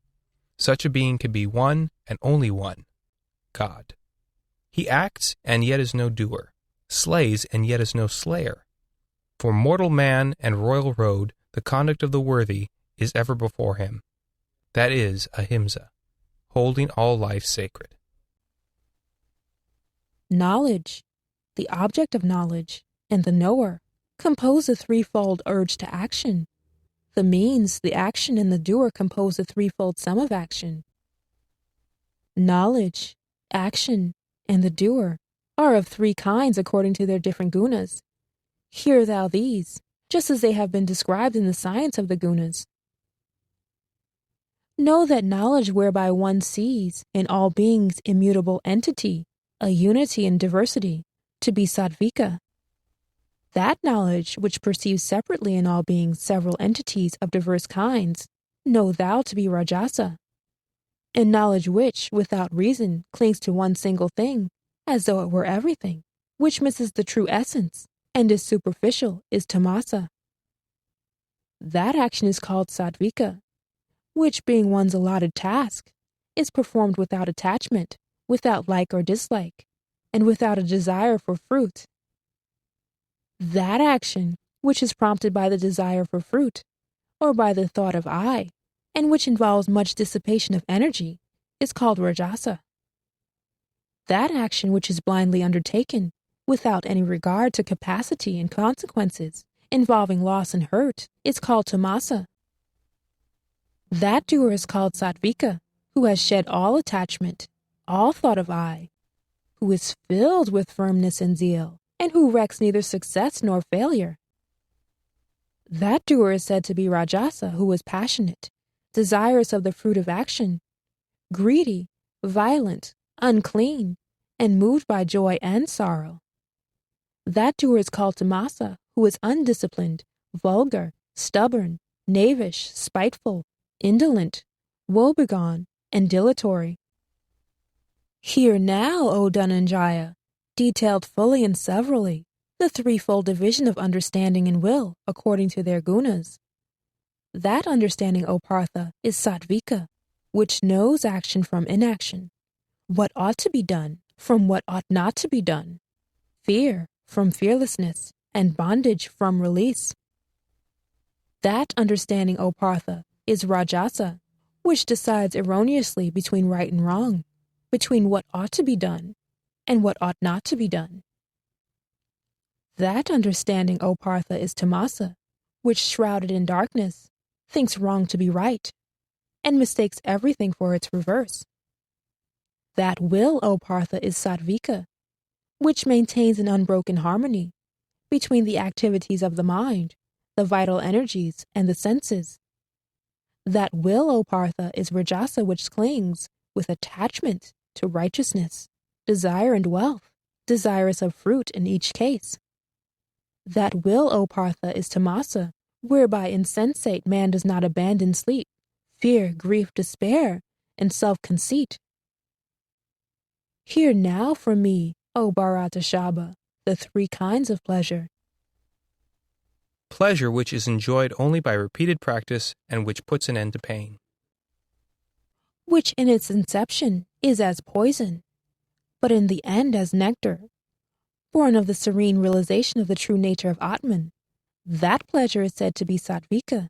Such a being can be one and only one, God. He acts and yet is no doer, slays and yet is no slayer. For mortal man and royal road, the conduct of the worthy is ever before him. That is ahimsa, holding all life sacred. Knowledge, the object of knowledge, and the knower compose a threefold urge to action. The means, the action, and the doer compose a threefold sum of action. Knowledge, action, and the doer are of three kinds according to their different gunas. Hear thou these, just as they have been described in the science of the gunas. Know that knowledge whereby one sees in all beings immutable entity, a unity in diversity, to be sattvika. That knowledge which perceives separately in all beings several entities of diverse kinds, know thou to be rajasa. And knowledge which, without reason, clings to one single thing, as though it were everything, which misses the true essence, and is superficial, is tamasa. That action is called sattvika, which, being one's allotted task, is performed without attachment, without like or dislike, and without a desire for fruit. That action, which is prompted by the desire for fruit, or by the thought of I, and which involves much dissipation of energy, is called rajasa. That action which is blindly undertaken, without any regard to capacity and consequences, involving loss and hurt, is called tamasa. That doer is called sattvika, who has shed all attachment, all thought of I, who is filled with firmness and zeal, and who recks neither success nor failure. That doer is said to be rajasa, who is passionate, desirous of the fruit of action, greedy, violent, unclean, and moved by joy and sorrow. That doer is called tamasa, who is undisciplined, vulgar, stubborn, knavish, spiteful, indolent, woebegone, and dilatory. Hear now, O Dhananjaya, detailed fully and severally, the threefold division of understanding and will according to their gunas. That understanding, O Partha, is sattvika, which knows action from inaction, what ought to be done from what ought not to be done, fear from fearlessness, and bondage from release. That understanding, O Partha, is rajasa, which decides erroneously between right and wrong, between what ought to be done and what ought not to be done. That understanding, O Partha, is tamasa, which, shrouded in darkness, thinks wrong to be right, and mistakes everything for its reverse. That will, O Partha, is sattvika, which maintains an unbroken harmony between the activities of the mind, the vital energies, and the senses. That will, O Partha, is rajasa, which clings with attachment to righteousness, desire, and wealth, desirous of fruit in each case. That will, O Partha, is tamasa, whereby insensate man does not abandon sleep, fear, grief, despair, and self-conceit. Hear now from me, O Bharatashaba, the three kinds of pleasure. Pleasure which is enjoyed only by repeated practice and which puts an end to pain. Which in its inception is as poison, but in the end as nectar, born of the serene realization of the true nature of Atman. That pleasure is said to be sattvika.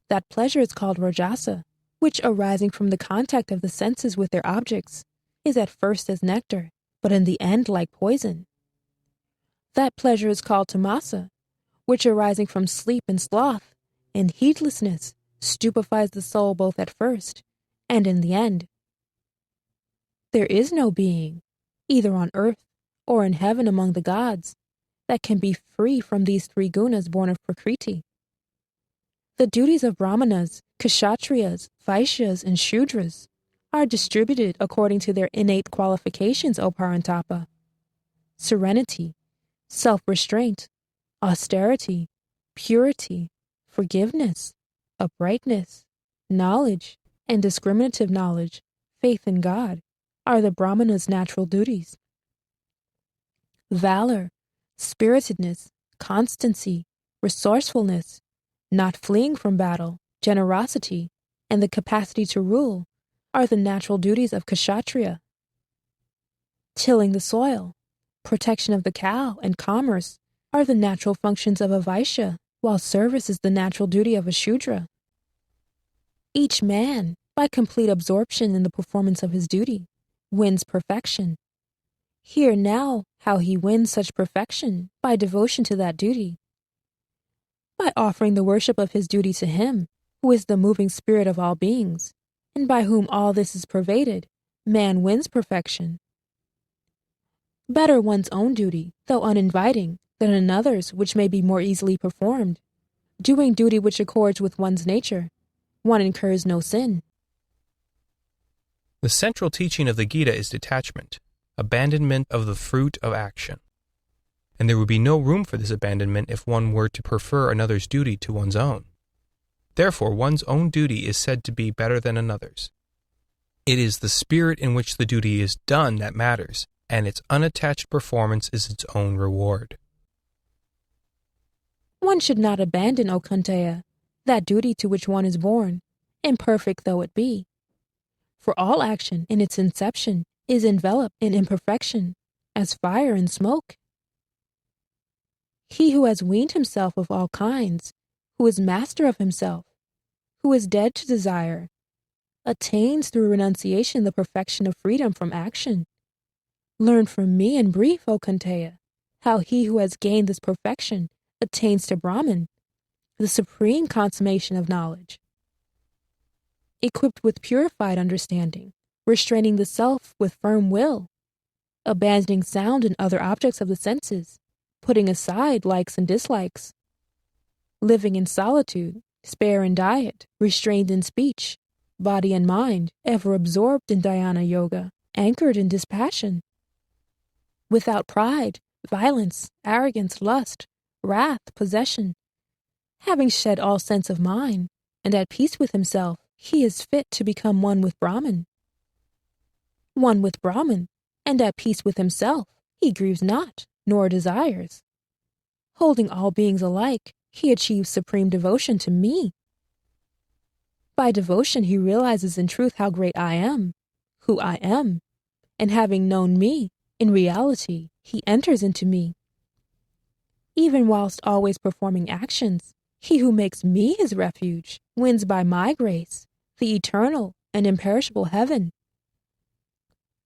That pleasure is called rajasa, which, arising from the contact of the senses with their objects, is at first as nectar, but in the end like poison. That pleasure is called tamasa, which, arising from sleep and sloth and heedlessness, stupefies the soul both at first and in the end. There is no being, either on earth or in heaven among the gods, that can be free from these three gunas born of Prakriti. The duties of Brahmanas, Kshatriyas, Vaishyas, and Shudras are distributed according to their innate qualifications, O Parantapa. Serenity, self-restraint, austerity, purity, forgiveness, uprightness, knowledge, and discriminative knowledge, faith in God, are the Brahmana's natural duties. Valor, spiritedness, constancy, resourcefulness, not fleeing from battle, generosity, and the capacity to rule are the natural duties of Kshatriya. Tilling the soil, protection of the cow, and commerce are the natural functions of a Vaishya, while service is the natural duty of a Shudra. Each man, by complete absorption in the performance of his duty, wins perfection. Hear now how he wins such perfection by devotion to that duty. By offering the worship of his duty to him, who is the moving spirit of all beings, and by whom all this is pervaded, man wins perfection. Better one's own duty, though uninviting, than another's which may be more easily performed. Doing duty which accords with one's nature, one incurs no sin. The central teaching of the Gita is detachment, abandonment of the fruit of action. And there would be no room for this abandonment if one were to prefer another's duty to one's own. Therefore, one's own duty is said to be better than another's. It is the spirit in which the duty is done that matters, and its unattached performance is its own reward. One should not abandon, O Kunteya, that duty to which one is born, imperfect though it be. For all action in its inception is enveloped in imperfection, as fire and smoke. He who has weaned himself of all kinds, who is master of himself, who is dead to desire, attains through renunciation the perfection of freedom from action. Learn from me in brief, O Kunteya, how he who has gained this perfection attains to Brahman, the supreme consummation of knowledge. Equipped with purified understanding, restraining the self with firm will, abandoning sound and other objects of the senses, putting aside likes and dislikes, living in solitude, spare in diet, restrained in speech, body and mind, ever absorbed in dhyana yoga, anchored in dispassion, without pride, violence, arrogance, lust, wrath, possession. Having shed all sense of mind, and at peace with himself, he is fit to become one with Brahman. One with Brahman, and at peace with himself, he grieves not, nor desires. Holding all beings alike, he achieves supreme devotion to me. By devotion he realizes in truth how great I am, who I am, and having known me, in reality, he enters into me. Even whilst always performing actions, he who makes me his refuge wins by my grace the eternal and imperishable heaven.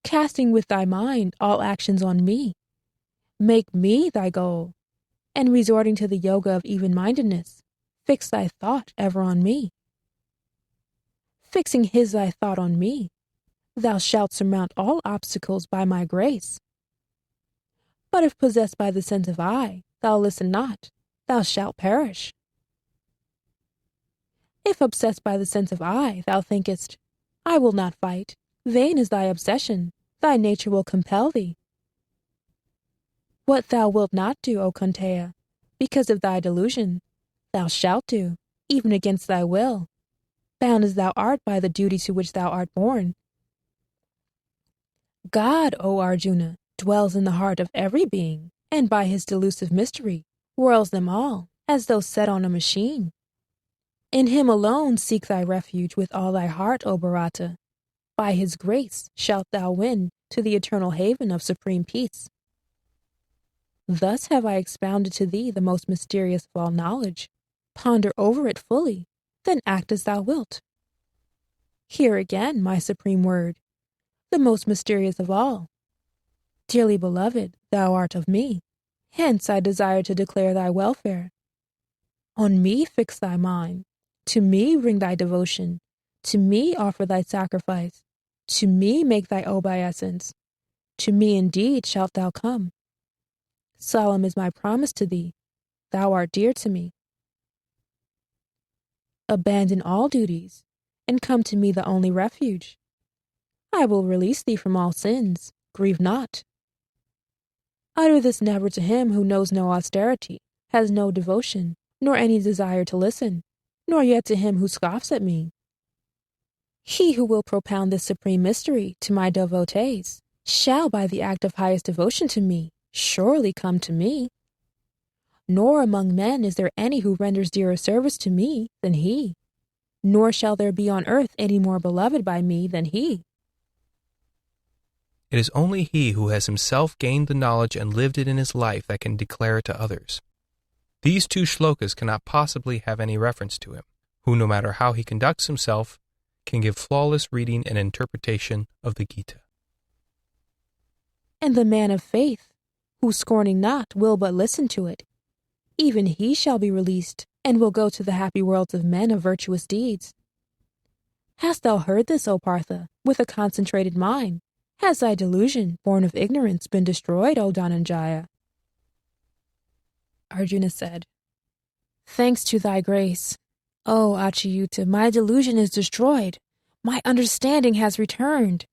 Casting with thy mind all actions on me, make me thy goal, and resorting to the yoga of even-mindedness, fix thy thought ever on me. Fixing thy thought on me, thou shalt surmount all obstacles by my grace. But if possessed by the sense of I, thou listen not, thou shalt perish. If obsessed by the sense of I, thou thinkest, I will not fight, vain is thy obsession, thy nature will compel thee. What thou wilt not do, O Kunteya, because of thy delusion, thou shalt do, even against thy will, bound as thou art by the duty to which thou art born. God, O Arjuna, dwells in the heart of every being, and by his delusive mystery, whirls them all, as though set on a machine. In him alone seek thy refuge with all thy heart, O Bharata. By his grace shalt thou win to the eternal haven of supreme peace. Thus have I expounded to thee the most mysterious of all knowledge. Ponder over it fully, then act as thou wilt. Hear again my supreme word, the most mysterious of all. Dearly beloved, thou art of me, hence I desire to declare thy welfare. On me fix thy mind, to me bring thy devotion, to me offer thy sacrifice, to me make thy obeisance, to me indeed shalt thou come. Solemn is my promise to thee, thou art dear to me. Abandon all duties, and come to me the only refuge. I will release thee from all sins. Grieve not. Utter this never to him who knows no austerity, has no devotion, nor any desire to listen, nor yet to him who scoffs at me. He who will propound this supreme mystery to my devotees shall, by the act of highest devotion to me, surely come to me. Nor among men is there any who renders dearer service to me than he, nor shall there be on earth any more beloved by me than he. It is only he who has himself gained the knowledge and lived it in his life that can declare it to others. These two shlokas cannot possibly have any reference to him, who, no matter how he conducts himself, can give flawless reading and interpretation of the Gita. And the man of faith, who scorning not will but listen to it, even he shall be released, and will go to the happy worlds of men of virtuous deeds. Hast thou heard this, O Partha, with a concentrated mind? Has thy delusion, born of ignorance, been destroyed, O Dhananjaya? Arjuna said, Thanks to thy grace. O Achyuta, my delusion is destroyed. My understanding has returned.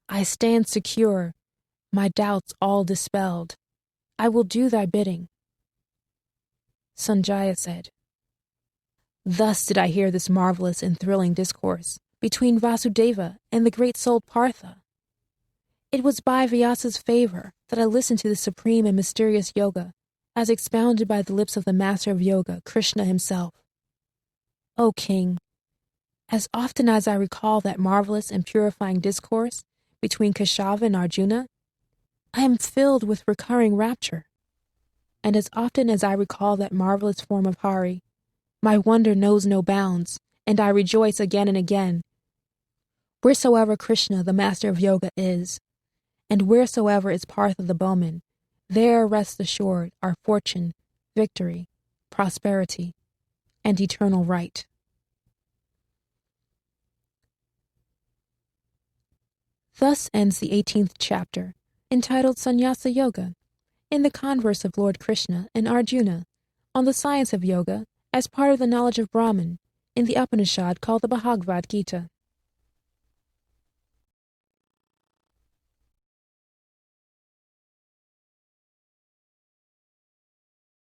I stand secure, my doubts all dispelled. I will do thy bidding. Sanjaya said, Thus did I hear this marvelous and thrilling discourse between Vasudeva and the great-souled Partha. It was by Vyasa's favor that I listened to the supreme and mysterious yoga as expounded by the lips of the master of yoga, Krishna himself. O King, as often as I recall that marvelous and purifying discourse between Keshava and Arjuna, I am filled with recurring rapture. And as often as I recall that marvelous form of Hari, my wonder knows no bounds, and I rejoice again and again. Wheresoever Krishna, the master of yoga, is, and wheresoever is Partha the bowman, there rests assured our fortune, victory, prosperity, and eternal right. Thus ends the 18th chapter, entitled Sannyasa Yoga, in the converse of Lord Krishna and Arjuna on the science of yoga as part of the knowledge of Brahman in the Upanishad called the Bhagavad Gita.